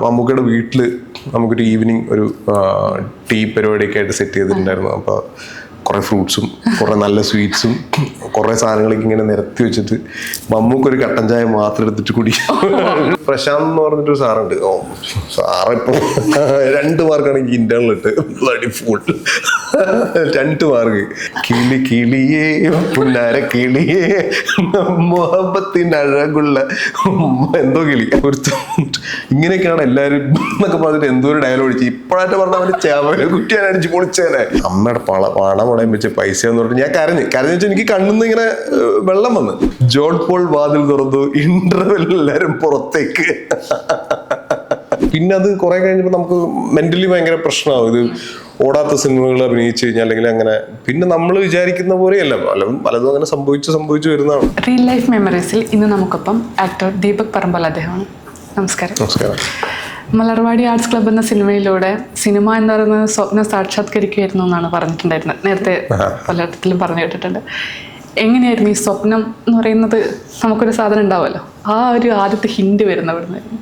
മമ്മൂക്കയുടെ വീട്ടിൽ നമുക്കൊരു ഈവനിങ് ഒരു ടീ പരിപാടിയൊക്കെ ആയിട്ട് സെറ്റ് ചെയ്തിട്ടുണ്ടായിരുന്നു. അപ്പോൾ കുറേ ഫ്രൂട്ട്സും കുറേ നല്ല സ്വീറ്റ്സും കുറേ സാധനങ്ങളൊക്കെ ഇങ്ങനെ നിരത്തി വെച്ചിട്ട് മമ്മൂക്കൊരു കട്ടൻ ചായ മാത്രം എടുത്തിട്ട് കുടിക്കും. പ്രശാന്ത് എന്ന് പറഞ്ഞിട്ടൊരു സാറുണ്ട്. സാറിപ്പോൾ 2 മാർക്കാണെങ്കിൽ ഇന്റേണൽ ഇട്ട് ബ്ലഡി ഫുൾ 2 മാർക്ക്. കിളി കിളിയേ പുന്നാര കിളിയേ മുഹബത്തിന് അഴകുള്ള എന്തോ കിളി ഇങ്ങനെയൊക്കെയാണ് എല്ലാവരും എന്നൊക്കെ പറഞ്ഞിട്ട് എന്തോ ഒരു ഡയലോഗ് അടിച്ചു. ഇപ്പോഴായിട്ട് പറഞ്ഞ അവര് ചേവ കുട്ടിയാണ് അടിച്ച് പൊളിച്ചേനെ. അമ്മയുടെ പണം ഉടയും വെച്ച പൈസ എന്ന് പറഞ്ഞിട്ട് ഞാൻ കരഞ്ഞു വെച്ചാൽ എനിക്ക് കണ്ണുന്ന് ഇങ്ങനെ വെള്ളം വന്ന്. ജോൺ പോൾ വാതിൽ തുറന്നു, ഇന്റർവെൽ എല്ലാരും പുറത്തേക്ക്. പിന്നെ അത് കുറെ കഴിഞ്ഞപ്പോൾ നമുക്ക് മെന്റലി ഭയങ്കര പ്രശ്നമാവും. ഇത് ഓടാത്ത സിനിമകൾ അഭിനയിച്ചു കഴിഞ്ഞാൽ അല്ലെങ്കിൽ അങ്ങനെ പിന്നെ നമ്മൾ വിചാരിക്കുന്ന പോലെയല്ല, പലതും അങ്ങനെ സംഭവിച്ചു വരുന്നതാണ്. റിയൽ ലൈഫ് മെമ്മറീസിൽ ഇന്ന് നമുക്കൊപ്പം ആക്ടർ ദീപക് പറമ്പാൽ അദ്ദേഹമാണ്. നമസ്കാരം. നമസ്കാരം. മലർവാടി ആർട്സ് ക്ലബ് എന്ന സിനിമയിലൂടെ സിനിമ എന്ന് പറയുന്നത് സ്വപ്നം സാക്ഷാത്കരിക്കുകയായിരുന്നു എന്നാണ് പറഞ്ഞിട്ടുണ്ടായിരുന്നത്. നേരത്തെ പലയിടത്തിലും പറഞ്ഞു കേട്ടിട്ടുണ്ട്. എങ്ങനെയായിരുന്നു ഈ സ്വപ്നം എന്ന് പറയുന്നത്? നമുക്കൊരു സാധനം ഉണ്ടാവുമല്ലോ, ആ ഒരു ആദ്യത്തെ ഹിന്റ് വരുന്ന ഇവിടുന്നായിരുന്നു.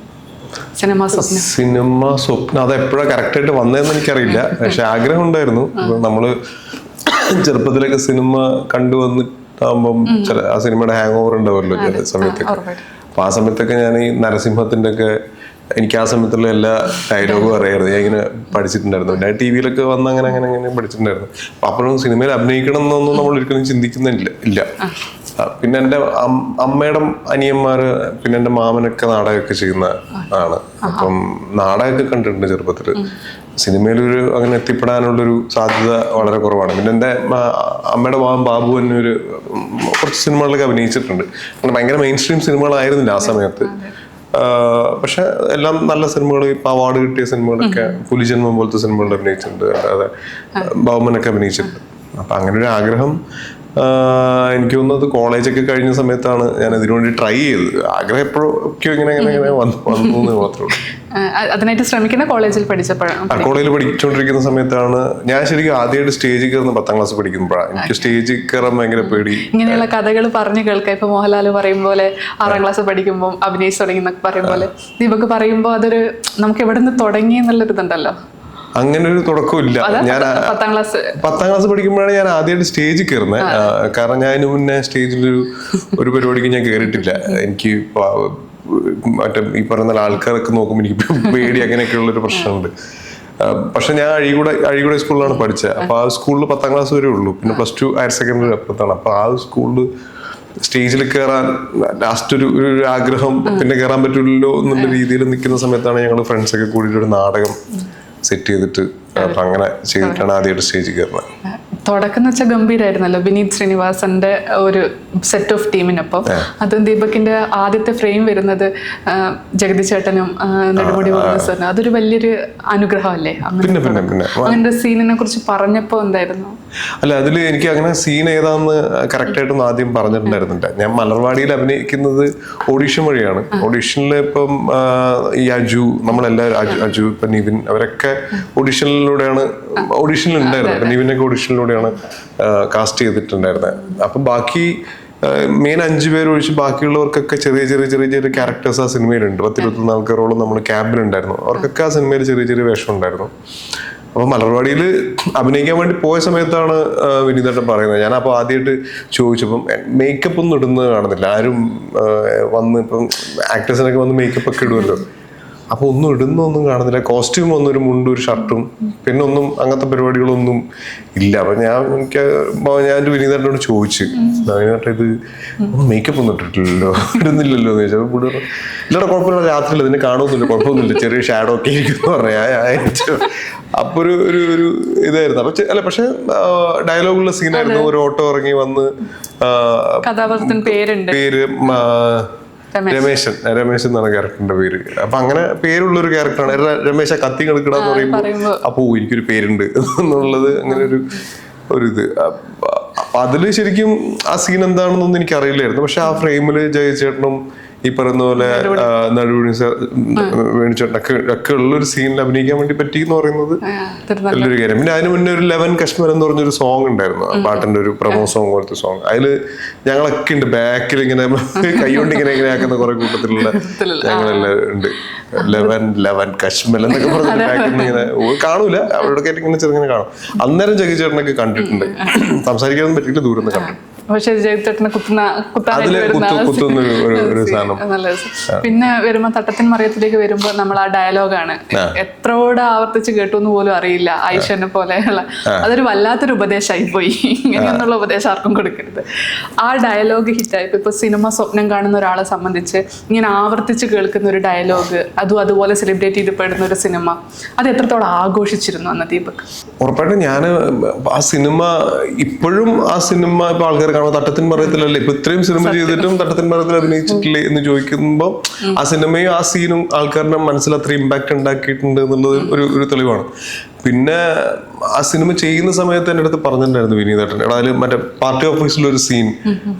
സിനിമ സ്വപ്നം അത് എപ്പോഴാണ് കറക്റ്റായിട്ട് വന്നതെന്ന് എനിക്കറിയില്ല. പക്ഷെ ആഗ്രഹം ഉണ്ടായിരുന്നു. നമ്മള് ചെറുപ്പത്തിലൊക്കെ സിനിമ കണ്ടുവന്നിട്ടാകുമ്പം ആ സിനിമയുടെ ഹാങ് ഓവർ ഉണ്ടാവുമല്ലോ ചില സമയത്തൊക്കെ. അപ്പൊ ആ സമയത്തൊക്കെ ഞാൻ ഈ നരസിംഹത്തിന്റെ ഒക്കെ എനിക്ക് ആ സമയത്തുള്ള എല്ലാ ഡയലോഗും അറിയായിരുന്നു. ഞാൻ ഇങ്ങനെ പഠിച്ചിട്ടുണ്ടായിരുന്നു. പിന്നെ TV-യിലൊക്കെ വന്ന് അങ്ങനെ പഠിച്ചിട്ടുണ്ടായിരുന്നു. അപ്പൊ അപ്പോഴും സിനിമയിൽ അഭിനയിക്കണം എന്നൊന്നും നമ്മൾ ഒരിക്കലും ചിന്തിക്കുന്നില്ല. പിന്നെ എൻ്റെ അമ്മയുടെ അനിയന്മാര് പിന്നെ എൻ്റെ മാമനൊക്കെ നാടകമൊക്കെ ചെയ്യുന്ന ആണ്. അപ്പം നാടകമൊക്കെ കണ്ടിട്ടുണ്ട് ചെറുപ്പത്തില്. സിനിമയിലൊരു അങ്ങനെ എത്തിപ്പെടാനുള്ളൊരു സാധ്യത വളരെ കുറവാണ്. പിന്നെ എൻ്റെ അമ്മയുടെ മാമൻ ബാബു തന്നെ കുറച്ച് സിനിമകളിലൊക്കെ അഭിനയിച്ചിട്ടുണ്ട്. അങ്ങനെ ഭയങ്കര മെയിൻ സ്ട്രീം സിനിമകളായിരുന്നില്ല ആ സമയത്ത്. പക്ഷെ എല്ലാം നല്ല സിനിമകൾ, ഇപ്പൊ അവാർഡ് കിട്ടിയ സിനിമകളൊക്കെ, പുലിജന്മം പോലത്തെ സിനിമകളിൽ അഭിനയിച്ചിട്ടുണ്ട്. അല്ലാതെ ബഹുമനൊക്കെ അഭിനയിച്ചിട്ടുണ്ട്. അപ്പൊ അങ്ങനെ ഒരു ആഗ്രഹം എനിക്ക് തോന്നുന്നത് കോളേജൊക്കെ കഴിഞ്ഞ സമയത്താണ് ഞാൻ ഇതിനുവേണ്ടി ട്രൈ ചെയ്തത്. ആഗ്രഹം എപ്പോഴൊക്കെയോ ഇങ്ങനെ വന്നു മാത്രമേ ഉള്ളൂ. അതിനായിട്ട് ശ്രമിക്കുന്ന കോളേജിൽ പഠിച്ചുകൊണ്ടിരിക്കുന്ന സമയത്താണ് ഞാൻ ശരിക്കും ആദ്യമായിട്ട് സ്റ്റേജിൽ കയറുന്ന 10ാം ക്ലാസ് പഠിക്കുമ്പോഴാണ്. എനിക്ക് സ്റ്റേജിൽ കയറാൻ ഭയങ്കര പേടി. ഇങ്ങനെയുള്ള കഥകൾ പറഞ്ഞു കേൾക്കാം. ഇപ്പൊ മോഹൻലാൽ പറയും പോലെ 6ാം ക്ലാസ് പഠിക്കുമ്പോൾ അഭിനയിച്ചു തുടങ്ങി എന്നൊക്കെ പറയും പോലെ ദീപക് പറയുമ്പോൾ അതൊരു നമുക്ക് എവിടെ നിന്ന് തുടങ്ങി എന്നുള്ളൊരു ഇതുണ്ടല്ലോ. അങ്ങനെ ഒരു തുടക്കമില്ല. ഞാൻ 10ാം ക്ലാസ് പഠിക്കുമ്പോഴാണ് ഞാൻ ആദ്യമായിട്ട് സ്റ്റേജിൽ കയറുന്നത്. കാരണം ഞാൻ അതിന് മുന്നേ സ്റ്റേജിലൊരു പരിപാടിക്ക് ഞാൻ കയറിയിട്ടില്ല. എനിക്ക് മറ്റേ ഈ പറയുന്ന ആൾക്കാരൊക്കെ നോക്കുമ്പോൾ എനിക്ക് പേടി, അങ്ങനെയൊക്കെയുള്ളൊരു പ്രശ്നമുണ്ട്. പക്ഷെ ഞാൻ അഴീകൂടെ സ്കൂളിലാണ് പഠിച്ചത്. അപ്പൊ ആ സ്കൂളിൽ 10ാം ക്ലാസ് വരെ ഉള്ളൂ. പിന്നെ +2 ഹയർ സെക്കൻഡറി അപ്പുറത്താണ്. അപ്പൊ ആ സ്കൂളിൽ സ്റ്റേജിൽ കയറാൻ ലാസ്റ്റ് ഒരു ആഗ്രഹം, പിന്നെ കയറാൻ പറ്റില്ലല്ലോ എന്നുള്ള രീതിയിൽ നിൽക്കുന്ന സമയത്താണ് ഞങ്ങൾ ഫ്രണ്ട്സൊക്കെ കൂടിയിട്ട് ഒരു നാടകം സെറ്റ് ചെയ്തിട്ട് അപ്പൊ അങ്ങനെ ചെയ്തിട്ടാണ് ആദ്യമായിട്ട് സ്റ്റേജിൽ കയറുന്നത്. തുടക്കം എന്ന് വെച്ചാൽ ഗംഭീരായിരുന്നല്ലോ. വിനീത് ശ്രീനിവാസന്റെ ഒരു സെറ്റ് ഓഫ് ടീമിനൊപ്പം. അത് ദീപകിന്റെ ആദ്യത്തെ ഫ്രെയിം വരുന്നത് ജഗതി ചേട്ടനും നെടുമുടി സാറിനും. അതൊരു വലിയൊരു അനുഗ്രഹമല്ലേ? അങ്ങനെ സീനിനെ കുറിച്ച് പറഞ്ഞപ്പോ എന്തായിരുന്നു? അല്ല, അതിൽ എനിക്ക് അങ്ങനെ സീൻ ഏതാന്ന് കറക്റ്റായിട്ടൊന്നും ആദ്യം പറഞ്ഞിട്ടുണ്ടായിരുന്നില്ല. ഞാൻ മലർവാടിയിൽ അഭിനയിക്കുന്നത് ഓഡീഷൻ വഴിയാണ്. ഓഡീഷനിൽ ഇപ്പം ഈ നമ്മളെല്ലാവരും അജു, ഇപ്പൊ നിവിൻ, അവരൊക്കെ ഓഡീഷനിൽ ഉണ്ടായിരുന്നു. നിവിനൊക്കെ ഓഡീഷനിലൂടെയാണ് കാസ്റ്റ് ചെയ്തിട്ടുണ്ടായിരുന്നത്. അപ്പൊ ബാക്കി മെയിൻ 5 പേര് ഒഴിച്ച് ബാക്കിയുള്ളവർക്കൊക്കെ ചെറിയ ക്യാരക്ടേഴ്സ് ആ സിനിമയിലുണ്ട്. 10-21 ആൾക്കാരോളം നമ്മൾ ക്യാമ്പിലുണ്ടായിരുന്നു. അവർക്കൊക്കെ ആ സിനിമയിൽ ചെറിയ വേഷം ഉണ്ടായിരുന്നു. അപ്പൊ മലർവാടിയിൽ അഭിനയിക്കാൻ വേണ്ടി പോയ സമയത്താണ് വിനീതേട്ടൻ പറയുന്നത്. ഞാൻ അപ്പോൾ ആദ്യമായിട്ട് ചോദിച്ചപ്പം മേക്കപ്പ് ഒന്നും ഇടുന്നത് കാണുന്നില്ല. ആരും വന്ന് ഇപ്പം ആക്ടേഴ്സിനൊക്കെ വന്ന് മേക്കപ്പ് ഒക്കെ ഇടുമല്ലോ. അപ്പൊ ഒന്നും ഇടുന്നൊന്നും കാണുന്നില്ല. കോസ്റ്റ്യൂം ഒന്നും, ഒരു മുണ്ടും ഒരു ഷർട്ടും, പിന്നെ ഒന്നും അങ്ങനത്തെ പരിപാടികളൊന്നും ഇല്ല. അപ്പൊ ഞാൻ വിനീതേട്ടനോട് ചോദിച്ചു, വിനീതേട്ടൻ ഇത് മേക്കപ്പ് ഒന്നും ഇട്ടിട്ടില്ലല്ലോ, ഇടുന്നില്ലല്ലോ എന്ന് ചോദിച്ചു. അപ്പോൾ ഇല്ലടാ കുഴപ്പമില്ല, രാത്രിയിൽ ഇതിനെ കാണുന്നില്ല, കുഴപ്പമൊന്നുമില്ല, ചെറിയ ഷാഡോ ഒക്കെ ഇരിക്കും പറഞ്ഞു. അപ്പൊ ഒരു ഇതായിരുന്നു. അപ്പൊ അല്ല, പക്ഷെ ഡയലോഗുള്ള സീനായിരുന്നു. ഒരു ഓട്ടോ ഇറങ്ങി വന്ന് പേര് രമേശൻ എന്നാണ് ക്യാരക്ടറിന്റെ പേര്. അപ്പൊ അങ്ങനെ പേരുള്ളൊരു ക്യാരക്ടറാണ് രമേശ. കത്തി കിടക്കടാന്ന് പറയുമ്പോ അപ്പോ എനിക്കൊരു പേരുണ്ട് എന്നുള്ളത് അങ്ങനെ ഒരു ഇത്. അപ്പൊ അതില് ശരിക്കും ആ സീൻ എന്താണെന്നൊന്നും എനിക്ക് അറിയില്ലായിരുന്നു. പക്ഷെ ആ ഫ്രെയിമില് ജയചേട്ടനും ഈ പറയുന്ന പോലെ വേണിച്ചോട്ടൊക്കെ ഉള്ളൊരു സീനിൽ അഭിനയിക്കാൻ വേണ്ടി പറ്റി എന്ന് പറയുന്നത് നല്ലൊരു കാര്യം. പിന്നെ അതിന് മുന്നേ ഒരു 11 കശ്മീർ എന്ന് പറഞ്ഞൊരു സോങ് ഉണ്ടായിരുന്നു, പാട്ടിന്റെ ഒരു പ്രമോ സോങ് പോലത്തെ സോങ്. അതില് ഞങ്ങളൊക്കെ ഉണ്ട് ബാക്കിൽ ഇങ്ങനെ കൈകൊണ്ട് ഇങ്ങനെ ആക്കുന്ന കുറെ കൂട്ടത്തിലുള്ള ഞങ്ങളെല്ലാം ഉണ്ട്. 11 കശ്മീർ എന്നൊക്കെ പറഞ്ഞിട്ട് ബാക്കിൽ നിന്ന് ഇങ്ങനെ കാണൂല, അവരോടൊക്കെ ഇങ്ങനെ ചെറുങ്ങനെ കാണും. അന്നേരം ജഗി ചേട്ടനൊക്കെ കണ്ടിട്ടുണ്ട്, സംസാരിക്കാനൊന്നും പറ്റിയിട്ട് ദൂരം നിന്ന് കണ്ടിട്ടുണ്ട്. പക്ഷെ ജഗത്തേട്ടനെ പിന്നെ വരുമ്പോ തട്ടത്തിൻ മറിയത്തിലേക്ക് വരുമ്പോ നമ്മൾ ആ ഡയലോഗാണ് എത്രോടെ ആവർത്തിച്ച് കേട്ടു എന്ന് പോലും അറിയില്ല. ആയിഷനെ പോലെയുള്ള അതൊരു വല്ലാത്തൊരു ഉപദേശമായി പോയി. ഇങ്ങനെയൊന്നുള്ള ഉപദേശം ആർക്കും കൊടുക്കരുത്. ആ ഡയലോഗ് ഹിറ്റായിപ്പോ ഇപ്പൊ സിനിമ സ്വപ്നം കാണുന്ന ഒരാളെ സംബന്ധിച്ച് ഇങ്ങനെ ആവർത്തിച്ച് കേൾക്കുന്ന ഒരു ഡയലോഗ്, അതുപോലെ സെലിബ്രേറ്റ് ചെയ്യപ്പെടുന്ന ഒരു സിനിമ, അത് എത്രത്തോളം ആഘോഷിച്ചിരുന്നു അന്ന് ദീപക്? ഉറപ്പായിട്ടും ഞാൻ ആ സിനിമ ഇപ്പോഴും ആ സിനിമ ഇപ്പൊ ആൾക്കാർ കാണുമ്പോൾ തട്ടത്തിൻ മറയത്തിലല്ലേ, ഇപ്പൊ ഇത്രയും സിനിമ ചെയ്തിട്ടും തട്ടത്തിൻ മറയത്തിൽ അഭിനയിച്ചിട്ടില്ലേ എന്ന് ചോദിക്കുമ്പോൾ ആ സിനിമയും ആ സീനും ആൾക്കാരുടെ മനസ്സിൽ അത്ര ഇമ്പാക്ട് ഉണ്ടാക്കിയിട്ടുണ്ട് എന്നുള്ളത് ഒരു തെളിവാണ്. പിന്നെ ആ സിനിമ ചെയ്യുന്ന സമയത്ത് എൻ്റെ അടുത്ത് പറഞ്ഞിട്ടുണ്ടായിരുന്നു വിനീതേട്ടൻ, എടാ അതിൽ മറ്റേ പാർട്ടി ഓഫീസിലൊരു സീൻ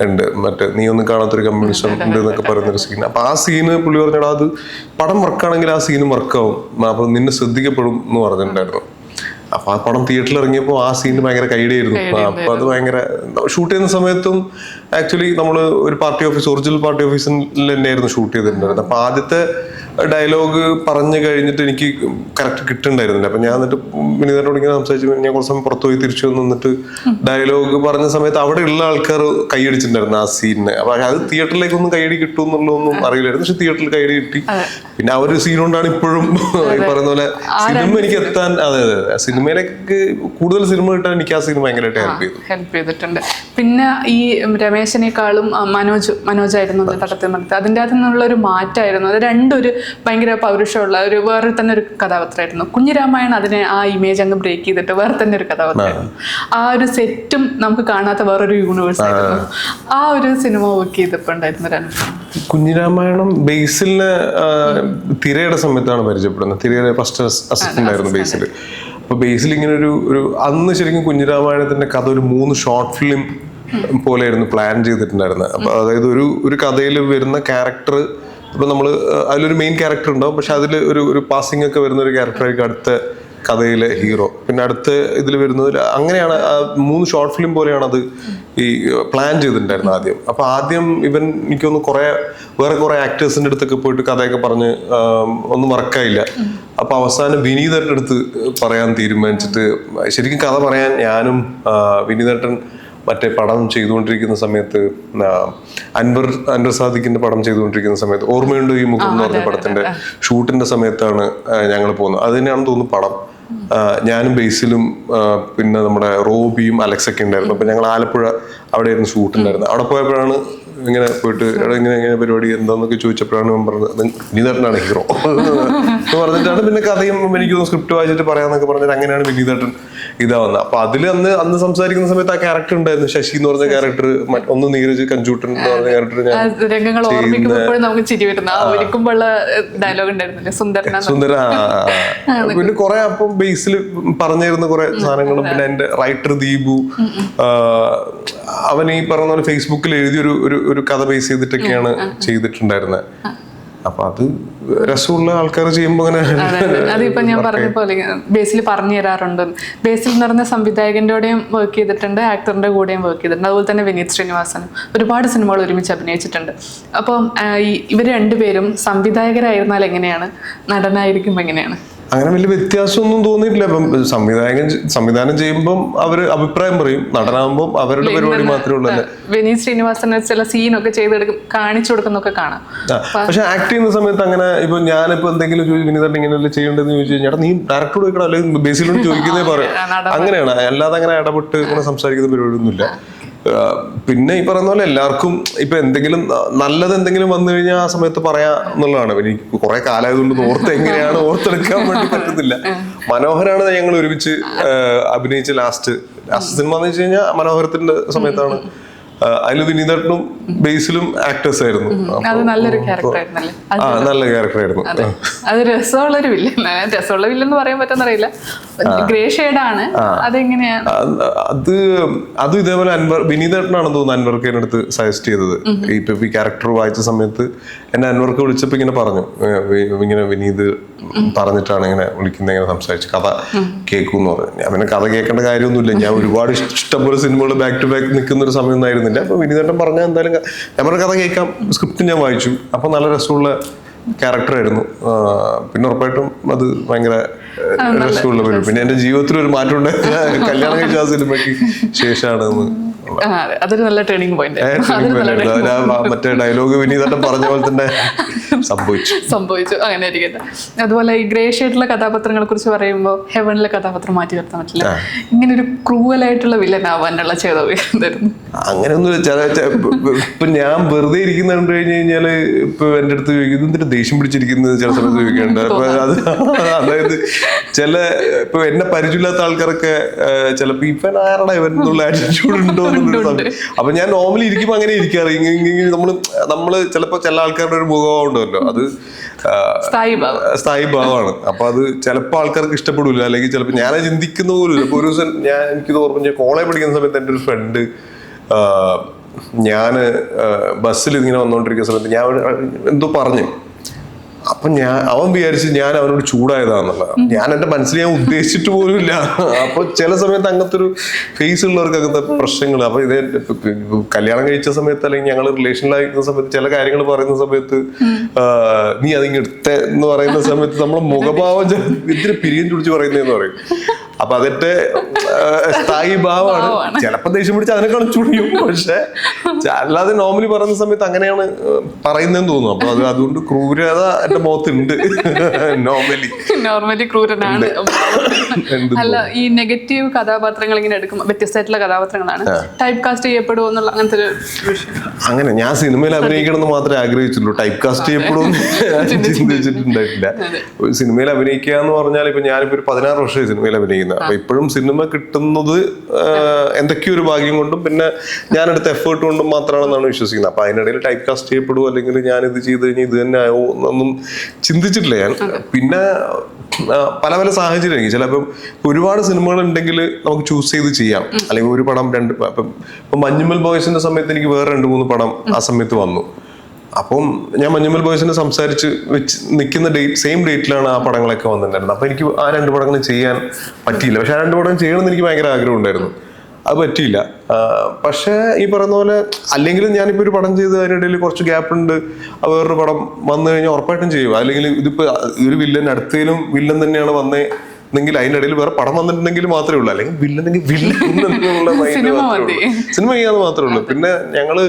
ഉണ്ട്, മറ്റേ നീ ഒന്നും കാണാത്തൊരു കമ്മ്യൂണിസം ഉണ്ട് എന്നൊക്കെ പറയുന്നൊരു സീൻ. അപ്പൊ ആ സീന് പുള്ളി പറഞ്ഞാൽ അത് പടം വർക്കാണെങ്കിൽ ആ സീനും വർക്കാവും, അപ്പൊ നിന്നെ ശ്രദ്ധിക്കപ്പെടും എന്ന് പറഞ്ഞിട്ടുണ്ടായിരുന്നു. അപ്പൊ ആ പടം തിയേറ്ററിൽ ഇറങ്ങിയപ്പോൾ ആ സീന് ഭയങ്കര കൈഡിയായിരുന്നു. അപ്പൊ അത് ഭയങ്കര ഷൂട്ട് ചെയ്യുന്ന സമയത്തും ആക്ച്വലി നമ്മള് ഒരു പാർട്ടി ഓഫീസ്, ഒറിജിനൽ പാർട്ടി ഓഫീസിൽ തന്നെയായിരുന്നു ഷൂട്ട് ചെയ്തിട്ടുണ്ടായിരുന്നത്. അപ്പൊ ആദ്യത്തെ ഡയലോഗ് പറഞ്ഞു കഴിഞ്ഞിട്ട് എനിക്ക് കറക്റ്റ് കിട്ടുന്നുണ്ടായിരുന്നില്ല. അപ്പൊ ഞാൻ എന്നിട്ട് വിനീതനോട് ഇങ്ങനെ സംസാരിച്ചു, ഞാൻ കുറച്ച് സമയം പുറത്തു പോയി തിരിച്ചു വന്നിട്ട് ഡയലോഗ് പറഞ്ഞ സമയത്ത് അവിടെ ഉള്ള ആൾക്കാർ കൈയടിച്ചിട്ടുണ്ടായിരുന്നു ആ സീനിന്. അപ്പൊ അത് തിയേറ്ററിലേക്കൊന്നും കൈയടി കിട്ടും എന്നുള്ളതൊന്നും അറിയില്ലായിരുന്നു, പക്ഷെ തിയേറ്ററിൽ കൈയടി കിട്ടി. പിന്നെ ആ ഒരു സീൻ കൊണ്ടാണ് ഇപ്പോഴും ഈ പറയുന്ന പോലെ സിനിമ എനിക്ക് എത്താൻ, അതെ സിനിമയിലേക്ക് കൂടുതൽ സിനിമ കിട്ടാൻ എനിക്ക് ആ സിനിമ ഭയങ്കരമായിട്ട് ഹെൽപ്പ് ചെയ്തിട്ടുണ്ട്. പിന്നെ ഈ രമേശിനേക്കാളും മനോജായിരുന്നു തട്ടത്തിൽ മറത്ത്, അതിൻ്റെ അകത്തു നിന്നുള്ള ഒരു മാറ്റമായിരുന്നു. അത് രണ്ടൊരു ഭയങ്കര പൗരുഷമുള്ള ഒരു വേറെ തന്നെ ഒരു കഥാപാത്രമായിരുന്നു. കുഞ്ഞിരാമായണം അതിനെ ആ ഇമേജ് അങ്ങ് ബ്രേക്ക് ചെയ്തിട്ട് വേറെ തന്നെ ഒരു കഥാപാത്രമായിരുന്നു. ആ ഒരു സെറ്റും നമുക്ക് കാണാത്ത വേറൊരു യൂണിവേഴ്സ് ആയിരുന്നു. ആ ഒരു സിനിമ വർക്ക് ചെയ്തപ്പോൾ ഉണ്ടായിരുന്ന ഒരു അനുഭവം. കുഞ്ഞിരാമായണം ബേസിലിനെ തിരയുടെ സമയത്താണ് പരിചയപ്പെടുന്നത്. തിരയുടെ ഫസ്റ്റ് അസിസ്റ്റന്റ് ആയിരുന്നു ബേസിൽ. അപ്പൊ ബേസിൽ ഇങ്ങനെ ഒരു അന്ന് ശരിക്കും കുഞ്ഞിരാമായണത്തിന്റെ കഥ ഒരു 3 ഷോർട്ട് ഫിലിം പോലെയായിരുന്നു പ്ലാൻ ചെയ്തിട്ടുണ്ടായിരുന്നത്. അപ്പൊ അതായത് ഒരു കഥയിൽ വരുന്ന ക്യാരക്ടർ, ഇപ്പൊ നമ്മള് അതിലൊരു മെയിൻ ക്യാരക്ടർ ഉണ്ടാവും, പക്ഷെ അതിൽ ഒരു പാസിംഗ് ഒക്കെ വരുന്ന ഒരു ക്യാരക്ടറായിരിക്കും അടുത്ത കഥയിലെ ഹീറോ. പിന്നെ അടുത്ത ഇതിൽ വരുന്നത് അങ്ങനെയാണ്. 3 ഷോർട്ട് ഫിലിം പോലെയാണ് അത് ഈ പ്ലാൻ ചെയ്തിട്ടുണ്ടായിരുന്നത് ആദ്യം. അപ്പൊ ആദ്യം ഇവൻ എനിക്കൊന്ന് വേറെ കുറെ ആക്ടേഴ്സിന്റെ അടുത്തൊക്കെ പോയിട്ട് കഥയൊക്കെ പറഞ്ഞ് ഒന്നും വർക്കായില്ല. അപ്പൊ അവസാനം വിനീതേട്ടൻ്റെ അടുത്ത് പറയാൻ തീരുമാനിച്ചിട്ട്, ശരിക്കും കഥ പറയാൻ ഞാനും വിനീതേട്ടൻ മറ്റേ പടം ചെയ്തുകൊണ്ടിരിക്കുന്ന സമയത്ത്, അൻവർ സാദിഖിന്റെ പടം ചെയ്തുകൊണ്ടിരിക്കുന്ന സമയത്ത്, ഓർമ്മയുണ്ട് ഈ മുഖം എന്ന് പറഞ്ഞ പടത്തിന്റെ ഷൂട്ടിന്റെ സമയത്താണ് ഞങ്ങൾ പോകുന്നത്. അത് തന്നെയാണെന്ന് തോന്നുന്നു പടം. ഞാനും ബേസിലും പിന്നെ നമ്മുടെ റോബിയും അലക്സൊക്കെ ഉണ്ടായിരുന്നു. അപ്പൊ ഞങ്ങൾ ആലപ്പുഴ അവിടെയായിരുന്നു ഷൂട്ടുണ്ടായിരുന്നത്. അവിടെ പോയപ്പോഴാണ് ഇങ്ങനെ പോയിട്ട് ഇങ്ങനെ പരിപാടി എന്താന്നൊക്കെ ചോദിച്ചപ്പോഴാണ് പറഞ്ഞത് വിനീതേട്ടനാണ് ഹീറോ എന്ന് പറഞ്ഞിട്ടാണ്. പിന്നെ കഥയും എനിക്കൊന്ന് സ്ക്രിപ്റ്റ് വായിച്ചിട്ട് പറയാന്നൊക്കെ പറഞ്ഞിട്ട് അങ്ങനെയാണ് വിനീതേട്ടൻ ഇതാവുന്നത്. അപ്പൊ അതിൽ അന്ന് സംസാരിക്കുന്ന സമയത്ത് ആ ക്യാരക്ടർ ഉണ്ടായിരുന്നു, ശശി എന്ന് പറഞ്ഞ ക്യാരക്ടർ, ഒന്ന് നീരജ് കഞ്ചൂട്ടൻ എന്ന് പറഞ്ഞ ക്യാരക്ടർ. സുന്ദര പിന്നെ കുറെ അപ്പം ബേസിൽ പറഞ്ഞിരുന്ന കുറെ സാധനങ്ങളും, പിന്നെ എന്റെ റൈറ്റർ ദീപു അവൻ ഈ പറഞ്ഞ പോലെ ഫേസ്ബുക്കിൽ എഴുതിയ ഒരു കഥ ബേസ് ചെയ്തിട്ടൊക്കെയാണ് ചെയ്തിട്ടുണ്ടായിരുന്നത്. അപ്പൊ അത് രസമുള്ള ആൾക്കാർ ചെയ്യുമ്പോൾ അതിപ്പോ ഞാൻ പറഞ്ഞ പോലെ ബേസിൽ പറഞ്ഞു തരാറുണ്ട്. ബേസിൽ എന്ന് പറഞ്ഞ സംവിധായകന്റെ കൂടെയും വർക്ക് ചെയ്തിട്ടുണ്ട്, ആക്ടറിന്റെ കൂടെയും വർക്ക് ചെയ്തിട്ടുണ്ട്. അതുപോലെ തന്നെ വിനീത് ശ്രീനിവാസനും ഒരുപാട് സിനിമകൾ ഒരുമിച്ച് അഭിനയിച്ചിട്ടുണ്ട്. അപ്പം ഇവർ രണ്ടുപേരും സംവിധായകരായിരുന്നാൽ എങ്ങനെയാണ്, നടനായിരിക്കുമ്പോ എങ്ങനെയാണ്? അങ്ങനെ വലിയ വ്യത്യാസമൊന്നും തോന്നിയിട്ടില്ല. ഇപ്പം സംവിധാനം ചെയ്യുമ്പോൾ അവര് അഭിപ്രായം പറയും, നടനാകുമ്പോൾ അവരുടെ പരിപാടി മാത്രമേ ഉള്ളൂ. വിനീത് ശ്രീനിവാസന് ചില സീനൊക്കെ ചെയ്തെടുക്കും, കാണിച്ചു കൊടുക്കുന്നൊക്കെ കാണാം. പക്ഷെ ആക്ട് ചെയ്യുന്ന സമയത്ത് അങ്ങനെ ഇപ്പൊ ഞാനിപ്പോ എന്തെങ്കിലും വിനീതൻ ഇങ്ങനെയല്ലേ ചെയ്യേണ്ടതെന്ന് ചോദിച്ചു കഴിഞ്ഞാൽ നീ ഡയറക്ടറോട് ചോദിക്കണം, അല്ലെങ്കിൽ ബേസിലോട് ചോദിക്കുന്നേ പറയും. അങ്ങനെയാണ്, അല്ലാതെ അങ്ങനെ ഇടപെട്ട് ഇങ്ങനെ സംസാരിക്കുന്ന പരിപാടിയൊന്നുമില്ല. പിന്നെ ഈ പറയുന്ന പോലെ എല്ലാവർക്കും ഇപ്പൊ എന്തെങ്കിലും നല്ലത് എന്തെങ്കിലും വന്നു കഴിഞ്ഞാൽ ആ സമയത്ത് പറയാ എന്നുള്ളതാണ്. എനിക്ക് കുറെ കാലമായതുകൊണ്ട് എങ്ങനെയാണ് ഓർത്തെടുക്കാൻ വേണ്ടി പറ്റുന്നില്ല. മനോഹരാണ് ഞങ്ങൾ ഒരുമിച്ച് അഭിനയിച്ച ലാസ്റ്റ് സിനിമ എന്ന് വെച്ച് കഴിഞ്ഞാൽ മനോഹരത്തിന്റെ സമയത്താണ് അതിൽ വിനീതേട്ടനും ബേസിലും ആക്ടേഴ്സ് ആയിരുന്നു. അത് നല്ലൊരു ക്യാരക്ടർ ആയിരുന്നല്ലേ? നല്ല ക്യാരക്ടർ ആയിരുന്നു. അത് രസമുള്ളൊരു വില്ലൻ. രസമുള്ള വില്ലെന്ന് പറയാൻ പറ്റുന്നറിയില്ല, ഗ്രേ ഷെയ്ഡാണ്. അതെങ്ങനെയാ? അത് ഇതേപോലെ വിനീതേട്ടനാണെന്ന് തോന്നുന്നു അൻവർക്ക് എന്റെ അടുത്ത് സജസ്റ്റ് ചെയ്തത്. ഇപ്പൊ ഈ ക്യാരക്ടർ വായിച്ച സമയത്ത് എന്നെ അൻവർക്ക് വിളിച്ചപ്പോ ഇങ്ങനെ പറഞ്ഞു, ഇങ്ങനെ വിനീത് പറഞ്ഞിട്ടാണ് ഇങ്ങനെ വിളിക്കുന്നത്, ഇങ്ങനെ സംസാരിച്ച് കഥ കേൾക്കും പറഞ്ഞു. ഞാൻ പിന്നെ കഥ കേൾക്കേണ്ട കാര്യമൊന്നുമില്ല, ഞാൻ ഒരുപാട് ഇഷ്ടംപോലെ സിനിമകൾ ബാക്ക് ടു ബാക്ക് നിൽക്കുന്ന ഒരു സമയം ഒന്നായിരുന്നില്ല. അപ്പൊ വിനീതേട്ടൻ പറഞ്ഞാൽ എന്തായാലും ഞാൻ പറഞ്ഞ കഥ കേൾക്കാം. സ്ക്രിപ്റ്റ് ഞാൻ വായിച്ചു. അപ്പൊ നല്ല രസമുള്ള ക്യാരക്ടറായിരുന്നു. പിന്നെ ഉറപ്പായിട്ടും അത് ഭയങ്കര രസമുള്ള വരും. പിന്നെ എന്റെ ജീവിതത്തിൽ ഒരു മാറ്റം ഉണ്ടായിരുന്ന കല്യാണം കഴിച്ച ആ സിനിമയ്ക്ക് ശേഷമാണ്. അതൊരു നല്ല ടേണിംഗ് പോയിന്റ്. മറ്റേ ഡയലോഗ് വിനീതേട്ടൻ പറഞ്ഞ പോലെ തന്നെ സംഭവിച്ചു. അങ്ങനെ ഇരിക്കട്ടെ. അതുപോലെ ഈ ഗ്രേ ഷെയ്ഡിലെ കഥാപാത്രങ്ങളെ കുറിച്ച് പറയുമ്പോൾ ഹെവനിലെ കഥാപാത്രം മാറ്റി നിർത്താൻ പറ്റില്ല. ഇങ്ങനെ ഒരു ക്രൂവലായിട്ടുള്ള വില്ലൻ ആവാനുള്ള ചേതവ് എന്തായിരുന്നു? അങ്ങനെയൊന്നും ഇപ്പൊ ഞാൻ വെറുതെ ഇരിക്കുന്ന കണ്ടു കഴിഞ്ഞു കഴിഞ്ഞാല് ഇപ്പൊ എന്റെ അടുത്ത് ചോദിക്കും എന്തിട്ട് ദേഷ്യം പിടിച്ചിരിക്കുന്നത് ചില സമയത്ത് ചോദിക്കാറുണ്ട്. അപ്പൊ അത് അതായത് ഇപ്പൊ എന്നെ പരിചയമില്ലാത്ത ആൾക്കാരൊക്കെ ചിലപ്പോ ഇവൻ ആരുടെ ഇവനുള്ള ആറ്റിറ്റ്യൂഡ് ഉണ്ടോ എന്നുള്ളൊരു സമയം. അപ്പൊ ഞാൻ നോർമലി ഇരിക്കുമ്പോ അങ്ങനെ ഇരിക്കാറ്. നമ്മള് ചിലപ്പോ ചില ആൾക്കാരുടെ ഒരു മുഖഭാവം ഉണ്ടല്ലോ, അത് സ്ഥായി ഭാവമാണ്. അപ്പൊ അത് ചിലപ്പോ ആൾക്കാർക്ക് ഇഷ്ടപ്പെടില്ല, അല്ലെങ്കിൽ ചിലപ്പോ ഞാൻ ചിന്തിക്കുന്ന പോലും. ഇപ്പൊ ഒരു ദിവസം എനിക്ക് തോന്നുന്നു ഞാൻ കോളേജ് പഠിക്കുന്ന സമയത്ത് എൻ്റെ ഒരു ഫ്രണ്ട്, ഞാന് ബസ്സിൽ ഇങ്ങനെ വന്നോണ്ടിരിക്കുന്ന സമയത്ത് ഞാൻ എന്തോ പറഞ്ഞു. അപ്പൊ അവൻ വിചാരിച്ച് ഞാൻ അവനോട് ചൂടായതാന്നുള്ളത്. ഞാൻ എന്റെ മനസ്സിൽ ഞാൻ ഉദ്ദേശിച്ചിട്ട് പോലും ഇല്ല. അപ്പൊ ചില സമയത്ത് അങ്ങനത്തെ ഒരു ഫേസ് ഉള്ളവർക്ക് അങ്ങനത്തെ പ്രശ്നങ്ങൾ. അപ്പൊ ഇത് കല്യാണം കഴിച്ച സമയത്ത് അല്ലെങ്കിൽ ഞങ്ങൾ റിലേഷനിലായിരിക്കുന്ന സമയത്ത് ചില കാര്യങ്ങൾ പറയുന്ന സമയത്ത് നീ അതിങ്ങ് എടുത്തെന്ന് പറയുന്ന സമയത്ത് നമ്മളെ മുഖഭാവം ഇതിന് പിരിയം ചുടിച്ച് പറയുന്നതെന്ന് പറയും. അപ്പൊ അതിന്റെ സ്ഥായി ഭാവമാണ്. ചിലപ്പോ ദേഷ്യം പിടിച്ച് അതിനെക്കാളും ചുടിയും. പക്ഷെ അല്ലാതെ നോർമലി പറയുന്ന സമയത്ത് അങ്ങനെയാണ് പറയുന്നതെന്ന് തോന്നുന്നു. അപ്പൊ അതുകൊണ്ട് ക്രൂരത എന്റെ മുഖത്തുണ്ട്. നോർമലി ക്രൂരനാണ്. അല്ല, ഈ നെഗറ്റീവ് കഥാപാത്രങ്ങൾ ഇങ്ങനെ എടുക്കുമ്പോൾ വ്യത്യസ്തമായിട്ടുള്ള കഥാപാത്രങ്ങളാണ്, ടൈപ്പ് കാസ്റ്റ് ചെയ്യപ്പെടുമോ എന്നുള്ള അങ്ങനത്തെ ഒരു വിഷയം. അങ്ങനെ ഞാൻ സിനിമയിൽ അഭിനയിക്കണം എന്ന് മാത്രമേ ആഗ്രഹിച്ചുള്ളൂ. Type cast ചെയ്യപ്പെടുമെന്ന് ചിന്തിച്ചിട്ടുണ്ടായിട്ടില്ല. സിനിമയിൽ അഭിനയിക്കുക എന്ന് പറഞ്ഞാൽ ഇപ്പൊ ഞാനിപ്പോ ഒരു 16 വർഷമായി സിനിമയിൽ അഭിനയിക്കുന്നത്. അപ്പൊ ഇപ്പോഴും സിനിമ കിട്ടുന്നത് എന്തൊക്കെയോ ഒരു ഭാഗ്യം കൊണ്ടും പിന്നെ ഞാനെടുത്ത എഫേർട്ട് കൊണ്ടും മാത്രമാണെന്നാണ് വിശ്വസിക്കുന്നത്. അപ്പൊ അതിനിടയിൽ ടൈപ്പ് കാസ്റ്റ് ചെയ്യപ്പെടുമോ അല്ലെങ്കിൽ ഞാൻ ഇത് ചെയ്ത് കഴിഞ്ഞാൽ ഇത് തന്നെ ആയോ എന്നൊന്നും ചിന്തിച്ചിട്ടില്ല ഞാൻ. പിന്നെ പല പല സാഹചര്യം ചിലപ്പോൾ ഒരുപാട് സിനിമകൾ ഉണ്ടെങ്കിൽ നമുക്ക് ചൂസ് ചെയ്ത് ചെയ്യാം. അല്ലെങ്കിൽ ഒരു പടം ഇപ്പൊ മഞ്ഞുമ്മൽ ബോയ്സിന്റെ സമയത്ത് എനിക്ക് വേറെ 2-3 പടം ആ സമയത്ത് വന്നു. അപ്പം ഞാൻ മഞ്ഞുമ്മൽ ബോയ്സിനെ സംസാരിച്ച് വെച്ച് നിൽക്കുന്ന സെയിം ഡേറ്റിലാണ് ആ പടങ്ങളൊക്കെ വന്നിട്ടുണ്ടായിരുന്നത്. അപ്പൊ എനിക്ക് ആ 2 പടങ്ങളും ചെയ്യാൻ പറ്റിയില്ല. പക്ഷെ ആ 2 പടം ചെയ്യണമെന്ന് എനിക്ക് ഭയങ്കര ആഗ്രഹം ഉണ്ടായിരുന്നു. അത് പറ്റിയില്ല. പക്ഷെ ഈ പറയുന്ന പോലെ അല്ലെങ്കിലും ഞാനിപ്പോ ഒരു പടം ചെയ്ത് അതിനിടയിൽ കുറച്ച് ഗ്യാപ്പ് ഉണ്ട്, വേറൊരു പടം വന്നു കഴിഞ്ഞാൽ ഉറപ്പായിട്ടും ചെയ്യും. അല്ലെങ്കിൽ ഇതിപ്പോ ഒരു വില്ലൻ അടുത്തേലും വില്ലൻ തന്നെയാണ് വന്നേ എന്നെങ്കിൽ അതിൻ്റെ ഇടയിൽ വേറെ പടം വന്നിട്ടുണ്ടെങ്കിൽ മാത്രമേ ഉള്ളൂ. അല്ലെങ്കിൽ വില്ലനെങ്കിൽ വില്ലൻ എന്നുള്ള മൈൻഡ് മാത്രമേ ഉള്ളൂ, സിനിമ ചെയ്യാന്ന് മാത്രമേ ഉള്ളൂ. പിന്നെ ഞങ്ങള്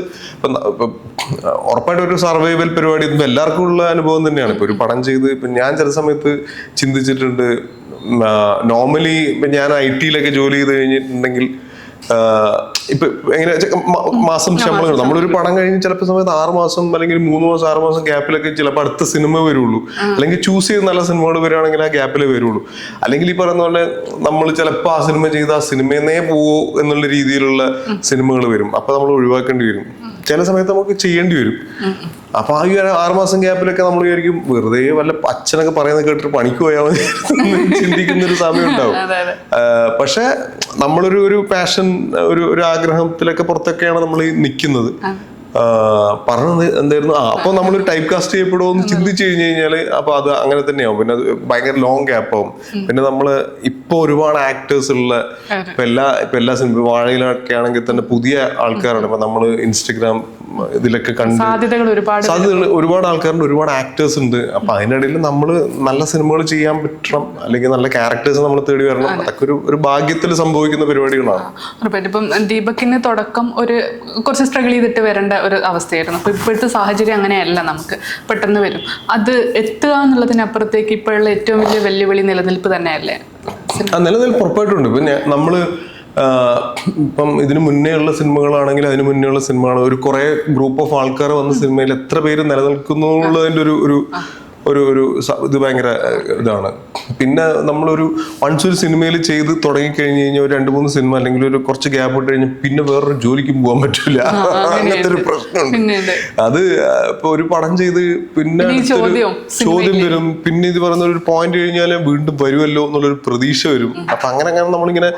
ഉറപ്പായിട്ടും ഒരു സർവൈവൽ പരിപാടി എല്ലാവർക്കും ഉള്ള അനുഭവം തന്നെയാണ്. ഇപ്പൊ ഒരു പടം ചെയ്ത് ഇപ്പൊ ഞാൻ ചില സമയത്ത് ചിന്തിച്ചിട്ടുണ്ട്, നോർമലി ഞാൻ IT-ലൊക്കെ ജോലി ചെയ്ത് കഴിഞ്ഞിട്ടുണ്ടെങ്കിൽ ഇപ്പൊ എങ്ങനെ മാസം ശമ്പളം നമ്മളൊരു പടം കഴിഞ്ഞ് ചിലപ്പോൾ സമയത്ത് 6 മാസം അല്ലെങ്കിൽ 3 മാസം 6 മാസം ഗ്യാപ്പിലൊക്കെ ചിലപ്പോൾ അടുത്ത സിനിമ വരുള്ളൂ. അല്ലെങ്കിൽ ചൂസ് ചെയ്ത് നല്ല സിനിമകൾ വരികയാണെങ്കിൽ ആ ഗ്യാപ്പിലേ വരുള്ളൂ. അല്ലെങ്കിൽ ഈ പറയുന്ന പോലെ നമ്മൾ ചിലപ്പോൾ ആ സിനിമ ചെയ്ത് ആ സിനിമയെന്നേ പോവോ എന്നുള്ള രീതിയിലുള്ള സിനിമകൾ വരും. അപ്പൊ നമ്മൾ ഒഴിവാക്കേണ്ടി വരും. ചില സമയത്ത് നമുക്ക് ചെയ്യേണ്ടി വരും. അപ്പൊ ആ 6 മാസം ഗ്യാപ്പിലൊക്കെ നമ്മൾ വിചാരിക്കും വെറുതെ വല്ല അച്ഛനൊക്കെ പറയുന്നത് കേട്ടിട്ട് പണിക്ക് പോയാൽ മതി ചിന്തിക്കുന്ന ഒരു സമയം ഉണ്ടാവും. പക്ഷെ നമ്മളൊരു പാഷൻ ഒരു ആഗ്രഹത്തിലൊക്കെ പുറത്തൊക്കെയാണ് നമ്മൾ നിൽക്കുന്നത്. പറഞ്ഞത് എന്തായിരുന്നു, അപ്പൊ നമ്മളൊരു ടൈപ്പ് കാസ്റ്റ് ചെയ്യപ്പെടുമോ എന്ന് ചിന്തിച്ചു കഴിഞ്ഞു കഴിഞ്ഞാല് അപ്പൊ അത് അങ്ങനെ തന്നെയാവും. പിന്നെ അത് ഭയങ്കര ലോങ് ഗ്യാപ്പ് ആവും. പിന്നെ നമ്മള് ഇപ്പൊ ഒരുപാട് ആക്ടേഴ്സ് ഉള്ള ഇപ്പൊ എല്ലാ സിനിമ വാഴയിലൊക്കെ ആണെങ്കിൽ തന്നെ പുതിയ ആൾക്കാരാണ്. ഇപ്പൊ നമ്മള് ഇൻസ്റ്റഗ്രാം ഇതിലൊക്കെ കണ്ട് സാധ്യതകൾ ഒരുപാട് ആൾക്കാരുണ്ട്, ഒരുപാട് ആക്ടേഴ്സ് ഉണ്ട്. അപ്പൊ അതിനിടയിൽ നമ്മള് നല്ല സിനിമകൾ ചെയ്യാൻ പറ്റണം, അല്ലെങ്കിൽ നല്ല ക്യാരക്ടേഴ്സ് നമ്മൾ തേടി വരണം. അതൊക്കെ ഒരു ഭാഗ്യത്തിൽ സംഭവിക്കുന്ന പരിപാടികളാണ്. ഇപ്പം ദീപകിന് തുടക്കം കുറച്ച് സ്ട്രഗിൾ ചെയ്തിട്ട് വരേണ്ട ഒരു അവസ്ഥയായിരുന്നു. അപ്പൊ ഇപ്പോഴത്തെ സാഹചര്യം അങ്ങനെയല്ല, നമുക്ക് പെട്ടെന്ന് വരും. അത് എത്തുക എന്നുള്ളതിനപ്പുറത്തേക്ക് ഇപ്പോഴുള്ള ഏറ്റവും വലിയ വെല്ലുവിളി നിലനിൽപ്പ് തന്നെയല്ലേ? നിലനിൽപ്പ് ഉറപ്പായിട്ടുണ്ട്. പിന്നെ നമ്മള് ഇപ്പം ഇതിന് മുന്നേ ഉള്ള സിനിമകളാണെങ്കിൽ അതിന് മുന്നേ ഉള്ള സിനിമകൾ ഒരു കുറെ ഗ്രൂപ്പ് ഓഫ് ആൾക്കാർ വന്ന സിനിമയിൽ എത്ര പേര് നിലനിൽക്കുന്നു എന്നുള്ളതിന്റെ ഒരു ഇത് ഭയങ്കര ഇതാണ്. പിന്നെ നമ്മളൊരു വൺസ് ഒരു സിനിമയിൽ ചെയ്ത് തുടങ്ങിക്കഴിഞ്ഞ് കഴിഞ്ഞാൽ ഒരു 2-3 സിനിമ അല്ലെങ്കിൽ ഒരു കുറച്ച് ഗ്യാപ്പ് ഇട്ട് കഴിഞ്ഞാൽ പിന്നെ വേറൊരു ജോലിക്കും പോകാൻ പറ്റില്ല. അങ്ങനത്തെ ഒരു പ്രശ്നമുണ്ട്. അത് ഇപ്പൊ ഒരു പടം ചെയ്ത് പിന്നെ ചോദ്യം വരും, പിന്നെ ഇത് പറയുന്ന ഒരു പോയിന്റ് കഴിഞ്ഞാൽ വീണ്ടും വരുമല്ലോ എന്നുള്ളൊരു പ്രതീക്ഷ വരും. അപ്പൊ അങ്ങനെ നമ്മളിങ്ങനെ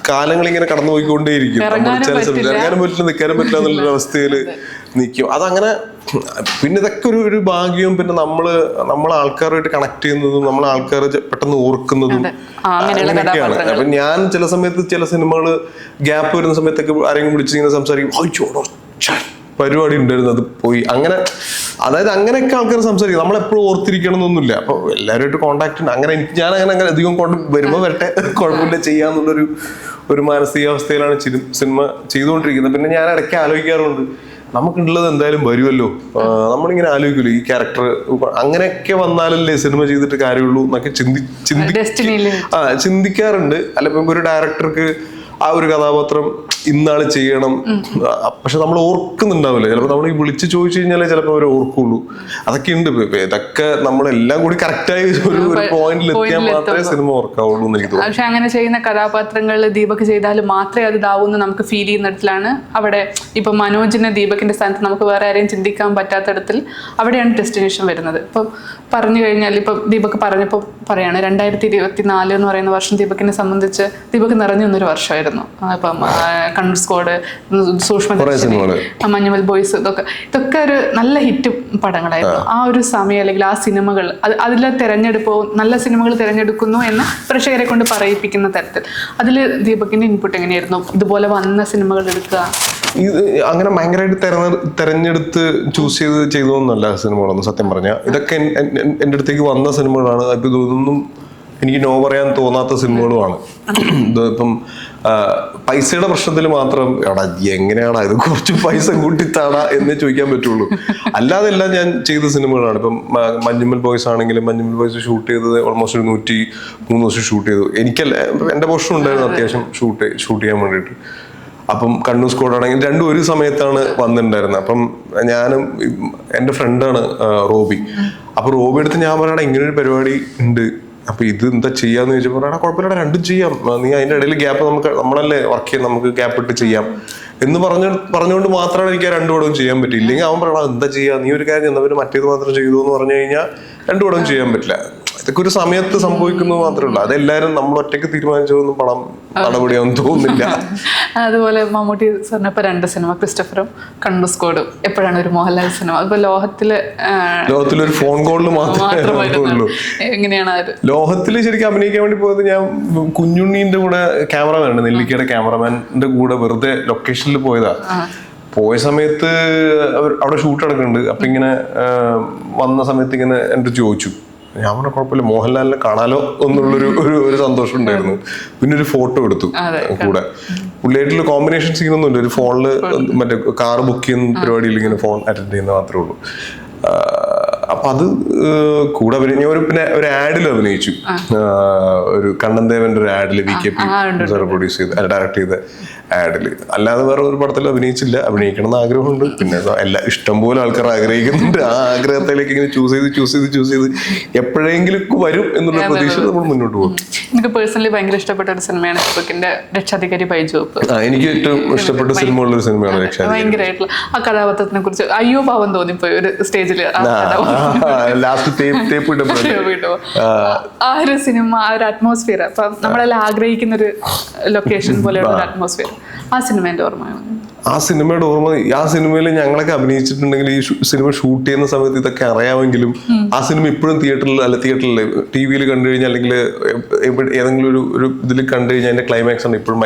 കാലങ്ങൾ ഇങ്ങനെ കടന്നു പോയിക്കൊണ്ടേയിരിക്കും. നമ്മൾ ചില സമയത്ത് ഇറങ്ങാനും പറ്റില്ല, നിൽക്കാനും പറ്റില്ല എന്നുള്ളൊരു അവസ്ഥയിൽ നിൽക്കും. അതങ്ങനെ പിന്നെ ഇതൊക്കെ ഒരു ഭാഗ്യവും പിന്നെ നമ്മളെ ആൾക്കാരുമായിട്ട് കണക്ട് ചെയ്യുന്നതും നമ്മളെ ആൾക്കാർ പെട്ടെന്ന് ഓർക്കുന്നതും അങ്ങനെയൊക്കെയാണ്. അപ്പൊ ഞാൻ ചില സമയത്ത് ചില സിനിമകൾ ഗ്യാപ്പ് വരുന്ന സമയത്തൊക്കെ ആരെങ്കിലും വിളിച്ചിങ്ങനെ സംസാരിക്കും, അയ്യോടോ പരിപാടി ഉണ്ടായിരുന്നു അത് പോയി, അങ്ങനെ അതായത് അങ്ങനെയൊക്കെ ആൾക്കാർ സംസാരിക്കും. നമ്മളെപ്പോഴും ഓർത്തിരിക്കണം എന്നൊന്നുമില്ല. അപ്പൊ എല്ലാവരുമായിട്ട് കോൺടാക്ട് ഉണ്ട്. അങ്ങനെ ഞാൻ അങ്ങനെ അധികം വരുമ്പോൾ വരട്ടെ, കുഴപ്പമില്ല ചെയ്യാന്നുള്ളൊരു മാനസികാവസ്ഥയിലാണ് സിനിമ ചെയ്തുകൊണ്ടിരിക്കുന്നത്. പിന്നെ ഞാൻ ഇടയ്ക്ക് ആലോചിക്കാറുണ്ട്, നമുക്കുള്ളത് എന്തായാലും വരുമല്ലോ, നമ്മളിങ്ങനെ ആലോചിക്കുമല്ലോ ഈ ക്യാരക്ടർ അങ്ങനെയൊക്കെ വന്നാലല്ലേ സിനിമ ചെയ്തിട്ട് കാര്യമുള്ളൂ എന്നൊക്കെ ചിന്തിക്കാറുണ്ട്. അല്ല ഇപ്പൊ ഒരു ഡയറക്ടർക്ക് ആ ഒരു കഥാപാത്രം ഇന്നാള് ചെയ്യണം, പക്ഷെ നമ്മൾ ഓർക്കുന്നുണ്ടാവില്ല. ചിലപ്പോൾ നമ്മൾ ഈ വിളിച്ച് ചോദിച്ചു കഴിഞ്ഞാലേ ചിലപ്പോൾ അവർ ഓർക്കുള്ളൂ. അതൊക്കെ ഉണ്ട്. ഇതൊക്കെ നമ്മളെല്ലാം കൂടി കറക്റ്റായി ഒരു പോയിന്റിൽ എത്തിയാൽ മാത്രമേ സിനിമ ഓർക്കാവുള്ളൂ എന്ന് എനിക്ക് തോന്നുന്നു. പക്ഷെ അങ്ങനെ ചെയ്യുന്ന കഥാപാത്രങ്ങളിൽ ദീപക് ചെയ്താൽ മാത്രമേ അത് ഇതാവൂന്ന് നമുക്ക് ഫീൽ ചെയ്യുന്നിടത്തിലാണ് അവിടെ ഇപ്പൊ മനോജിനെ ദീപകിന്റെ സ്ഥാനത്ത് നമുക്ക് വേറെ ആരെയും ചിന്തിക്കാൻ പറ്റാത്തിടത്തിൽ അവിടെയാണ് ഡെസ്റ്റിനേഷൻ വരുന്നത്. ഇപ്പം പറഞ്ഞു കഴിഞ്ഞാൽ ഇപ്പൊ ദീപക് പറഞ്ഞപ്പോൾ പറയാണ് 2024 എന്ന് പറയുന്ന വർഷം ദീപകിനെ സംബന്ധിച്ച് ദീപക് നിറഞ്ഞു നിന്നൊരു വർഷമായിരുന്നു. ഇപ്പം കണ്ണൂർ സ്ക്വാഡ്, സൂക്ഷ്മദർശിനി, മഞ്ഞുമൽ ബോയ്സ്, ഇതൊക്കെ ഒരു നല്ല ഹിറ്റ് പടങ്ങളായിരുന്നു. ആ ഒരു സമയം അല്ലെങ്കിൽ ആ സിനിമകൾ അതിലെ തെരഞ്ഞെടുപ്പോ നല്ല സിനിമകൾ തിരഞ്ഞെടുക്കുന്നു എന്ന് പ്രേക്ഷകരെ കൊണ്ട് പറയിപ്പിക്കുന്ന തരത്തിൽ അതിൽ ദീപകിന്റെ ഇൻപുട്ട് എങ്ങനെയായിരുന്നു? ഇതുപോലെ വന്ന സിനിമകൾ എടുക്കുക, ഇത് അങ്ങനെ ഭയങ്കരമായിട്ട് തെരഞ്ഞെടുത്ത് ചൂസ് ചെയ്തതൊന്നുമല്ല സിനിമകളൊന്നും. സത്യം പറഞ്ഞാൽ ഇതൊക്കെ എൻ്റെ അടുത്തേക്ക് വന്ന സിനിമകളാണ്. ഇപ്പൊ ഇതൊന്നും എനിക്ക് നോ പറയാൻ തോന്നാത്ത സിനിമകളുമാണ്. ഇപ്പം പൈസയുടെ പ്രശ്നത്തിൽ മാത്രം എടാ എങ്ങനെയാടാ ഇത് കുറച്ച് പൈസ കൂട്ടിത്താടാ എന്ന് ചോദിക്കാൻ പറ്റുള്ളൂ. അല്ലാതെ എല്ലാം ഞാൻ ചെയ്ത സിനിമകളാണ്. ഇപ്പം മഞ്ഞുമൽ ബോയ്സ് ആണെങ്കിലും മഞ്ഞുമൽ ബോയ്സ് ഷൂട്ട് ചെയ്തത് ഓൾമോസ്റ്റ് ഒരു 103 ദിവസം ഷൂട്ട് ചെയ്തു. എനിക്കല്ല, എൻ്റെ പോർഷൻ ഉണ്ടായിരുന്നു അത്യാവശ്യം ഷൂട്ട് ചെയ്യാൻ വേണ്ടിയിട്ട്. അപ്പം കണ്ണൂർ സ്ക്വാഡ് ആണെങ്കിൽ രണ്ടും ഒരു സമയത്താണ് വന്നിട്ടുണ്ടായിരുന്നത്. അപ്പം ഞാനും എൻ്റെ ഫ്രണ്ടാണ് റോബി. അപ്പൊ റോബി എടുത്ത് ഞാൻ പറയണ ഇങ്ങനൊരു പരിപാടി ഉണ്ട്, അപ്പൊ ഇത് എന്താ ചെയ്യാന്ന് ചോദിച്ചപ്പോൾ കുഴപ്പമില്ല രണ്ടും ചെയ്യാം, നീ അതിന്റെ ഇടയിൽ ഗ്യാപ്പ് നമ്മളല്ലേ വർക്ക് ചെയ്യാം, നമുക്ക് ഗ്യാപ്പ് ഇട്ട് ചെയ്യാം എന്ന് പറഞ്ഞുകൊണ്ട് മാത്രമാണ് എനിക്ക് ആ 2 പടവും ചെയ്യാൻ പറ്റില്ല. ഇല്ലെങ്കിൽ അവൻ പറയണം എന്താ ചെയ്യാ, നീ ഒരു കാര്യം എന്നവര് മറ്റേത് മാത്രം ചെയ്തു എന്ന് പറഞ്ഞു കഴിഞ്ഞാൽ 2 പടവും ചെയ്യാൻ പറ്റില്ല. ഇതൊക്കെ ഒരു സമയത്ത് സംഭവിക്കുന്നത് മാത്രമേ ഉള്ളൂ. അതെല്ലാരും നമ്മൾ ഒറ്റയ്ക്ക് തീരുമാനിച്ചതൊന്നും പണം നടപടിയാണെന്ന് തോന്നുന്നില്ല. അതുപോലെ മമ്മൂട്ടി സാറിന് ഇപ്പൊ 2 സിനിമ, ക്രിസ്റ്റഫറും കണ്ണൂർ സ്ക്വാഡും. എപ്പോഴാണ് ഒരു മോഹൻലാൽ സിനിമ? ഇപ്പൊ ലോകത്തിലൊരു ഫോൺ കോളിൽ മാത്രമേ ഉള്ളൂ. എങ്ങനെയാണ് ലോകത്തിൽ ശരിക്കും അഭിനയിക്കാൻ വേണ്ടി പോയത് ഞാൻ കുഞ്ഞുണ്ണീന്റെ കൂടെ ക്യാമറമാൻ ഉണ്ട്, നെല്ലിക്കയുടെ ക്യാമറമാന്റെ കൂടെ വെറുതെ ലൊക്കേഷനിൽ പോയതാ. പോയ സമയത്ത് അവിടെ ഷൂട്ട് നടക്കുന്നുണ്ട്. അപ്പൊ ഇങ്ങനെ വന്ന സമയത്ത് ഇങ്ങനെ എൻ്റെ ചോദിച്ചു, ഞാൻ പറഞ്ഞ കുഴപ്പമില്ല മോഹൻലാലിനെ കാണാലോ എന്നുള്ളൊരു സന്തോഷം ഉണ്ടായിരുന്നു. പിന്നെ ഒരു ഫോട്ടോ എടുത്തു കൂടെ. പുള്ളിയായിട്ടുള്ള കോമ്പിനേഷൻ സീനൊന്നുമില്ല, ഒരു ഫോണില് മറ്റേ കാർ ബുക്ക് ചെയ്യുന്ന പരിപാടിയിൽ ഇങ്ങനെ ഫോൺ അറ്റൻഡ് ചെയ്യുന്ന മാത്രമേ ഉള്ളൂ. അപ്പൊ അത് കൂടെ ഞാൻ പിന്നെ ഒരു ആഡിൽ അഭിനയിച്ചു, ഒരു കണ്ണൻ ദേവന്റെ ഒരു ആഡില് VKP പ്രൊഡ്യൂസ് ചെയ്ത് ഡയറക്ട് ചെയ്ത ആഡില്. അല്ലാതെ വേറെ ഒരു പടത്തിൽ അഭിനയിച്ചില്ല. അഭിനയിക്കണം എന്ന് ആഗ്രഹമുണ്ട്. പിന്നെ ഇഷ്ടംപോലെ ആൾക്കാർ ആഗ്രഹിക്കുന്നുണ്ട്. ആ ആഗ്രഹത്തിലേക്ക് ഇങ്ങനെ ചൂസ് ചെയ്ത് എപ്പോഴെങ്കിലും വരും എന്നുള്ള പ്രതീക്ഷ നമ്മൾ മുന്നോട്ട് പോകും. എനിക്ക് പേഴ്സണലി ഭയങ്കര ഇഷ്ടപ്പെട്ട ഒരു സിനിമയാണ് ദീപകിന്റെ രക്ഷാധികാരി ബൈജോപ്പ്. എനിക്ക് ഏറ്റവും ഇഷ്ടപ്പെട്ട സിനിമ ഉള്ള ഒരു സിനിമയാണ് രക്ഷാധികാരി. ഭയങ്കരമായിട്ടുള്ള ആ കഥാപാത്രത്തിനെ കുറിച്ച് അയ്യോ പാവം തോന്നിപ്പോയി ഒരു സ്റ്റേജില്. ആ ഒരു സിനിമ, ആ ഒരു അറ്റ്മോസ്ഫിയർ, അപ്പൊ നമ്മളെല്ലാം ആഗ്രഹിക്കുന്ന ഒരു ലൊക്കേഷൻ പോലെയുള്ള ഒരു അറ്റ്മോസ്ഫിയർ, ആ സിനിമേന്റെ ഓർമ്മയാണ്. ആ സിനിമയിൽ ഞങ്ങളൊക്കെ അഭിനയിച്ചിട്ടുണ്ടെങ്കിൽ ഈ സിനിമ ഷൂട്ട് ചെയ്യുന്ന സമയത്ത് ഇതൊക്കെ അറിയാമെങ്കിലും ആ സിനിമ ഇപ്പോഴും തിയേറ്ററിൽ TV-യിൽ കണ്ടു കഴിഞ്ഞാൽ അല്ലെങ്കിൽ ഏതെങ്കിലും ഒരു ഇതിൽ കണ്ടു കഴിഞ്ഞാൽ അതിന്റെ ക്ലൈമാക്സ് ആണ് ഇപ്പോഴും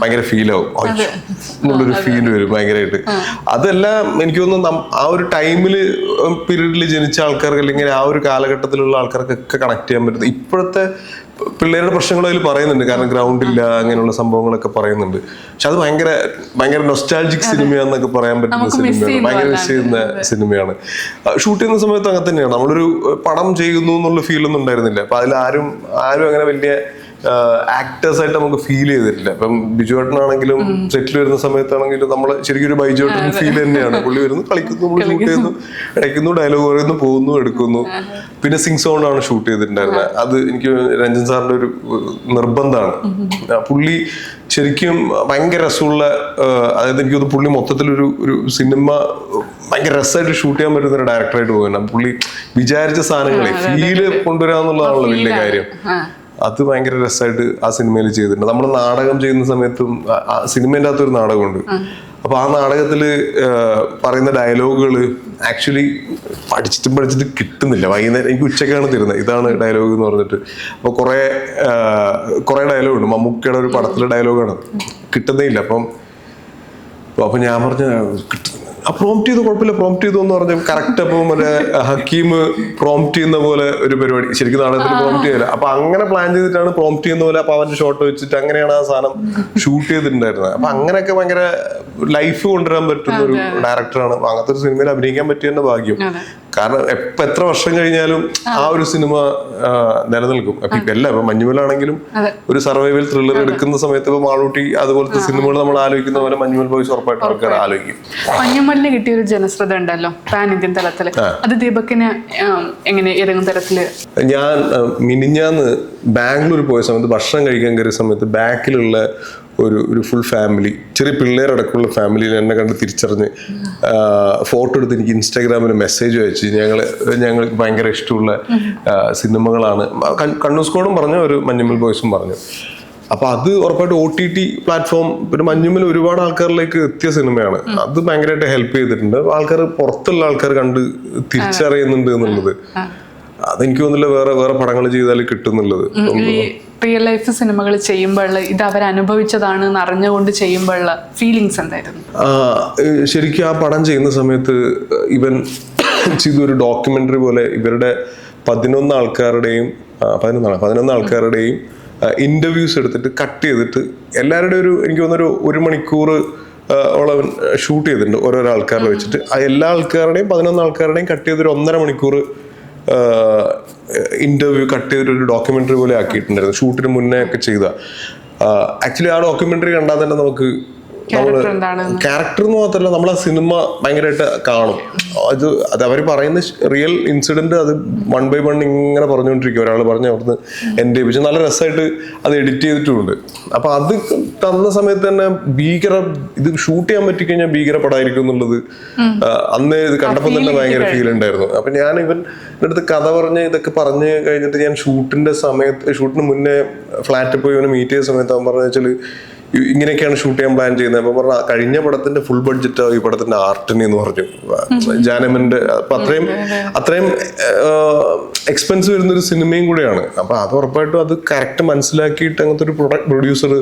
ഭയങ്കര ഫീൽ ആവും, എന്നുള്ളൊരു ഫീൽ വരും ഭയങ്കരമായിട്ട്. അതെല്ലാം എനിക്ക് തോന്നുന്നു ആ ഒരു പീരീഡിൽ ജനിച്ച ആൾക്കാർക്ക് അല്ലെങ്കിൽ ആ ഒരു കാലഘട്ടത്തിലുള്ള ആൾക്കാർക്കൊക്കെ കണക്ട് ചെയ്യാൻ പറ്റുന്നത്. ഇപ്പോഴത്തെ പിള്ളേരുടെ പ്രശ്നങ്ങൾ അതിൽ പറയുന്നുണ്ട്, കാരണം ഗ്രൗണ്ട് ഇല്ല അങ്ങനെയുള്ള സംഭവങ്ങളൊക്കെ പറയുന്നുണ്ട്. പക്ഷെ അത് ഭയങ്കര നൊസ്റ്റാൾജിക് സിനിമയാന്നൊക്കെ പറയാൻ പറ്റുന്ന സിനിമയാണ്, ഭയങ്കര മിസ് ചെയ്യുന്ന സിനിമയാണ്. ഷൂട്ട് ചെയ്യുന്ന സമയത്ത് അങ്ങനെ തന്നെയാണ്. നമ്മളൊരു പടം ചെയ്യുന്നു എന്നുള്ള ഫീലൊന്നും ഉണ്ടായിരുന്നില്ല. അപ്പൊ അതിൽ ആരും അങ്ങനെ വലിയ ആക്ടേഴ്സ് ആയിട്ട് നമുക്ക് ഫീൽ ചെയ്തിട്ടില്ല. ഇപ്പം ബിജുവേട്ടനാണെങ്കിലും സെറ്റിൽ വരുന്ന സമയത്താണെങ്കിലും നമ്മൾ ശരിക്കും ഒരു ബൈജുവേട്ടൻ ഫീൽ തന്നെയാണ്. പുള്ളി വരുന്നു, കളിക്കുന്നു, നമ്മൾ ഷൂട്ട് ചെയ്യുന്നു, ഇടയ്ക്കുന്നു, ഡയലോഗ് പറയുന്നു, പോകുന്നു, എടുക്കുന്നു. പിന്നെ സിംഗ് സൗണ്ടാണ് ഷൂട്ട് ചെയ്തിട്ടുണ്ടായിരുന്നത്. അത് എനിക്ക് രഞ്ജൻ സാറിന്റെ ഒരു നിർബന്ധമാണ്. പുള്ളി ശരിക്കും ഭയങ്കര രസമുള്ള, അതായത് എനിക്ക് തോന്നുന്നു പുള്ളി മൊത്തത്തിലൊരു സിനിമ ഭയങ്കര രസമായിട്ട് ഷൂട്ട് ചെയ്യാൻ പറ്റുന്ന ഒരു ഡയറക്ടറായിട്ട് പോകുന്നത്. പുള്ളി വിചാരിച്ച സാധനങ്ങളെ ഫീല് കൊണ്ടുവരാന്നുള്ളതാണല്ലോ വലിയ കാര്യം. അത് ഭയങ്കര രസമായിട്ട് ആ സിനിമയിൽ ചെയ്തിട്ടുണ്ട്. നമ്മൾ നാടകം ചെയ്യുന്ന സമയത്തും സിനിമേൻ്റെ അകത്തൊരു നാടകമുണ്ട്. അപ്പൊ ആ നാടകത്തില് പറയുന്ന ഡയലോഗുകൾ ആക്ച്വലി പഠിച്ചിട്ട് കിട്ടുന്നില്ല. വൈകുന്നേരം എനിക്ക് ഉച്ചക്കാണ് തരുന്നത്, ഇതാണ് ഡയലോഗ് എന്ന് പറഞ്ഞിട്ട്. അപ്പൊ കുറെ ഡയലോഗുണ്ട്. മമ്മൂക്കയുടെ ഒരു പടത്തിലെ ഡയലോഗാണ്, കിട്ടുന്നേ ഇല്ല. അപ്പൊ ഞാൻ പറഞ്ഞ പ്രോംപ്റ്റ് ചെയ്തു, കുഴപ്പമില്ല, പ്രോംപ്റ്റ് ചെയ്തു എന്ന് പറഞ്ഞു. കറക്റ്റ് അപ്പം മറ്റേ ഹക്കീം പ്രോംപ്റ്റ് ചെയ്യുന്ന പോലെ ഒരു പരിപാടി ശരിക്കും നാടകത്തിൽ പ്രോംപ്റ്റ് ചെയ്യില്ല. അപ്പൊ അങ്ങനെ പ്ലാൻ ചെയ്തിട്ടാണ് പ്രോംപ്റ്റ് ചെയ്യുന്ന പോലെ. അപ്പൊ അവന്റെ ഷോട്ട് വെച്ചിട്ട് അങ്ങനെയാണ് ആ സാധനം ഷൂട്ട് ചെയ്തിട്ടുണ്ടായിരുന്നത്. അപ്പൊ അങ്ങനെയൊക്കെ ഭയങ്കര ലൈഫ് കൊണ്ടുവരാൻ പറ്റുന്ന ഒരു ഡയറക്ടറാണ്. അങ്ങനത്തെ ഒരു സിനിമയിൽ അഭിനയിക്കാൻ പറ്റിയതിന്റെ ഭാഗ്യം. കാരണം എത്ര വർഷം കഴിഞ്ഞാലും ആ ഒരു സിനിമ നിലനിൽക്കും. ഇപ്പൊ മഞ്ഞുമലാണെങ്കിലും ഒരു സർവൈവൽ ത്രില്ലർ എടുക്കുന്ന സമയത്ത് ഇപ്പൊ മാളൂട്ടി അതുപോലത്തെ സിനിമകൾ നമ്മൾ ആലോചിക്കുന്ന പോലെ മഞ്ഞുമൽ ബോയ്സ് ഉറപ്പായിട്ടും ആൾക്കാർ ആലോചിക്കും. മഞ്ഞുമലിന് കിട്ടിയ ഒരു ജനശ്രദ്ധ ഉണ്ടല്ലോ പാൻ ഇന്ത്യൻ തലത്തില്, അത് ദീപക്കിന് എങ്ങനെ ഏതെങ്കിലും തരത്തില്? ഞാൻ മിനിഞ്ഞാന്ന് ബാംഗ്ലൂർ പോയ സമയത്ത് ഭക്ഷണം കഴിക്കാൻ കയറിയ സമയത്ത് ബാക്കിലുള്ള ഒരു ഫുൾ ഫാമിലി, ചെറിയ പിള്ളേരടക്കമുള്ള ഫാമിലിയിൽ എന്നെ കണ്ട് തിരിച്ചറിഞ്ഞ് ഫോട്ടോ എടുത്ത് എനിക്ക് ഇൻസ്റ്റാഗ്രാമിൽ മെസ്സേജ് അയച്ചു. ഞങ്ങൾക്ക് ഭയങ്കര ഇഷ്ടമുള്ള സിനിമകളാണ്. കണ്ണൂർ സ്ക്വാഡും പറഞ്ഞു, ഒരു മഞ്ഞുമൽ ബോയ്സും പറഞ്ഞു. അപ്പൊ അത് ഉറപ്പായിട്ട് OTT പ്ലാറ്റ്ഫോം, പിന്നെ മഞ്ഞുമൽ ഒരുപാട് ആൾക്കാരിലേക്ക് എത്തിയ സിനിമയാണ്. അത് ഭയങ്കരമായിട്ട് ഹെൽപ്പ് ചെയ്തിട്ടുണ്ട്. ആൾക്കാർ, പുറത്തുള്ള ആൾക്കാർ കണ്ട് തിരിച്ചറിയുന്നുണ്ട് എന്നുള്ളത്. അതെനിക്ക് തോന്നുന്നില്ല വേറെ പടങ്ങൾ ചെയ്താൽ കിട്ടുന്നുള്ളത്. റിയൽ ലൈഫ് സിനിമകൾ ചെയ്യുമ്പോഴുള്ള ഇത് അവർ അനുഭവിച്ചതാണ് അറിഞ്ഞുകൊണ്ട് ചെയ്യുമ്പോഴുള്ള ഫീലിങ്സ് എന്തായിരുന്നു? ശരിക്കും ആ പടം ചെയ്യുന്ന സമയത്ത് ഇവൻ ചെയ്തൊരു ഡോക്യുമെന്ററി പോലെ ഇവരുടെ 11 ആൾക്കാരുടെയും ഇന്റർവ്യൂസ് എടുത്തിട്ട് കട്ട് ചെയ്തിട്ട് എല്ലാവരുടെയും എനിക്ക് തോന്നുന്നൊരു 1 മണിക്കൂർ ഓളവൻ ഷൂട്ട് ചെയ്തിട്ടുണ്ട് ഓരോരോ ആൾക്കാരെ വെച്ചിട്ട്. ആ എല്ലാ ആൾക്കാരുടെയും 11 ആൾക്കാരുടെയും കട്ട് ചെയ്തൊരു 1.5 മണിക്കൂർ ഇന്റർവ്യൂ കട്ട് ചെയ്തൊരു ഡോക്യുമെന്ററി പോലെ ആക്കിയിട്ടുണ്ടായിരുന്നു. ഷൂട്ടിന് മുന്നേ ഒക്കെ ചെയ്ത. ആക്ച്വലി ആ ഡോക്യുമെന്ററി കണ്ടാൽ തന്നെ നമുക്ക് ക്യാരക്ടർ എന്ന് മാത്രമല്ല നമ്മൾ ആ സിനിമ ഭയങ്കരമായിട്ട് കാണും. അത് അവർ പറയുന്ന റിയൽ ഇൻസിഡന്റ് അത് 1 by 1 ഇങ്ങനെ പറഞ്ഞുകൊണ്ടിരിക്കും. ഒരാൾ പറഞ്ഞ് അവിടുന്ന് എൻ്റെ പക്ഷെ നല്ല രസമായിട്ട് അത് എഡിറ്റ് ചെയ്തിട്ടുമുണ്ട്. അപ്പൊ അത് തന്ന സമയത്ത് തന്നെ ഇത് ഷൂട്ട് ചെയ്യാൻ പറ്റിക്കഴിഞ്ഞാൽ ഭീകര പടമായിരിക്കും എന്നുള്ളത് അന്ന് ഇത് കണ്ടപ്പോൾ തന്നെ ഭയങ്കര ഫീൽ ഉണ്ടായിരുന്നു. അപ്പൊ ഞാൻ ഇവന്റെ അടുത്ത് കഥ പറഞ്ഞ് ഇതൊക്കെ പറഞ്ഞ് കഴിഞ്ഞിട്ട് ഞാൻ ഷൂട്ടിന് മുന്നേ ഫ്ലാറ്റിൽ പോയി ഇവനെ മീറ്റ് ചെയ്ത സമയത്ത് അവൻ പറഞ്ഞു വെച്ചാൽ ഇങ്ങനെയൊക്കെയാണ് ഷൂട്ട് ചെയ്യാൻ പ്ലാൻ ചെയ്യുന്നത്. അപ്പൊ പറഞ്ഞ കഴിഞ്ഞ പടത്തിന്റെ ഫുൾ ബഡ്ജറ്റ് ഈ പടത്തിന്റെ ആർട്ടിന് എന്ന് പറഞ്ഞു. ജാനമന്റെ അത്രയും എക്സ്പെൻസ് വരുന്നൊരു സിനിമയും കൂടെയാണ്. അപ്പൊ അത് ഉറപ്പായിട്ടും അത് കറക്റ്റ് മനസ്സിലാക്കിയിട്ട് അങ്ങനത്തെ ഒരു പ്രൊഡ്യൂസർ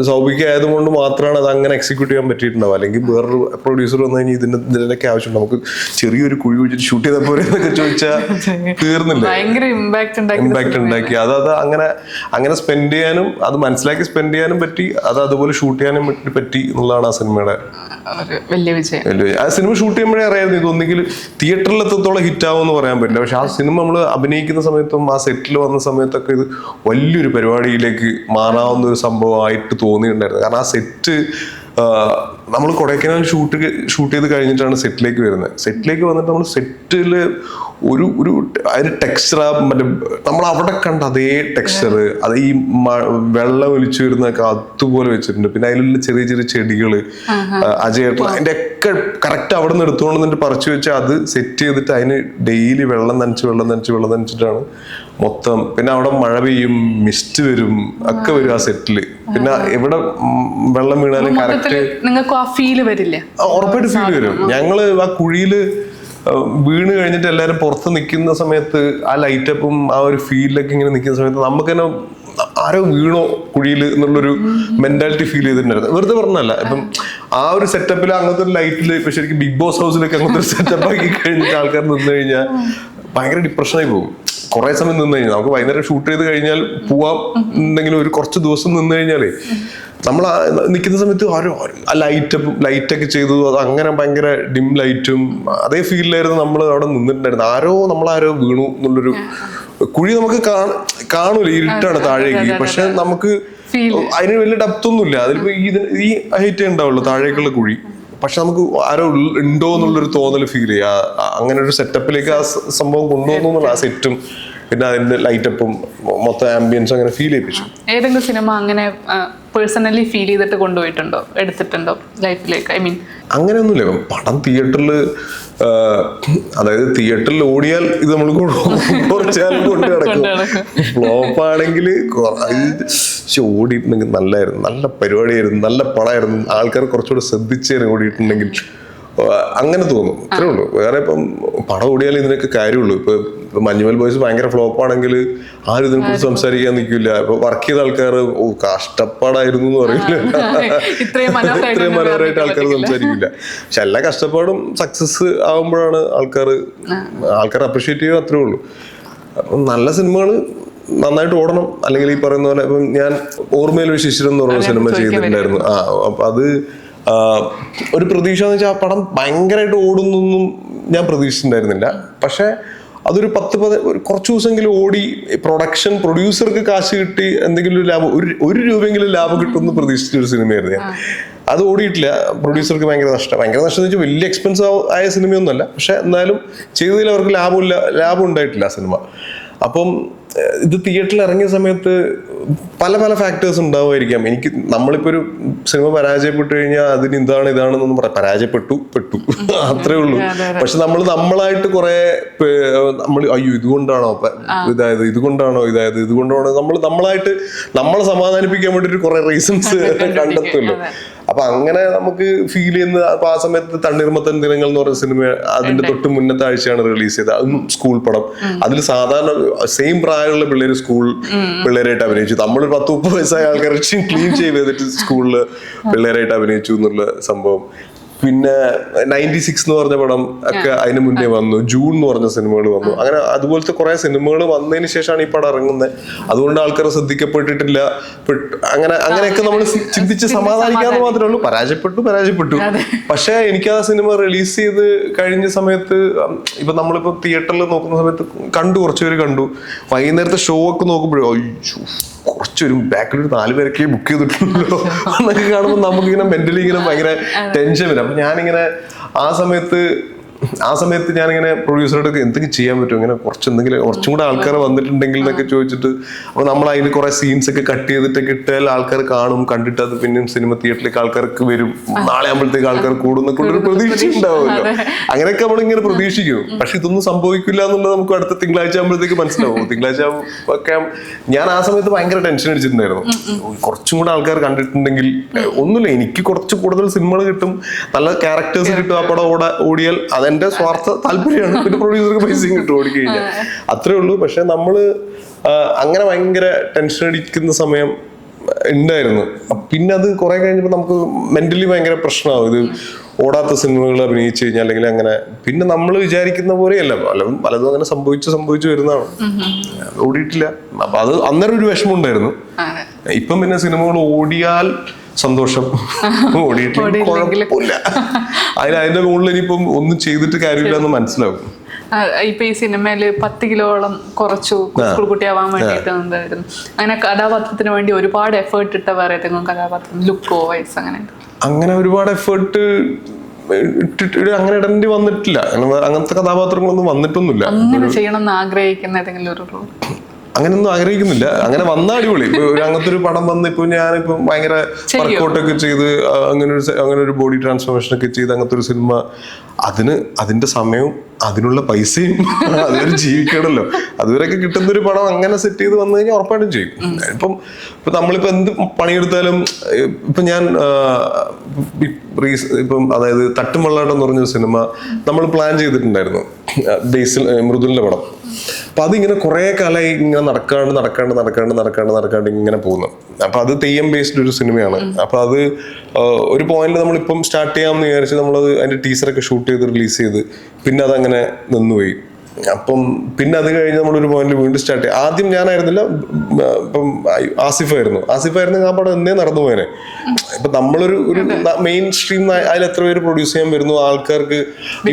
സൗഭിക ആയതുകൊണ്ട് മാത്രമാണ് അത് അങ്ങനെ എക്സിക്യൂട്ട് ചെയ്യാൻ പറ്റിയിട്ടുണ്ടാവും. അല്ലെങ്കിൽ വേറൊരു പ്രൊഡ്യൂസർ വന്നു കഴിഞ്ഞാൽ ഇതിനൊക്കെ ആവശ്യമുണ്ട്. നമുക്ക് ചെറിയൊരു കുഴി വെച്ചിട്ട് ഷൂട്ട് ചെയ്താൽ പോലെ എന്നൊക്കെ ചോദിച്ചാൽ തീർന്നില്ല. ഇമ്പാക്ട് ഉണ്ടാക്കി അത് അങ്ങനെ സ്പെൻഡ് ചെയ്യാനും അത് മനസ്സിലാക്കി സ്പെൻഡ് ചെയ്യാനും പറ്റി. അത് അതുപോലെ ഷൂട്ട് ചെയ്യാനും പറ്റി എന്നുള്ളതാണ് ആ സിനിമയുടെ വലിയ വിജയം. ആ സിനിമ ഷൂട്ട് ചെയ്യുമ്പോഴേ അറിയായിരുന്നു ഇതൊന്നെങ്കിൽ തിയേറ്ററിൽ എത്രത്തോളം ഹിറ്റ് ആവുമെന്ന് പറയാൻ പറ്റില്ല. പക്ഷെ ആ സിനിമ നമ്മൾ അഭിനയിക്കുന്ന സമയത്തും ആ സെറ്റിൽ വന്ന സമയത്തൊക്കെ ഇത് വലിയൊരു പരിപാടിയിലേക്ക് മാറാവുന്ന ഒരു സംഭവമായിട്ട് തോന്നിയിട്ടുണ്ടായിരുന്നു. കാരണം ആ സെറ്റ് നമ്മൾ കൊടൈക്കനാൽ ഷൂട്ട് ചെയ്ത് കഴിഞ്ഞിട്ടാണ് സെറ്റിലേക്ക് വരുന്നത്. സെറ്റിലേക്ക് വന്നിട്ട് നമ്മൾ സെറ്റിൽ ഒരു ടെക്സ്ചർ മറ്റേ നമ്മൾ അവിടെ കണ്ട അതേ ടെക്സ്ചർ, അത് ഈ വെള്ളം ഒലിച്ചു വരുന്നതൊക്കെ അതുപോലെ വെച്ചിട്ടുണ്ട്. പിന്നെ അതിലുള്ള ചെറിയ ചെറിയ ചെടികള് അജയേട്ടൻ അതിന്റെ ഒക്കെ കറക്റ്റ് അവിടെ നിന്ന് എടുത്തുകൊണ്ട് വന്നിട്ട് പറിച്ചു വെച്ച് അത് സെറ്റ് ചെയ്തിട്ട് അതിന് ഡെയിലി വെള്ളം നനച്ചിട്ടാണ് മൊത്തം. പിന്നെ അവിടെ മഴ പെയ്യും, മിസ്റ്റ് വരും, ഒക്കെ വരും ആ സെറ്റില്. പിന്നെ എവിടെ വെള്ളം വീണാലും കറക്റ്റ് നിങ്ങൾക്ക് ആ ഫീല് വരില്ല, ഉറപ്പായിട്ട് ഫീൽ വരും. ഞങ്ങള് ആ കുഴിയില് വീണ് കഴിഞ്ഞിട്ട് എല്ലാവരും പുറത്ത് നിൽക്കുന്ന സമയത്ത് ആ ലൈറ്റപ്പും ആ ഒരു ഫീലിലൊക്കെ ഇങ്ങനെ നിൽക്കുന്ന സമയത്ത് നമുക്ക് തന്നെ ആരോ വീണോ കുഴിയിൽ എന്നുള്ളൊരു മെന്റാലിറ്റി ഫീൽ ചെയ്തിട്ടുണ്ടായിരുന്നു. വെറുതെ പറഞ്ഞല്ല, ഇപ്പം ആ ഒരു സെറ്റപ്പിൽ അങ്ങനത്തെ ഒരു ലൈറ്റിൽ ഇപ്പൊ ശരിക്കും ബിഗ് ബോസ് ഹൗസിലൊക്കെ അങ്ങനത്തെ ഒരു സെറ്റപ്പ് ആക്കി കഴിഞ്ഞിട്ട് ആൾക്കാർ നിന്ന് കഴിഞ്ഞാൽ ഭയങ്കര ഡിപ്രഷനായി പോകും. കുറെ സമയം നിന്ന് കഴിഞ്ഞാൽ നമുക്ക് വൈകുന്നേരം ഷൂട്ട് ചെയ്ത് കഴിഞ്ഞാൽ പോവാം എന്തെങ്കിലും ഒരു കുറച്ച് ദിവസം നിന്ന് കഴിഞ്ഞാലേ നമ്മൾ നിൽക്കുന്ന സമയത്ത് ആ ലൈറ്റൊക്കെ ചെയ്തു. അത് അങ്ങനെ ഭയങ്കര ഡിം ലൈറ്റും അതേ ഫീലിലായിരുന്നു നമ്മൾ അവിടെ നിന്നിട്ടുണ്ടായിരുന്നു. നമ്മളാരോ വീണു എന്നുള്ളൊരു കുഴി നമുക്ക് കാണൂല, ഇരുട്ടാണ് താഴേക്ക്. പക്ഷെ നമുക്ക് അതിന് വലിയ ഡെപ്ത് ഒന്നുമില്ല. അതിലിപ്പോ ഈ ഹൈറ്റേ ഉണ്ടാവുള്ളൂ താഴേക്കുള്ള കുഴി. പക്ഷെ നമുക്ക് ആരോ ഉണ്ടോ എന്നുള്ളൊരു തോന്നൽ ഫീൽ ചെയ്യുക. അങ്ങനെ ഒരു സെറ്റപ്പിലേക്ക് ആ സംഭവം കൊണ്ടുവന്നു. ആ സെറ്റും പിന്നെ അതിന്റെ ലൈറ്റപ്പും മൊത്തം ആംബിയൻസും അങ്ങനെ ഫീൽ ചെയ്യിപ്പിച്ചു. ഏതെങ്കിലും സിനിമ അങ്ങനെ പേഴ്സണലി ഫീൽ ചെയ്തിട്ട് കൊണ്ടുപോയിട്ടുണ്ടോ, എടുത്തിട്ടുണ്ടോ ലൈഫിലേക്ക്? ഐ മീൻ അങ്ങനെയൊന്നുമില്ല. പടം തിയേറ്ററിൽ, അതായത് തിയേറ്ററിൽ ഓടിയാൽ ഇത് നമ്മൾ കുറച്ചാൽ കൊണ്ട് കിടക്കും. ഫ്ലോപ്പ് ആണെങ്കിൽ ഓടിയിട്ടുണ്ടെങ്കിൽ നല്ലായിരുന്നു, നല്ല പരിപാടിയായിരുന്നു, നല്ല പടമായിരുന്നു, ആൾക്കാർ കുറച്ചുകൂടെ ശ്രദ്ധിച്ചേരും ഓടിയിട്ടുണ്ടെങ്കിൽ, അങ്ങനെ തോന്നും. ഇത്രേ ഉള്ളൂ. വേറെ ഇപ്പം പടം ഓടിയാൽ ഇതിനൊക്കെ കാര്യമുള്ളൂ. ഇപ്പൊ മഞ്ഞുമൽ ബോയ്സ് ഭയങ്കര ഫ്ലോപ്പ് ആണെങ്കിൽ ആരും ഇതിനെ കുറിച്ച് സംസാരിക്കാൻ നിൽക്കില്ല. ഇപ്പൊ വർക്ക് ചെയ്ത ആൾക്കാർ കഷ്ടപ്പാടായിരുന്നു എന്ന് പറയില്ല, ഇത്രയും മനോഹരമായിട്ട് ആൾക്കാർ സംസാരിക്കില്ല. പക്ഷെ എല്ലാ കഷ്ടപ്പാടും സക്സസ് ആകുമ്പോഴാണ് ആൾക്കാർ അപ്രീഷിയേറ്റ് ചെയ്യുക. അത്രേ ഉള്ളൂ. അപ്പം നല്ല സിനിമകൾ നന്നായിട്ട് ഓടണം. അല്ലെങ്കിൽ ഈ പറയുന്ന പോലെ ഇപ്പം ഞാൻ ഓർമ്മയിൽ ഒരു ശിശിരം എന്ന് പറഞ്ഞ സിനിമ ചെയ്തിട്ടുണ്ടായിരുന്നു. അപ്പൊ അത് ഒരു പ്രതീക്ഷ എന്ന് വെച്ചാൽ ആ പടം ഭയങ്കരമായിട്ട് ഓടുന്നൊന്നും ഞാൻ പ്രതീക്ഷിച്ചിട്ടുണ്ടായിരുന്നില്ല. പക്ഷെ അതൊരു കുറച്ച് ദിവസമെങ്കിലും ഓടി പ്രൊഡക്ഷൻ പ്രൊഡ്യൂസർക്ക് കാശ് കിട്ടി എന്തെങ്കിലും ഒരു ലാഭം, ഒരു രൂപയെങ്കിലും ലാഭം കിട്ടുമെന്ന് പ്രതീക്ഷിച്ചൊരു സിനിമയായിരുന്നു ഞാൻ. അത് ഓടിയിട്ടില്ല. പ്രൊഡ്യൂസർക്ക് ഭയങ്കര നഷ്ടം എന്ന് വെച്ചാൽ വലിയ എക്സ്പെൻസ് ആയ സിനിമയൊന്നുമല്ല. പക്ഷെ എന്നാലും ചെയ്തതിൽ അവർക്ക് ലാഭം ഉണ്ടായിട്ടില്ല ആ സിനിമ. അപ്പം ഇത് തിയേറ്ററിൽ ഇറങ്ങിയ സമയത്ത് പല ഫാക്ടേഴ്സ് ഉണ്ടാവുമായിരിക്കാം. നമ്മളിപ്പോ ഒരു സിനിമ പരാജയപ്പെട്ടു കഴിഞ്ഞാൽ അതിന് ഇതാണെന്നൊന്നും പറയാം. പരാജയപ്പെട്ടു അത്രേ ഉള്ളൂ. പക്ഷെ നമ്മളായിട്ട് കുറെ അയ്യോ ഇതുകൊണ്ടാണോ നമ്മളായിട്ട് നമ്മളെ സമാധാനിപ്പിക്കാൻ വേണ്ടിട്ട് കുറെ റീസൺസ് കണ്ടെത്തുമല്ലോ. അപ്പൊ അങ്ങനെ നമുക്ക് ഫീൽ ചെയ്യുന്ന അപ്പൊ ആ സമയത്ത് തണ്ണീർമത്തൻ ദിനങ്ങൾ എന്ന് പറയുന്ന സിനിമ അതിന്റെ തൊട്ട് മുന്നത്തെ ആഴ്ചയാണ് റിലീസ് ചെയ്തത്. അതും സ്കൂൾ പടം. അതിൽ സാധാരണ സെയിം പ്രായമുള്ള പിള്ളേര് സ്കൂൾ പിള്ളേരായിട്ട് അഭിനയിച്ചു. നമ്മൾ 10-30 വയസ്സായ ആൾക്കാർ ക്ലീൻ ചെയ്തിട്ട് സ്കൂളില് പിള്ളേരായിട്ട് അഭിനയിച്ചു എന്നുള്ള സംഭവം. പിന്നെ 96 എന്ന് പറഞ്ഞ പടം ഒക്കെ അതിന് മുന്നേ വന്നു. ജൂൺ എന്ന് പറഞ്ഞ സിനിമകൾ വന്നു. അങ്ങനെ അതുപോലത്തെ കുറെ സിനിമകൾ വന്നതിന് ശേഷമാണ് ഈ പടം ഇറങ്ങുന്നത്. അതുകൊണ്ട് ആൾക്കാർ ശ്രദ്ധിക്കപ്പെട്ടിട്ടില്ല. അങ്ങനെയൊക്കെ നമ്മൾ ചിന്തിച്ച് സമാധാനിക്കാന്ന് മാത്രമേ ഉള്ളൂ. പരാജയപ്പെട്ടു. പക്ഷെ എനിക്ക് ആ സിനിമ റിലീസ് ചെയ്ത് കഴിഞ്ഞ സമയത്ത് ഇപ്പൊ നമ്മളിപ്പോ തിയേറ്ററിൽ നോക്കുന്ന സമയത്ത് കുറച്ചുപേര് കണ്ടു. വൈകുന്നേരത്തെ ഷോ ഒക്കെ നോക്കുമ്പോഴോ കുറച്ചൊരു ബാക്കിലൊരു 4 പേരൊക്കെ ബുക്ക് ചെയ്തിട്ടുണ്ടല്ലോ എന്നൊക്കെ കാണുമ്പോൾ നമുക്കിങ്ങനെ മെന്റലി ഇങ്ങനെ ഭയങ്കര ടെൻഷൻ വരും. അപ്പൊ ഞാനിങ്ങനെ ആ സമയത്ത് ഞാനിങ്ങനെ പ്രൊഡ്യൂസറോടൊക്കെ എന്തെങ്കിലും ചെയ്യാൻ പറ്റും, ഇങ്ങനെ കുറച്ചും കൂടെ ആൾക്കാർ വന്നിട്ടുണ്ടെങ്കിൽ എന്നൊക്കെ ചോദിച്ചിട്ട്, അപ്പൊ നമ്മൾ അതിന് കുറെ സീൻസ് ഒക്കെ കട്ട് ചെയ്തിട്ടൊക്കെ ഇട്ടാൽ ആൾക്കാർ കാണും. കണ്ടിട്ട് അത് പിന്നെയും സിനിമ തിയേറ്ററിലേക്ക് ആൾക്കാർക്ക് വരും. നാളെ ആകുമ്പോഴത്തേക്ക് ആൾക്കാർ കൂടുന്നൊക്കെ ഒരു പ്രതീക്ഷ ഉണ്ടാവുമല്ലോ. അങ്ങനെയൊക്കെ നമ്മളിങ്ങനെ പ്രതീക്ഷിക്കും. പക്ഷെ ഇതൊന്നും സംഭവിക്കില്ല എന്നുള്ളത് നമുക്ക് അടുത്ത തിങ്കളാഴ്ച ആകുമ്പോഴത്തേക്ക് മനസ്സിലാവും. തിങ്കളാഴ്ച ഒക്കെ ഞാൻ ആ സമയത്ത് ഭയങ്കര ടെൻഷൻ അടിച്ചിട്ടുണ്ടായിരുന്നു. കുറച്ചും കൂടെ ആൾക്കാർ കണ്ടിട്ടുണ്ടെങ്കിൽ ഒന്നുമില്ല, എനിക്ക് കുറച്ച് കൂടുതൽ സിനിമകൾ കിട്ടും, നല്ല ക്യാരക്ടേഴ്സ് കിട്ടും. ആ പടം ഓടിയാൽ അതെന്റെ സ്വാർത്ഥ താല്പര്യമാണ്. പിന്നെ പ്രൊഡ്യൂസർക്ക് പൈസയും കിട്ടും ഓടിക്കഴിഞ്ഞാൽ, അത്രേ ഉള്ളൂ. പക്ഷെ നമ്മള് അങ്ങനെ ഭയങ്കര ടെൻഷൻ അടിക്കുന്ന സമയം ഉണ്ടായിരുന്നു. പിന്നെ അത് കുറെ കഴിഞ്ഞപ്പോ നമുക്ക് മെന്റലി ഭയങ്കര പ്രശ്നമാവും. ഇത് ഓടാത്ത സിനിമകൾ അഭിനയിച്ചു കഴിഞ്ഞാൽ അല്ലെങ്കിൽ അങ്ങനെ പിന്നെ നമ്മൾ വിചാരിക്കുന്ന പോലെയല്ല, പലതും അങ്ങനെ സംഭവിച്ചു വരുന്നതാണ്. ഓടിയിട്ടില്ല. അപ്പൊ അത് അന്നേരം ഒരു വിഷമം ഉണ്ടായിരുന്നു. ഇപ്പം പിന്നെ സിനിമകൾ ഓടിയാൽ സന്തോഷം, ഓടിയിട്ടില്ല കുഴപ്പമില്ല. അതിന്റെ മുകളിൽ ഇനിയിപ്പം ഒന്നും ചെയ്തിട്ട് കാര്യമില്ല എന്ന് മനസ്സിലാവും. ഇപ്പൊ ഈ സിനിമയില് 10 കിലോളം കുറച്ചു സ്കൂൾ കുട്ടിയാവാൻ വേണ്ടിയിട്ട് എന്തായിരുന്നു അങ്ങനെ കഥാപാത്രത്തിന് വേണ്ടി ഒരുപാട് എഫേർട്ട് ഇട്ട വേറെ ഏതെങ്കിലും കഥാപാത്രം, ലുക്കോ വയസ്സ് അങ്ങനെ ഒരുപാട് എഫേർട്ട് ഇട്ടിട്ട് അങ്ങനെ ഇടേണ്ടി വന്നിട്ടില്ല. അങ്ങനത്തെ കഥാപാത്രങ്ങളൊന്നും വന്നിട്ടൊന്നുമില്ല. അങ്ങനെ ചെയ്യണം എന്ന് ആഗ്രഹിക്കുന്ന ഏതെങ്കിലും ഒരു റോൾ അങ്ങനെയൊന്നും ആഗ്രഹിക്കുന്നില്ല. അങ്ങനെ വന്ന അടിപൊളി. ഇപ്പൊ അങ്ങനത്തെ ഒരു പടം വന്ന് ഇപ്പൊ ഞാനിപ്പോ ഭയങ്കര വർക്കൗട്ടൊക്കെ ചെയ്ത് അങ്ങനെ ഒരു ബോഡി ട്രാൻസ്ഫോർമേഷൻ ഒക്കെ ചെയ്ത് അങ്ങനത്തെ ഒരു സിനിമ, അതിന്റെ സമയവും അതിനുള്ള പൈസയും അതൊരു ജീവിക്കണമല്ലോ. അതുവരെയൊക്കെ കിട്ടുന്ന ഒരു പടം അങ്ങനെ സെറ്റ് ചെയ്ത് വന്നു കഴിഞ്ഞാൽ ഉറപ്പായിട്ടും ചെയ്യും. ഇപ്പൊ നമ്മളിപ്പോ എന്ത് പണിയെടുത്താലും ഇപ്പൊ ഞാൻ ഇപ്പം അതായത് തട്ടും വെള്ളാട്ടം എന്ന് പറഞ്ഞൊരു സിനിമ നമ്മൾ പ്ലാൻ ചെയ്തിട്ടുണ്ടായിരുന്നു, മൃദുലിന്റെ പടം. അപ്പൊ അതിങ്ങനെ കുറെ കാലമായി ഇങ്ങനെ നടക്കാണ്ട് ഇങ്ങനെ പോകുന്നു. അപ്പൊ അത് തെയ്യം ബേസ്ഡ് ഒരു സിനിമയാണ്. അപ്പൊ അത് ഒരു പോയിന്റിൽ നമ്മളിപ്പം സ്റ്റാർട്ട് ചെയ്യാമെന്ന് വിചാരിച്ച് നമ്മളത് അതിന്റെ ടീസറൊക്കെ ഷൂട്ട് ചെയ്ത് റിലീസ് ചെയ്ത് പിന്നെ അതങ്ങനെ നിന്നുപോയി. അപ്പം പിന്നെ അത് കഴിഞ്ഞ് നമ്മളൊരു പോയിന്റിൽ വീണ്ടും സ്റ്റാർട്ട് ചെയ്യും. ആദ്യം ഞാനായിരുന്നില്ല, ഇപ്പം ആസിഫായിരുന്നു. ആ പടം എന്നേ നടന്നു പോയനെ. ഇപ്പൊ നമ്മളൊരു മെയിൻ സ്ട്രീം അതിൽ എത്ര പേര് പ്രൊഡ്യൂസ് ചെയ്യാൻ വരുന്നു, ആൾക്കാർക്ക്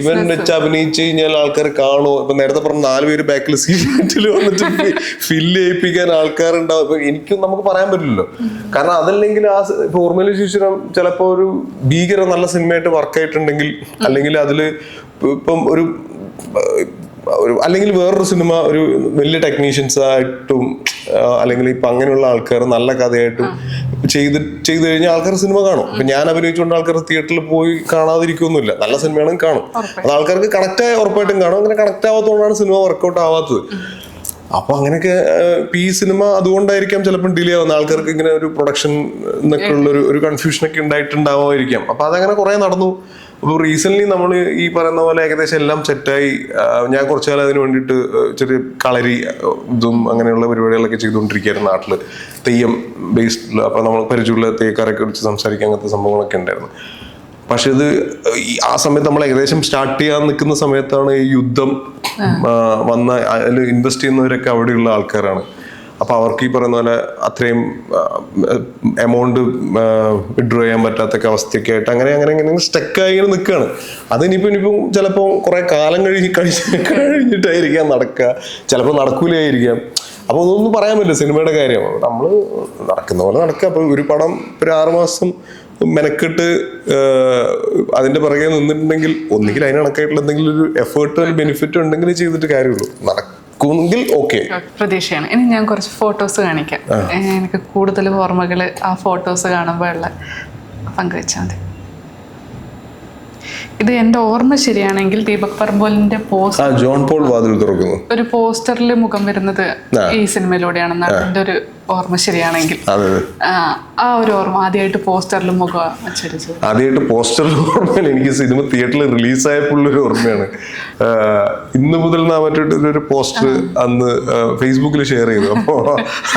ഇവൻ വെച്ച് അഭിനയിച്ച് കഴിഞ്ഞാൽ ആൾക്കാർ കാണുമോ? ഇപ്പൊ നേരത്തെ പറഞ്ഞ 4 പേര് ബാക്കിൽ സീറ്റിൽ വന്നിട്ട് ഫില്ല് ചെയ്യിപ്പിക്കാൻ ആൾക്കാരുണ്ടാവും. ഇപ്പൊ എനിക്കും നമുക്ക് പറയാൻ പറ്റില്ലല്ലോ. കാരണം അതല്ലെങ്കിൽ ഇപ്പൊ ഓർമ്മയിലെ ശിശിരം ചിലപ്പോ ഒരു ഭീകര നല്ല സിനിമയായിട്ട് വർക്കായിട്ടുണ്ടെങ്കിൽ, അല്ലെങ്കിൽ അതില് ഇപ്പം ഒരു അല്ലെങ്കിൽ വേറൊരു സിനിമ ഒരു വലിയ ടെക്നീഷ്യൻസ് ആയിട്ടും അല്ലെങ്കിൽ ഇപ്പൊ അങ്ങനെയുള്ള ആൾക്കാർ നല്ല കഥയായിട്ടും ചെയ്തു കഴിഞ്ഞാൽ ആൾക്കാർ സിനിമ കാണും. ഇപ്പൊ ഞാൻ അഭിനയിച്ചുകൊണ്ട് ആൾക്കാർ തിയേറ്ററിൽ പോയി കാണാതിരിക്കൊന്നുമില്ല. നല്ല സിനിമയാണെങ്കിൽ കാണും. അത് ആൾക്കാർക്ക് കണക്ട് ആയ ഉറപ്പായിട്ടും കാണും. അങ്ങനെ കണക്ട് ആവാത്തതുകൊണ്ടാണ് സിനിമ വർക്കൗട്ട് ആവാത്തത്. അപ്പൊ അങ്ങനെയൊക്കെ ഈ സിനിമ അതുകൊണ്ടായിരിക്കാം ചിലപ്പോൾ ഡിലേ ആവുന്ന. ആൾക്കാർക്ക് ഇങ്ങനെ ഒരു പ്രൊഡക്ഷൻ എന്നൊക്കെ ഉള്ള ഒരു കൺഫ്യൂഷനൊക്കെ ഉണ്ടായിട്ടുണ്ടാവുമായിരിക്കാം. അപ്പൊ അതങ്ങനെ കുറെ നടന്നു. അപ്പോൾ റീസെന്റ് നമ്മൾ ഈ പറയുന്ന പോലെ ഏകദേശം എല്ലാം സെറ്റായി. ഞാൻ കുറച്ചു കാലം അതിന് വേണ്ടിയിട്ട് ചെറിയ കളരി ഇതും അങ്ങനെയുള്ള പരിപാടികളൊക്കെ ചെയ്തുകൊണ്ടിരിക്കുകയായിരുന്നു നാട്ടില്, തെയ്യം ബേസ്ഡ്. അപ്പൊ നമ്മൾ പരിചയമുള്ള തെയ്യക്കാരൊക്കെ വിളിച്ച് സംസാരിക്കാൻ അങ്ങനത്തെ സംഭവങ്ങളൊക്കെ ഉണ്ടായിരുന്നു. പക്ഷെ ഇത് ആ സമയത്ത് നമ്മൾ ഏകദേശം സ്റ്റാർട്ട് ചെയ്യാൻ നിൽക്കുന്ന സമയത്താണ് ഈ യുദ്ധം വന്ന. അതിൽ ഇൻവെസ്റ്റ് ചെയ്യുന്നവരൊക്കെ അവിടെയുള്ള ആൾക്കാരാണ്. അപ്പൊ അവർക്ക് ഈ പറയുന്ന പോലെ അത്രയും എമൗണ്ട് വിഡ്രോ ചെയ്യാൻ പറ്റാത്ത അവസ്ഥയൊക്കെ ആയിട്ട് അങ്ങനെ സ്റ്റക്കായി ഇങ്ങനെ നിൽക്കുകയാണ്. അതിനിപ്പം ചിലപ്പോൾ കുറെ കാലം കഴിഞ്ഞിട്ടായിരിക്കാം നടക്കുക, ചിലപ്പോൾ നടക്കൂലായിരിക്കാം. അപ്പൊ അതൊന്നും പറയാൻ പറ്റില്ല സിനിമയുടെ കാര്യം. നമ്മൾ നടക്കുന്ന പോലെ നടക്കുക. അപ്പൊ ഒരു പടം ഒരു 6 മാസം മെനക്കെട്ട് അതിന്റെ പുറകെ നിന്നിട്ടുണ്ടെങ്കിൽ ഒന്നുകിൽ അതിന് കണക്കായിട്ടുള്ള എന്തെങ്കിലും ഒരു എഫേർട്ട് ബെനിഫിറ്റ് ഉണ്ടെങ്കിൽ ചെയ്തിട്ട് കാര്യമുള്ളൂ. നടക്കുമെങ്കിൽ ഓക്കെ. പ്രതീക്ഷയാണ്. ഇനി ഞാൻ കുറച്ച് ഫോട്ടോസ് കാണിക്കാം. എനിക്ക് കൂടുതൽ ഓർമ്മകൾ ആ ഫോട്ടോസ് കാണുമ്പോഴുള്ള പങ്കുവെച്ചാൽ മതി. ഇത് എന്റെ ഓർമ്മ ശരിയാണെങ്കിൽ ദീപക് പറമ്പോലിന്റെ പോസ്റ്റർ, ജോൺ പോൾ വാതിൽ തുറക്കുന്നു, ഒരു പോസ്റ്ററിൽ മുഖം വരുന്നത് ഈ സിനിമയിലൂടെയാണെന്നാണ് എന്റെ ഒരു ഓർമ്മ ശരിയാണെങ്കിൽ. ആ ഒരു ഓർമ്മ ആദ്യമായിട്ട് പോസ്റ്ററിൽ മുഖം അച്ചടിച്ചത്, ആദ്യമായിട്ട് പോസ്റ്ററിൽ ഓർമ്മയാണ് എനിക്ക്. സിനിമ തിയേറ്ററിൽ റിലീസായപ്പോഴുള്ളൊരു ഓർമ്മയാണ്. ഇന്ന് മുതൽ മറ്റൊരു പോസ്റ്റർ അന്ന് ഫേസ്ബുക്കിൽ ഷെയർ ചെയ്തു. അപ്പോ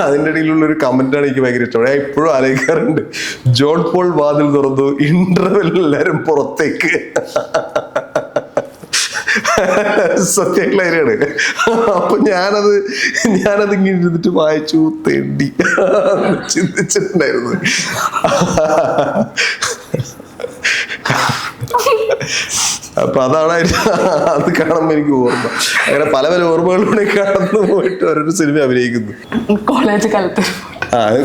അതിന്റെ ഇടയിലുള്ള ഒരു കമന്റാണ് എനിക്ക് ഭയങ്കര ഇഷ്ടം. ഞാൻ ഇപ്പോഴും ആലോചിക്കാറുണ്ട്, ജോൺ പോൾ വാതിൽ തുറന്നു, ഇന്റർവെൽ എല്ലാരും പുറത്തേക്ക്. സത്യക്ലാരിയാണ്. അപ്പൊ ഞാനത് ഇങ്ങനെ ഇരുന്നിട്ട് വായിച്ചു തെണ്ടി ചിന്തിച്ചിട്ടുണ്ടായിരുന്നു. അപ്പൊ അതാണ് അത് കാണുമ്പോ എനിക്ക് ഓർമ്മ. അങ്ങനെ പല പല ഓർമ്മകളിലൂടെ കടന്നു പോയിട്ട് ഓരോരു സിനിമ അഭിനയിക്കുന്നു. കോളേജ് കാലത്ത്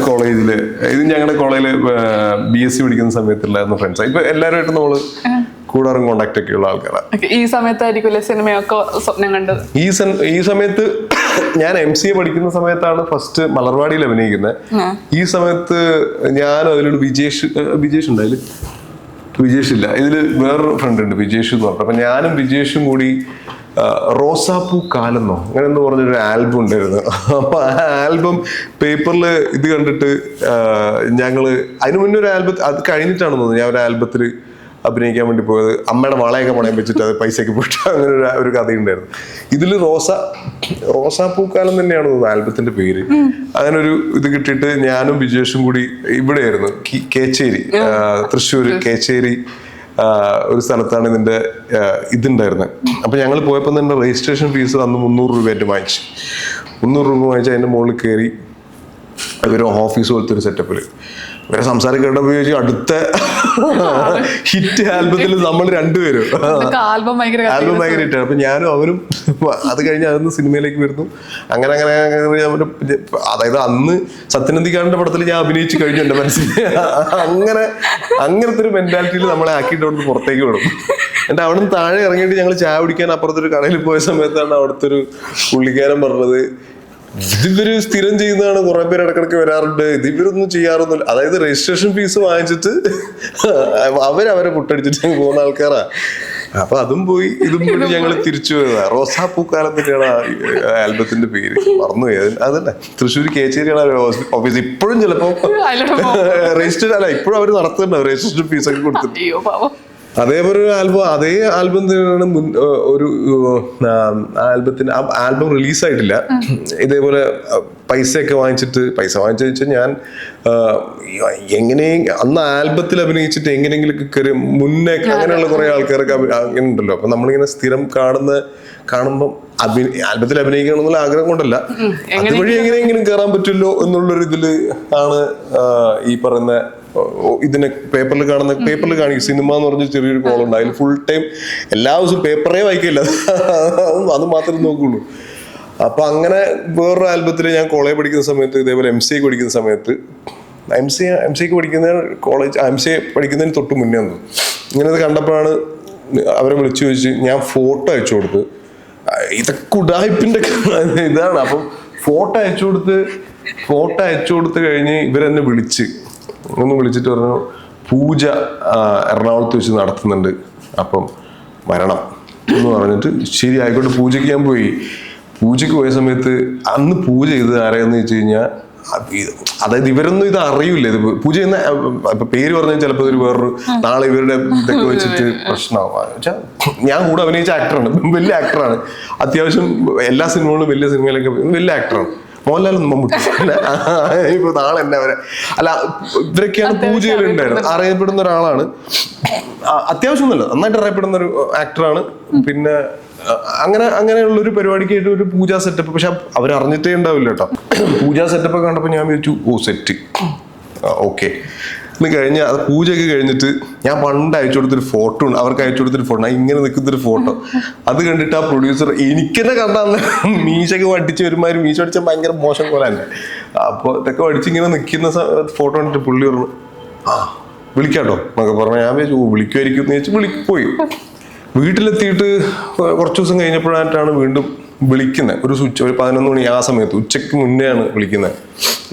കോളേജില് ഇത് ഞങ്ങളുടെ കോളേജില് BSc പഠിക്കുന്ന സമയത്തുണ്ടായിരുന്ന ഫ്രണ്ട്സ്. ഇപ്പൊ എല്ലാവരുമായിട്ടും നമ്മള് കൂടാറും കോണ്ടാക്ട് ഒക്കെ ഉള്ള ആൾക്കാരാണ്. ഈ സമയത്തായിരിക്കും സിനിമയൊക്കെ സ്വപ്നം കണ്ടത്. ഈ സമയത്ത് ഞാൻ MCA പഠിക്കുന്ന സമയത്താണ് ഫസ്റ്റ് മലർവാടിയിൽ അഭിനയിക്കുന്നത്. ഈ സമയത്ത് ഞാൻ അതിലൊരു വിജേഷ് ഉണ്ട്. അതില് വിജേഷ് ഇല്ല, ഇതില് വേറൊരു ഫ്രണ്ട് ഉണ്ട് വിജേഷ് എന്ന് പറഞ്ഞത്. അപ്പൊ ഞാനും വിജേഷും കൂടി റോസാപ്പൂ കാലെന്നോ അങ്ങനെ എന്ന് പറഞ്ഞൊരു ആൽബം ഉണ്ടായിരുന്നു. അപ്പൊ ആ ആൽബം പേപ്പറിൽ ഇത് കണ്ടിട്ട് ഞങ്ങള് അതിന് മുന്നേ ഒരു ആൽബം, അത് കഴിഞ്ഞിട്ടാണ് തോന്നുന്നത്, ഞാൻ ഒരു ആൽബത്തിൽ അഭിനയിക്കാൻ വേണ്ടി പോയത്. അമ്മയുടെ വളയൊക്കെ പണയം വെച്ചിട്ട് അത് പൈസക്ക് പോയിട്ട് അങ്ങനെ ഒരു കഥയുണ്ടായിരുന്നു. ഇതില് റോസാപ്പൂക്കാലം തന്നെയാണ് തോന്നുന്നത് ആൽബത്തിന്റെ പേര്. അങ്ങനെ ഒരു ഇത് കിട്ടിയിട്ട് ഞാനും വിജേഷും കൂടി ഇവിടെയായിരുന്നു, കേച്ചേരി, തൃശ്ശൂർ കേച്ചേരി ഒരു സ്ഥലത്താണ് ഇതിന്റെ ഇതുണ്ടായിരുന്നത്. അപ്പൊ ഞങ്ങൾ പോയപ്പോൾ തന്നെ രജിസ്ട്രേഷൻ ഫീസ് അന്ന് 300 രൂപയായിട്ട് വാങ്ങിച്ചു. 300 രൂപ വാങ്ങിച്ച് അതിന്റെ മുകളിൽ കയറി ഒരു ഓഫീസ് പോലത്തെ ഒരു സെറ്റപ്പില് ഇവരെ സംസാരം കേട്ടപ്പോൾ ചോദിച്ചു, അടുത്ത ഹിറ്റ് ആൽബത്തിൽ നമ്മൾ രണ്ടുപേരും ആൽബം ഭയങ്കര ഹിറ്റാണ്. അപ്പൊ ഞാനും അവരും അത് കഴിഞ്ഞ് അതൊന്ന് സിനിമയിലേക്ക് വരുന്നു. അങ്ങനെ അതായത് അന്ന് സത്യനന്ദിക്കാരന്റെ പടത്തിൽ ഞാൻ അഭിനയിച്ചു കഴിഞ്ഞു എന്റെ മനസ്സിൽ. അങ്ങനത്തെ ഒരു മെന്റാലിറ്റിയിൽ നമ്മളെ ആക്കിയിട്ട് അവിടുന്ന് പുറത്തേക്ക് വിടും. എന്നിട്ട് അവിടെ നിന്ന് താഴെ ഇറങ്ങിയിട്ട് ഞങ്ങൾ ചായ കുടിക്കാൻ അപ്പുറത്തൊരു കടയിൽ പോയ സമയത്താണ് അവിടുത്തെ ഒരു പുള്ളിക്കാരൻ പറഞ്ഞത്, ഇതിവര് സ്ഥിരം ചെയ്യുന്നതാണ്, കുറെ പേര് ഇടക്കിടക്ക് വരാറുണ്ട്, ഇതിവരൊന്നും ചെയ്യാറൊന്നുമില്ല. അതായത് രജിസ്ട്രേഷൻ ഫീസ് വാങ്ങിച്ചിട്ട് അവരെ പുട്ടടിച്ചിട്ട് പോകുന്ന ആൾക്കാരാ. അപ്പൊ അതും പോയി ഇതും പോയി ഞങ്ങൾ തിരിച്ചു പോയതാ. റോസാപ്പൂക്കാലം തന്നെയാണ് ആൽബത്തിന്റെ പേര്, മറന്നുപോയി. അതന്നെ തൃശ്ശൂർ കേച്ചേരിയാണ് ഓഫീസ്. ഇപ്പോഴും ചിലപ്പോ രജിസ്റ്റർ ഇപ്പോഴും അവര് നടത്തുന്നുണ്ടാവും രജിസ്ട്രേഷൻ ഫീസ് ഒക്കെ കൊടുത്തിട്ട്. അതേപോലെ ഒരു ആൽബം, അതേ ആൽബം തന്നെയാണ് ഒരു ആൽബത്തിന്, ആ ആൽബം റിലീസായിട്ടില്ല. ഇതേപോലെ പൈസ വാങ്ങിച്ചു വെച്ചാൽ ഞാൻ എങ്ങനെയും അന്ന് ആൽബത്തിൽ അഭിനയിച്ചിട്ട് എങ്ങനെയെങ്കിലും കയറി മുന്നേ, അങ്ങനെയുള്ള കുറെ ആൾക്കാരൊക്കെ അങ്ങനെ ഉണ്ടല്ലോ. അപ്പൊ നമ്മളിങ്ങനെ സ്ഥിരം കാണുമ്പം ആൽബത്തിൽ അഭിനയിക്കണം എന്നുള്ള ആഗ്രഹം കൊണ്ടല്ല, അതുവഴി എങ്ങനെയെങ്കിലും കയറാൻ പറ്റുമല്ലോ എന്നുള്ളൊരു ഇതില് ആണ് ഈ പറയുന്ന ഇതിനെ പേപ്പറിൽ കാണിക്കും. സിനിമ എന്ന് പറഞ്ഞ ചെറിയൊരു കോളുണ്ട്, അതിൽ ഫുൾ ടൈം എല്ലാ ദിവസവും പേപ്പറേ വായിക്കില്ല, അത് മാത്രമേ നോക്കുള്ളൂ. അപ്പൊ അങ്ങനെ വേറൊരു ആൽബത്തിൽ ഞാൻ കോളേജ് പഠിക്കുന്ന സമയത്ത്, ഇതേപോലെ MCA പഠിക്കുന്ന സമയത്ത്, MCA പഠിക്കുന്നതിന് തൊട്ട് മുന്നേ വന്നു ഇങ്ങനെ കണ്ടപ്പോഴാണ് അവരെ വിളിച്ചു ചോദിച്ച് ഞാൻ ഫോട്ടോ അയച്ചു കൊടുത്ത്. ഇതൊക്കെ ഉഡായിപ്പിന്റെ ഇതാണ്. അപ്പം ഫോട്ടോ അയച്ചു കൊടുത്ത് കഴിഞ്ഞ് ഇവരെന്നെ വിളിച്ചിട്ട് പറഞ്ഞു പൂജ എറണാകുളത്ത് വെച്ച് നടത്തുന്നുണ്ട്, അപ്പം വരണം എന്ന് പറഞ്ഞിട്ട് ശരി ആയിക്കോട്ടെ. പൂജയ്ക്ക് ഞാൻ പോയി. പൂജയ്ക്ക് പോയ സമയത്ത് അന്ന് പൂജ ചെയ്തത് ആരെയെന്ന് വെച്ച് കഴിഞ്ഞാൽ, അതായത് ഇവരൊന്നും ഇത് അറിയില്ല. ഇത് പൂജ ചെയ്യുന്ന ഇപ്പൊ പേര് പറഞ്ഞാൽ ചിലപ്പോൾ ഒരു വേറൊരു നാളെ ഇവരുടെ ഇതൊക്കെ വെച്ചിട്ട് പ്രശ്നമാവും. വെച്ചാൽ ഞാൻ കൂടെ അഭിനയിച്ച ആക്ടറാണ്, വലിയ ആക്ടറാണ്, അത്യാവശ്യം എല്ലാ സിനിമകളിലും വലിയ സിനിമയിലൊക്കെ വലിയ ആക്ടറാണ്. മോഹൻലാലൊന്നും മമ്മൂട്ടി ഇപ്പൊ നാളെ തന്നെ അവരെ അല്ല, ഇവരൊക്കെയാണ് പൂജയിലുണ്ടായിരുന്നത്. അറിയപ്പെടുന്ന ഒരാളാണ്, അത്യാവശ്യം ഒന്നുമില്ല, നന്നായിട്ട് അറിയപ്പെടുന്ന ഒരു ആക്ടറാണ്. പിന്നെ അങ്ങനെയുള്ളൊരു പരിപാടിക്കായിട്ട് ഒരു പൂജാ സെറ്റപ്പ്, പക്ഷെ അവരറിഞ്ഞിട്ടേ ഉണ്ടാവില്ല കേട്ടോ. പൂജാ സെറ്റപ്പ് കണ്ടപ്പോൾ ഞാൻ വിചാരിച്ചു സെറ്റ് ഓക്കെ എന്ന് കഴിഞ്ഞ് അത് പൂജയൊക്കെ കഴിഞ്ഞിട്ട് ഞാൻ പണ്ട് അയച്ചു കൊടുത്തൊരു ഫോട്ടോ ഉണ്ട്, അവർക്ക് അയച്ചു കൊടുത്തൊരു ഫോട്ടോ, ഇങ്ങനെ നിൽക്കുന്നൊരു ഫോട്ടോ. അത് കണ്ടിട്ട് ആ പ്രൊഡ്യൂസർ എനിക്കെന്നെ കണ്ടാന്ന് മീശൊക്കെ വടിച്ച് ഒരുമാതിരി, മീശ അടിച്ചാൽ ഭയങ്കര മോശം പോലെ തന്നെ. അപ്പോൾ ഇതൊക്കെ വടിച്ചിങ്ങനെ നിൽക്കുന്ന ഫോട്ടോ കണ്ടിട്ട് പുള്ളി പറഞ്ഞു വിളിക്കാട്ടോ എന്നൊക്കെ പറഞ്ഞു. ഞാൻ വിചാരിച്ചു വിളിക്കുമായിരിക്കും എന്ന് വെച്ചാൽ പോയി. വീട്ടിലെത്തിയിട്ട് കുറച്ച് ദിവസം കഴിഞ്ഞപ്പോഴായിട്ടാണ് വീണ്ടും വിളിക്കുന്നത്. ഒരു 11 മണി ആ സമയത്ത്, ഉച്ചയ്ക്ക് മുന്നെയാണ് വിളിക്കുന്നത്.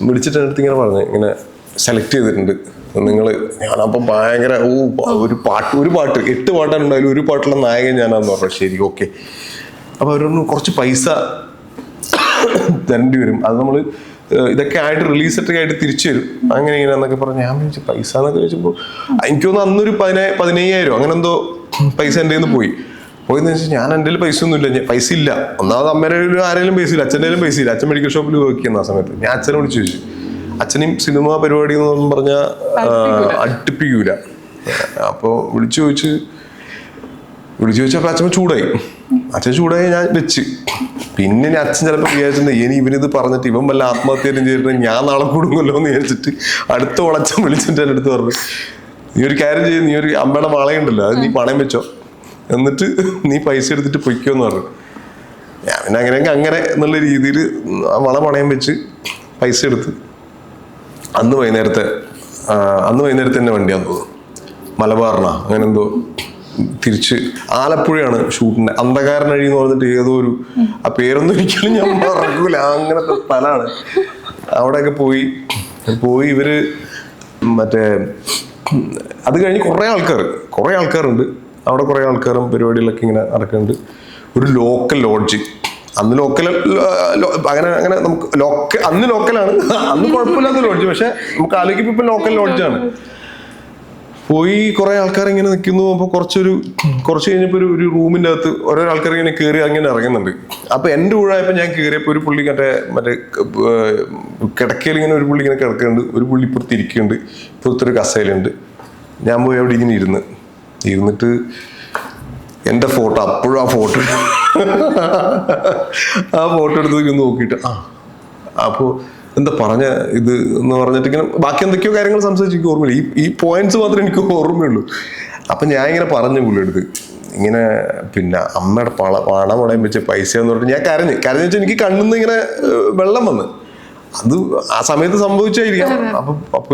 വിളിച്ചിട്ട് അടുത്ത് ഇങ്ങനെ പറഞ്ഞു ഇങ്ങനെ സെലക്ട് ചെയ്തിട്ടുണ്ട് നിങ്ങൾ. ഞാനപ്പം ഭയങ്കര ഒരു പാട്ട് 8 പാട്ടാണുണ്ടായാലും ഒരു പാട്ടുള്ള നായകൻ ഞാനാന്ന് പറഞ്ഞു. ശരി ഓക്കെ. അപ്പൊ അവരൊന്ന് കുറച്ച് പൈസ തരേണ്ടി വരും, അത് നമ്മൾ ഇതൊക്കെ ആയിട്ട് റിലീസൊക്കെ ആയിട്ട് തിരിച്ചു തരും, അങ്ങനെ ഇങ്ങനെയെന്നൊക്കെ പറഞ്ഞു. ഞാൻ വിളിച്ചു പൈസ എന്നൊക്കെ ചോദിച്ചപ്പോൾ എനിക്ക് തോന്നുന്നു അന്നൊരു 15,000 അങ്ങനെ എന്തോ പൈസ എൻ്റെ കയ്യിൽ നിന്ന് പോയെന്ന് വെച്ചാൽ ഞാൻ എൻ്റെ കയ്യിൽ പൈസ ഒന്നുമില്ല, പൈസ ഇല്ല. ഒന്നാമത് അമ്മേടെ ആരെങ്കിലും പൈസ ഇല്ല, അച്ഛൻ്റെ കയ്യിലും പൈസ ഇല്ല. അച്ഛൻ മെഡിക്കൽ ഷോപ്പിൽ വർക്ക് ചെയ്യുന്ന ആ സമയത്ത് ഞാൻ അച്ഛനെ വിളിച്ചു ചോദിച്ചു. അച്ഛനെയും സിനിമ പരിപാടി എന്നൊന്നും പറഞ്ഞാൽ അടുപ്പിക്കൂല. അപ്പോൾ വിളിച്ചു ചോദിച്ചപ്പോൾ അച്ഛൻ ചൂടായി ഞാൻ വെച്ച്. പിന്നെ അച്ഛൻ ചിലപ്പോൾ വിചാരിച്ചിട്ടുണ്ട് ഇനി ഇവനിത് പറഞ്ഞിട്ട് ഇവൻ വല്ല ആത്മഹത്യ ചെയ്തിട്ട് ഞാൻ നാളെ കൂടുമല്ലോ എന്ന് വിചാരിച്ചിട്ട് അടുത്ത വളച്ചൻ വിളിച്ചിട്ട് എൻ്റെ അടുത്ത് പറഞ്ഞു നീ ഒരു കാര്യം ചെയ്യും, നീ ഒരു അമ്മയുടെ വളയുണ്ടല്ലോ അത് നീ പണയം വെച്ചോ, എന്നിട്ട് നീ പൈസ എടുത്തിട്ട് പൊയ്ക്കോന്ന് പറഞ്ഞു. ഞാൻ പിന്നെ അങ്ങനെ എന്നുള്ള രീതിയിൽ വള പണയം വെച്ച് പൈസ എടുത്ത് അന്ന് വൈകുന്നേരത്തെ തന്നെ വണ്ടിയാന്ന് തോന്നുന്നു, മലബാറിനാ അങ്ങനെ എന്തോ. തിരിച്ച് ആലപ്പുഴയാണ് ഷൂട്ടിന്റെ, അന്ധകാരനഴി എന്ന് പറഞ്ഞിട്ട് ഏതോ ഒരു, ആ പേരൊന്നും ഒരിക്കലും ഞാൻ മറക്കൂല, അങ്ങനത്തെ സ്ഥലമാണ്. അവിടെയൊക്കെ പോയി ഇവര് മറ്റേ അത് കഴിഞ്ഞ് കുറേ ആൾക്കാരുണ്ട് അവിടെ, കുറേ ആൾക്കാരും പരിപാടികളൊക്കെ ഇങ്ങനെ നടക്കുന്നുണ്ട്. ഒരു ലോക്കൽ ലോഡ്ജ്, അന്ന് അങ്ങനെ നമുക്ക് അന്ന് ലോക്കലാണ്, അന്ന് കുഴപ്പമില്ലാത്ത ലോഡ്ജ്, പക്ഷെ നമുക്ക് ആലോചിക്കുമ്പോൾ ഇപ്പൊ ലോക്കൽ ലോഡ്ജാണ്. പോയി കുറെ ആൾക്കാർ ഇങ്ങനെ നിൽക്കുന്നു. അപ്പൊ കുറച്ച് കഴിഞ്ഞപ്പോ ഒരു റൂമിന്റെ അകത്ത് ഓരോ ആൾക്കാർ ഇങ്ങനെ കയറി അങ്ങനെ ഇറങ്ങുന്നുണ്ട്. അപ്പൊ എന്റെ കൂടായപ്പോ ഞാൻ കയറിയപ്പോ ഒരു പുള്ളി മറ്റേ കിടക്കയിൽ ഇങ്ങനെ ഒരു പുള്ളി ഇങ്ങനെ കിടക്കുന്നുണ്ട്, ഒരു പുള്ളി ഇപ്പുറത്ത് ഇരിക്കുന്നുണ്ട്, ഇപ്പുറത്തൊരു കസേലുണ്ട്. ഞാൻ പോയി അവിടെ ഇങ്ങനെ ഇരുന്നിട്ട് എന്റെ ഫോട്ടോ, അപ്പോഴും ആ ഫോട്ടോ എടുത്ത് നോക്കിയിട്ട് അപ്പോ എന്താ പറഞ്ഞ ഇത് എന്ന് പറഞ്ഞിട്ട് ഇങ്ങനെ ബാക്കി എന്തൊക്കെയോ കാര്യങ്ങൾ സംസാരിച്ച് എനിക്ക് ഓർമ്മയില്ല. ഈ പോയിന്റ്സ് മാത്രമേ എനിക്ക് ഓർമ്മയുള്ളൂ. അപ്പൊ ഞാൻ ഇങ്ങനെ പറഞ്ഞു പുള്ളിയെടുത്ത് ഇങ്ങനെ പിന്നെ അമ്മയുടെ പണം പണയം വെച്ച പൈസ എന്ന് പറഞ്ഞിട്ട് ഞാൻ കരഞ്ഞു വെച്ചാൽ എനിക്ക് കണ്ണിന്ന് ഇങ്ങനെ വെള്ളം വന്ന്. അത് ആ സമയത്ത് സംഭവിച്ചായിരിക്കാം. അപ്പൊ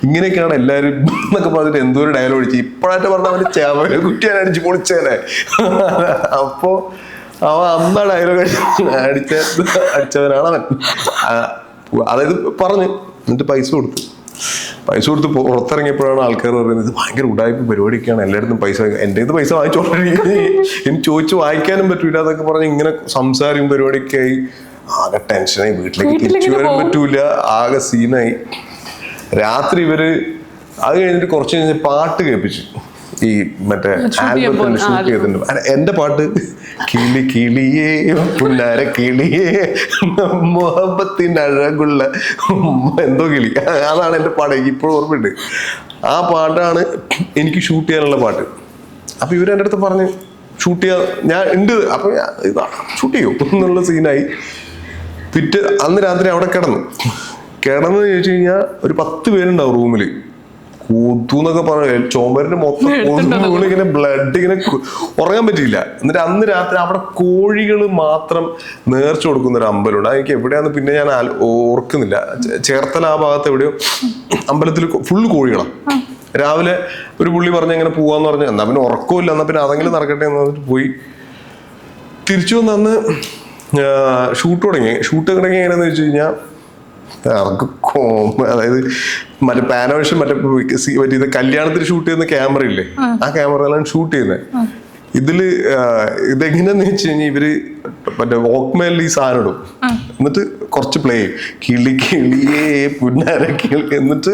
ഇങ്ങനെയൊക്കെയാണ് എല്ലാവരും എന്നൊക്കെ പറഞ്ഞിട്ട് എന്തോ ഒരു ഡയലോഗ് അടിച്ചു. ഇപ്പോഴായിട്ട് പറഞ്ഞാൽ അവന് ചേവനെ കുറ്റിയാൻ അടിച്ച് പൊളിച്ചേനെ. അപ്പോ അവൻ അന്നാ ഡയലോഗ് അടിച്ചവനാണ് അവൻ. അതായത് പറഞ്ഞു. എന്നിട്ട് പൈസ കൊടുത്ത് പുറത്തിറങ്ങിയപ്പോഴാണ് ആൾക്കാർ പറയുന്നത് ഇത് ഭയങ്കര ഉടായ്പ പരിപാടിയൊക്കെയാണ്, എല്ലായിടത്തും പൈസ, എൻ്റെ ഇത് പൈസ വാങ്ങിച്ചോണ്ടിരിക്കുന്നത്, എനിക്ക് ചോദിച്ചു വായിക്കാനും പറ്റൂല എന്നൊക്കെ പറഞ്ഞ് ഇങ്ങനെ സംസാരം പരിപാടിയൊക്കെ ആയി. ആകെ ടെൻഷനായി, വീട്ടിലേക്ക് തിരിച്ചു വരാൻ പറ്റൂല, ആകെ സീനായി. രാത്രി ഇവര് അത് കഴിഞ്ഞിട്ട് കുറച്ച് കഴിഞ്ഞ് പാട്ട് കേൾപ്പിച്ചു. ഈ മറ്റേ ആൽബത്തിന് ഷൂട്ട് ചെയ്തിട്ടുണ്ട്. എന്റെ പാട്ട് കിളി കിളിയേ പുന്നാര കിളിയേ മുഹബത്തിന്റെ അഴകുള്ള എന്തോ കിളി, അതാണ് എന്റെ പാട്ട്. ഇപ്പോഴും ഓർമ്മയുണ്ട്. ആ പാട്ടാണ് എനിക്ക് ഷൂട്ട് ചെയ്യാനുള്ള പാട്ട്. അപ്പൊ ഇവരെൻ്റെ അടുത്ത് പറഞ്ഞ് ഷൂട്ട് ചെയ്യാൻ ഞാൻ ഉണ്ട്, അപ്പൊ ഷൂട്ട് ചെയ്യൂ എന്നുള്ള സീനായി. അന്ന് രാത്രി അവിടെ കിടന്ന് ചോദിച്ചു കഴിഞ്ഞാൽ ഒരു 10 പേരുണ്ടാവും റൂമില്. കൂത്തുന്നൊക്കെ പറഞ്ഞു ചുമരിന് മൊത്തം ഇങ്ങനെ ബ്ലഡ് ഇങ്ങനെ ഉറങ്ങാൻ പറ്റിയില്ല. എന്നിട്ട് അന്ന് രാത്രി അവിടെ കോഴികൾ മാത്രം നേർച്ച കൊടുക്കുന്ന ഒരു അമ്പലമുണ്ട്. എനിക്ക് എവിടെയാന്ന് പിന്നെ ഞാൻ ഓർക്കുന്നില്ല. ചേർത്തല ആ ഭാഗത്ത് എവിടെയോ അമ്പലത്തിൽ ഫുള്ള് കോഴികളാണ്. രാവിലെ ഒരു പുള്ളി പറഞ്ഞ് എങ്ങനെ പോവാന്ന് പറഞ്ഞു. എന്നാ പിന്നെ ഉറക്കമില്ല, എന്നാ പിന്നെ അതെങ്കിലും നടക്കട്ടെ എന്ന് പറഞ്ഞിട്ട് പോയി. തിരിച്ചു വന്ന് അന്ന് ഷൂട്ട് തുടങ്ങി എങ്ങനെയാണെന്ന് വെച്ച് കഴിഞ്ഞാൽ അതായത് മറ്റേ പാനോഷൻ മറ്റേ ഇത് കല്യാണത്തിന് ഷൂട്ട് ചെയ്യുന്ന ക്യാമറ ഇല്ലേ, ആ ക്യാമറയിലാണ് ഷൂട്ട് ചെയ്യുന്നത്. ഇതെങ്ങനെയാന്ന് വെച്ച് കഴിഞ്ഞാൽ ഇവര് മറ്റേ വോക്ക്മാനിൽ ഈ സാധനം ഇടും, എന്നിട്ട് കുറച്ച് പ്ലേ ചെയ്യും, കിളി കിളിയേ പുന്നാര കിളി, എന്നിട്ട്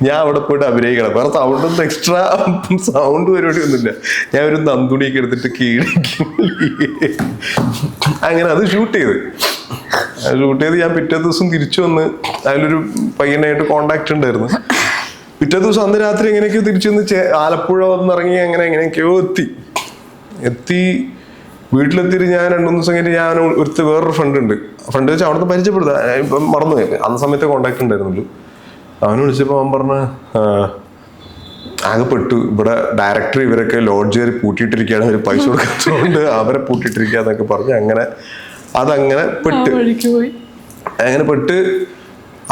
ഞാൻ അവിടെ പോയിട്ട് അഭിനയിക്കണം. വേറെ സൗണ്ടൊന്നും എക്സ്ട്രാ സൗണ്ട് പരിപാടി ഒന്നുമില്ല. ഞാൻ ഒരു നന്ദുണിയൊക്കെ എടുത്തിട്ട് കിളി കിളിയേ അങ്ങനെ അത് ഷൂട്ട് ചെയ്ത് ഞാൻ പിറ്റേ ദിവസം തിരിച്ചു വന്ന് അതിലൊരു പയ്യനായിട്ട് കോണ്ടാക്ട് ഉണ്ടായിരുന്നു. പിറ്റേ ദിവസം അന്ന് രാത്രി എങ്ങനെയൊക്കെയോ തിരിച്ചു വന്ന് ആലപ്പുഴ വന്നിറങ്ങി എങ്ങനെയൊക്കെയോ എത്തി വീട്ടിലെത്തിയിട്ട് ഞാൻ 2-3 ദിവസം കഴിഞ്ഞിട്ട് ഞാൻ വേറൊരു ഫ്രണ്ട് വെച്ചാൽ അവിടുന്ന് പരിചയപ്പെടുത്താം, ഇപ്പം മറന്നുപോയി. അന്ന സമയത്തെ കോണ്ടാക്ട് ഉണ്ടായിരുന്നുള്ളൂ. അവനെ വിളിച്ചപ്പോൾ അവൻ പറഞ്ഞ ആകെ പെട്ടു, ഇവിടെ ഡയറക്ടർ ഇവരൊക്കെ ലോഡ്ജ് കയറി പൂട്ടിയിട്ടിരിക്കുകയാണ്, അവർ പൈസ കൊടുക്കാത്തതുകൊണ്ട് അവരെ പൂട്ടിയിട്ടിരിക്കുക എന്നൊക്കെ പറഞ്ഞ് അതങ്ങനെ പെട്ട്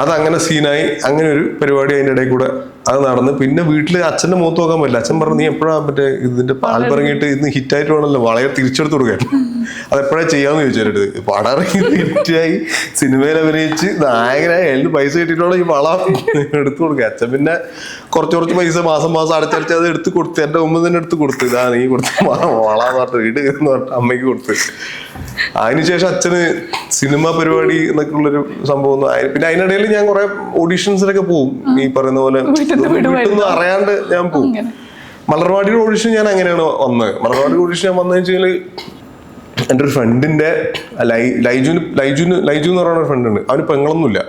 അതങ്ങനെ സീനായി. അങ്ങനെ ഒരു പരിപാടി അതിൻ്റെ ഇടയിൽ കൂടെ അത് നടന്ന്. പിന്നെ വീട്ടില് അച്ഛന്റെ മുഖത്ത് നോക്കാൻ പറ്റില്ല. അച്ഛൻ പറഞ്ഞു, നീ എപ്പോഴാ മറ്റേ ഇതിന്റെ ആൽബം ഇറങ്ങിയിട്ട് ഇന്ന് ഹിറ്റായിട്ട് വേണമല്ലോ വളരെ തിരിച്ചെടുത്ത് കൊടുക്കാൻ, അതെപ്പോഴാ ചെയ്യാന്ന് ചോദിച്ചാൽ പടം ഇറങ്ങി ഹിറ്റായി സിനിമയിൽ അഭിനയിച്ച് നായകനായി അതിന് പൈസ കിട്ടിയിട്ടാണ് ഈ വള എടുത്തു കൊടുക്കുക. അച്ഛൻ പിന്നെ കുറച്ച് പൈസ മാസം അടച്ചടച്ച് അത് എടുത്ത് കൊടുത്ത് എന്റെ മുമ്പ് തന്നെ എടുത്ത് കൊടുത്ത്, ഇതാ നീ കൊടുത്ത് വളാന്ന് പറഞ്ഞിട്ട് വീട് എന്ന് പറഞ്ഞിട്ട് അമ്മയ്ക്ക് കൊടുത്ത്. അതിനുശേഷം അച്ഛന് സിനിമ പരിപാടി എന്നൊക്കെ ഉള്ളൊരു സംഭവം. പിന്നെ അതിനിടയിൽ ഞാൻ കുറെ ഓഡീഷൻസിലൊക്കെ പോകും. ഈ പറയുന്ന പോലെ വീട്ടൊന്നും അറിയാണ്ട് ഞാൻ പോകും. മലർവാടിയുടെ ഓഡീഷൻ ഞാൻ അങ്ങനെയാണ് വന്നത്. മലർവാടിയുടെ ഓഡീഷൻ ഞാൻ വന്നതെന്ന് വെച്ചാൽ എൻ്റെ ഒരു ഫ്രണ്ടിന്റെ ലൈജു എന്ന് പറയുന്ന ഒരു ഫ്രണ്ട് ഉണ്ട്. അവന് പെങ്ങളൊന്നുമില്ല.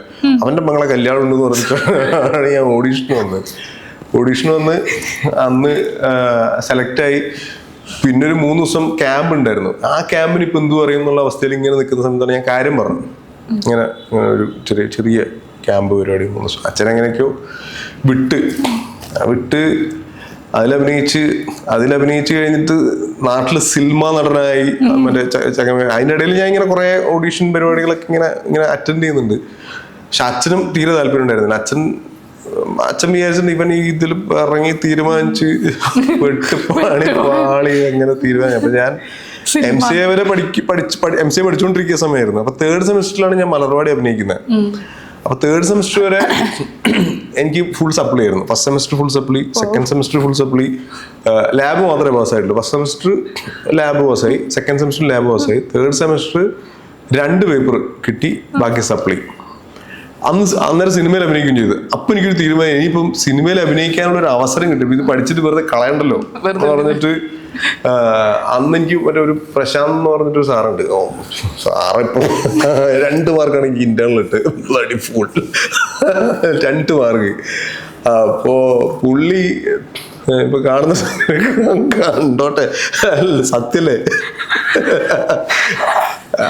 അവന്റെ പെങ്ങളെ കല്യാണം ഉണ്ടെന്ന് പറഞ്ഞിട്ടാണ് ഞാൻ ഓഡീഷൻ വന്ന് അന്ന് സെലക്ട് ആയി. പിന്നെ ഒരു 3 ദിവസം ക്യാമ്പ് ഉണ്ടായിരുന്നു. ആ ക്യാമ്പിന് ഇപ്പൊ എന്തു പറയും എന്നുള്ള അവസ്ഥയിൽ ഇങ്ങനെ നിൽക്കുന്ന സമയത്താണ് ഞാൻ കാര്യം പറഞ്ഞു, ഇങ്ങനെ ഒരു ചെറിയ ക്യാമ്പ് പരിപാടി 3 ദിവസം. അച്ഛനെങ്ങനെയൊക്കെയോ വിട്ട് അതിലഭിനയിച്ച് കഴിഞ്ഞിട്ട് നാട്ടില് സിനിമ നടനായി. മറ്റേ അതിൻ്റെ ഇടയിൽ ഞാൻ ഇങ്ങനെ കുറെ ഓഡീഷൻ പരിപാടികളൊക്കെ ഇങ്ങനെ അറ്റൻഡ് ചെയ്യുന്നുണ്ട്. പക്ഷെ അച്ഛനും തീരെ താല്പര്യം ഉണ്ടായിരുന്നില്ല. അച്ഛൻ വിചാരിച്ചിട്ട് ഇവൻ ഇതിൽ ഇറങ്ങി തീരുമാനിച്ച് പാളി അങ്ങനെ തീരുമാനിച്ചു. അപ്പൊ ഞാൻ MCA വരെ MCA പഠിച്ചുകൊണ്ടിരിക്കുന്ന സമയമായിരുന്നു. അപ്പൊ 3rd സെമിസ്റ്ററിലാണ് ഞാൻ മലർവാടി അഭിനയിക്കുന്നത്. അപ്പൊ 3rd സെമിസ്റ്റർ വരെ എനിക്ക് ഫുൾ സപ്ലി ആയിരുന്നു. First semester full supply, second semester full supply, lab മാത്രമേ പാസ്സായിട്ടുള്ളൂ. ഫസ്റ്റ് സെമിസ്റ്റർ ലാബ് പാസ്സായി, സെക്കൻഡ് സെമിസ്റ്റർ ലാബ് പാസ്സായി, 3rd സെമിസ്റ്റർ 2 പേപ്പർ കിട്ടി, ബാക്കി സപ്ലി. അന്നേരം സിനിമയിൽ അഭിനയിക്കുകയും ചെയ്തു. അപ്പൊ എനിക്കൊരു തീരുമാനം, ഇനിയിപ്പം സിനിമയിൽ അഭിനയിക്കാനുള്ള ഒരു അവസരം കിട്ടും, ഇത് പഠിച്ചിട്ട് വെറുതെ കളയണ്ടല്ലോ എന്ന് പറഞ്ഞിട്ട് അന്ന് എനിക്ക് മറ്റേ ഒരു പ്രശാന്ത് എന്ന് പറഞ്ഞിട്ടൊരു സാറുണ്ട്. സാറിപ്പോ 2 മാർക്കാണ് എനിക്ക് ഇന്റേണൽ ഇട്ട് ബ്ലഡി ഫുൾ 2 മാർക്ക്. അപ്പോ പുള്ളി ഇപ്പൊ കാണുന്ന കണ്ടോട്ടെ, സത്യല്ലേ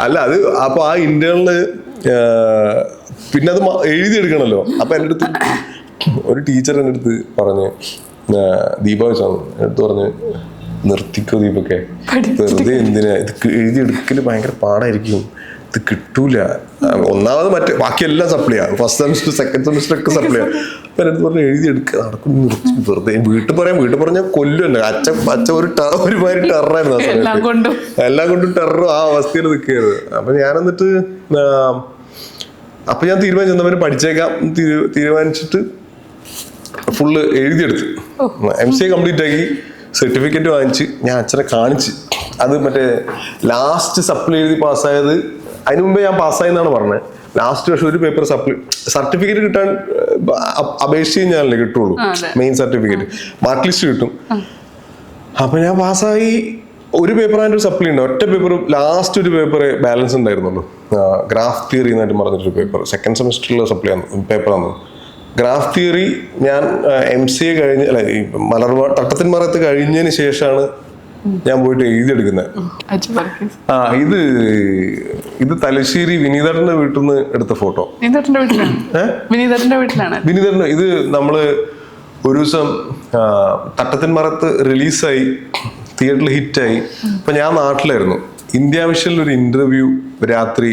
അല്ല അത്. അപ്പൊ ആ ഇന്റേണല് പിന്നെ അത് എഴുതിയെടുക്കണല്ലോ. അപ്പൊ എൻ്റെ അടുത്ത് ഒരു ടീച്ചർ എൻ്റെ അടുത്ത് പറഞ്ഞ്, ദീപാവശാണ് എടുത്ത് പറഞ്ഞ്, നിർത്തിക്കോ ദീപക്കെ, വെറുതെ എന്തിനാ ഇത് എഴുതിയെടുക്കല്, ഭയങ്കര പാടായിരിക്കും, ഇത് കിട്ടൂല. ഒന്നാമത് മറ്റേ ബാക്കിയെല്ലാം സപ്ലിയാ, ഫസ്റ്റ് സെമിസ്റ്റർ സെക്കൻഡ് സെമിസ്റ്റർ ഒക്കെ സപ്ലിയാ. അപ്പൊ എൻ്റെ അടുത്ത് പറഞ്ഞ് എഴുതിയെടുക്കുക, നടക്കും, നിർത്തി വെറുതെ വീട്ടിൽ പറഞ്ഞാൽ കൊല്ലുമല്ലോ. അച്ഛൻ ഒരുമാതിരി ടെററായിരുന്നു ആ സമയത്ത്, എല്ലാം കൊണ്ടും ടെററും ആ അവസ്ഥയിൽ നിൽക്കുകയായിരുന്നു. അപ്പൊ ഞാൻ എന്നിട്ട് അപ്പൊ ഞാൻ തീരുമാനിച്ചു പഠിച്ചേക്കാം തീരുമാനിച്ചിട്ട് ഫുള്ള് എഴുതിയെടുത്ത് MCA കംപ്ലീറ്റ് ആക്കി, സർട്ടിഫിക്കറ്റ് വാങ്ങിച്ച് ഞാൻ അച്ഛനെ കാണിച്ച്. അത് മറ്റേ ലാസ്റ്റ് സപ്ലി എഴുതി പാസ്സായത്, അതിനു മുമ്പേ ഞാൻ പാസ്സായി എന്നാണ് പറഞ്ഞത്. ലാസ്റ്റ് പക്ഷെ ഒരു പേപ്പർ സർട്ടിഫിക്കറ്റ് കിട്ടാൻ അപേക്ഷിച്ച് കഴിഞ്ഞാലേ കിട്ടുള്ളൂ, മെയിൻ സർട്ടിഫിക്കറ്റ്. മാർക്ക് ലിസ്റ്റ് കിട്ടും. അപ്പൊ ഞാൻ പാസ്സായി. ഒരു പേപ്പർ ആൻഡ് ഒരു സപ്ലി ഉണ്ട്. ഒറ്റ പേപ്പർ, ലാസ്റ്റ് ഒരു പേപ്പർ ബാലൻസ് ഉണ്ടായിരുന്നുള്ളൂ. ഗ്രാഫ് തിയറി എന്നായിട്ട് പറഞ്ഞിട്ടൊരു പേപ്പർ, സെക്കൻഡ് സെമസ്റ്ററിലെ സപ്ലി പേപ്പറാണ്. ഗ്രാഫ് തിയറി ഞാൻ MCA കഴിഞ്ഞ്, അല്ല ഈ തട്ടത്തിൻമറത്ത് കഴിഞ്ഞതിന് ശേഷമാണ് ഞാൻ പോയിട്ട് എഴുതിയെടുക്കുന്നത്. ഇത് തലശ്ശേരി വിനീതന്റെ വീട്ടിൽ നിന്ന് എടുത്ത ഫോട്ടോ. വിനീതന്റെ ഇത് നമ്മള് ഒരു ദിവസം തട്ടത്തിൻമറത്ത് റിലീസായി, തിയേറ്ററിൽ ഹിറ്റായി. അപ്പൊ ഞാൻ നാട്ടിലായിരുന്നു. ഇന്ത്യ വിഷനിൽ ഒരു ഇന്റർവ്യൂ രാത്രി,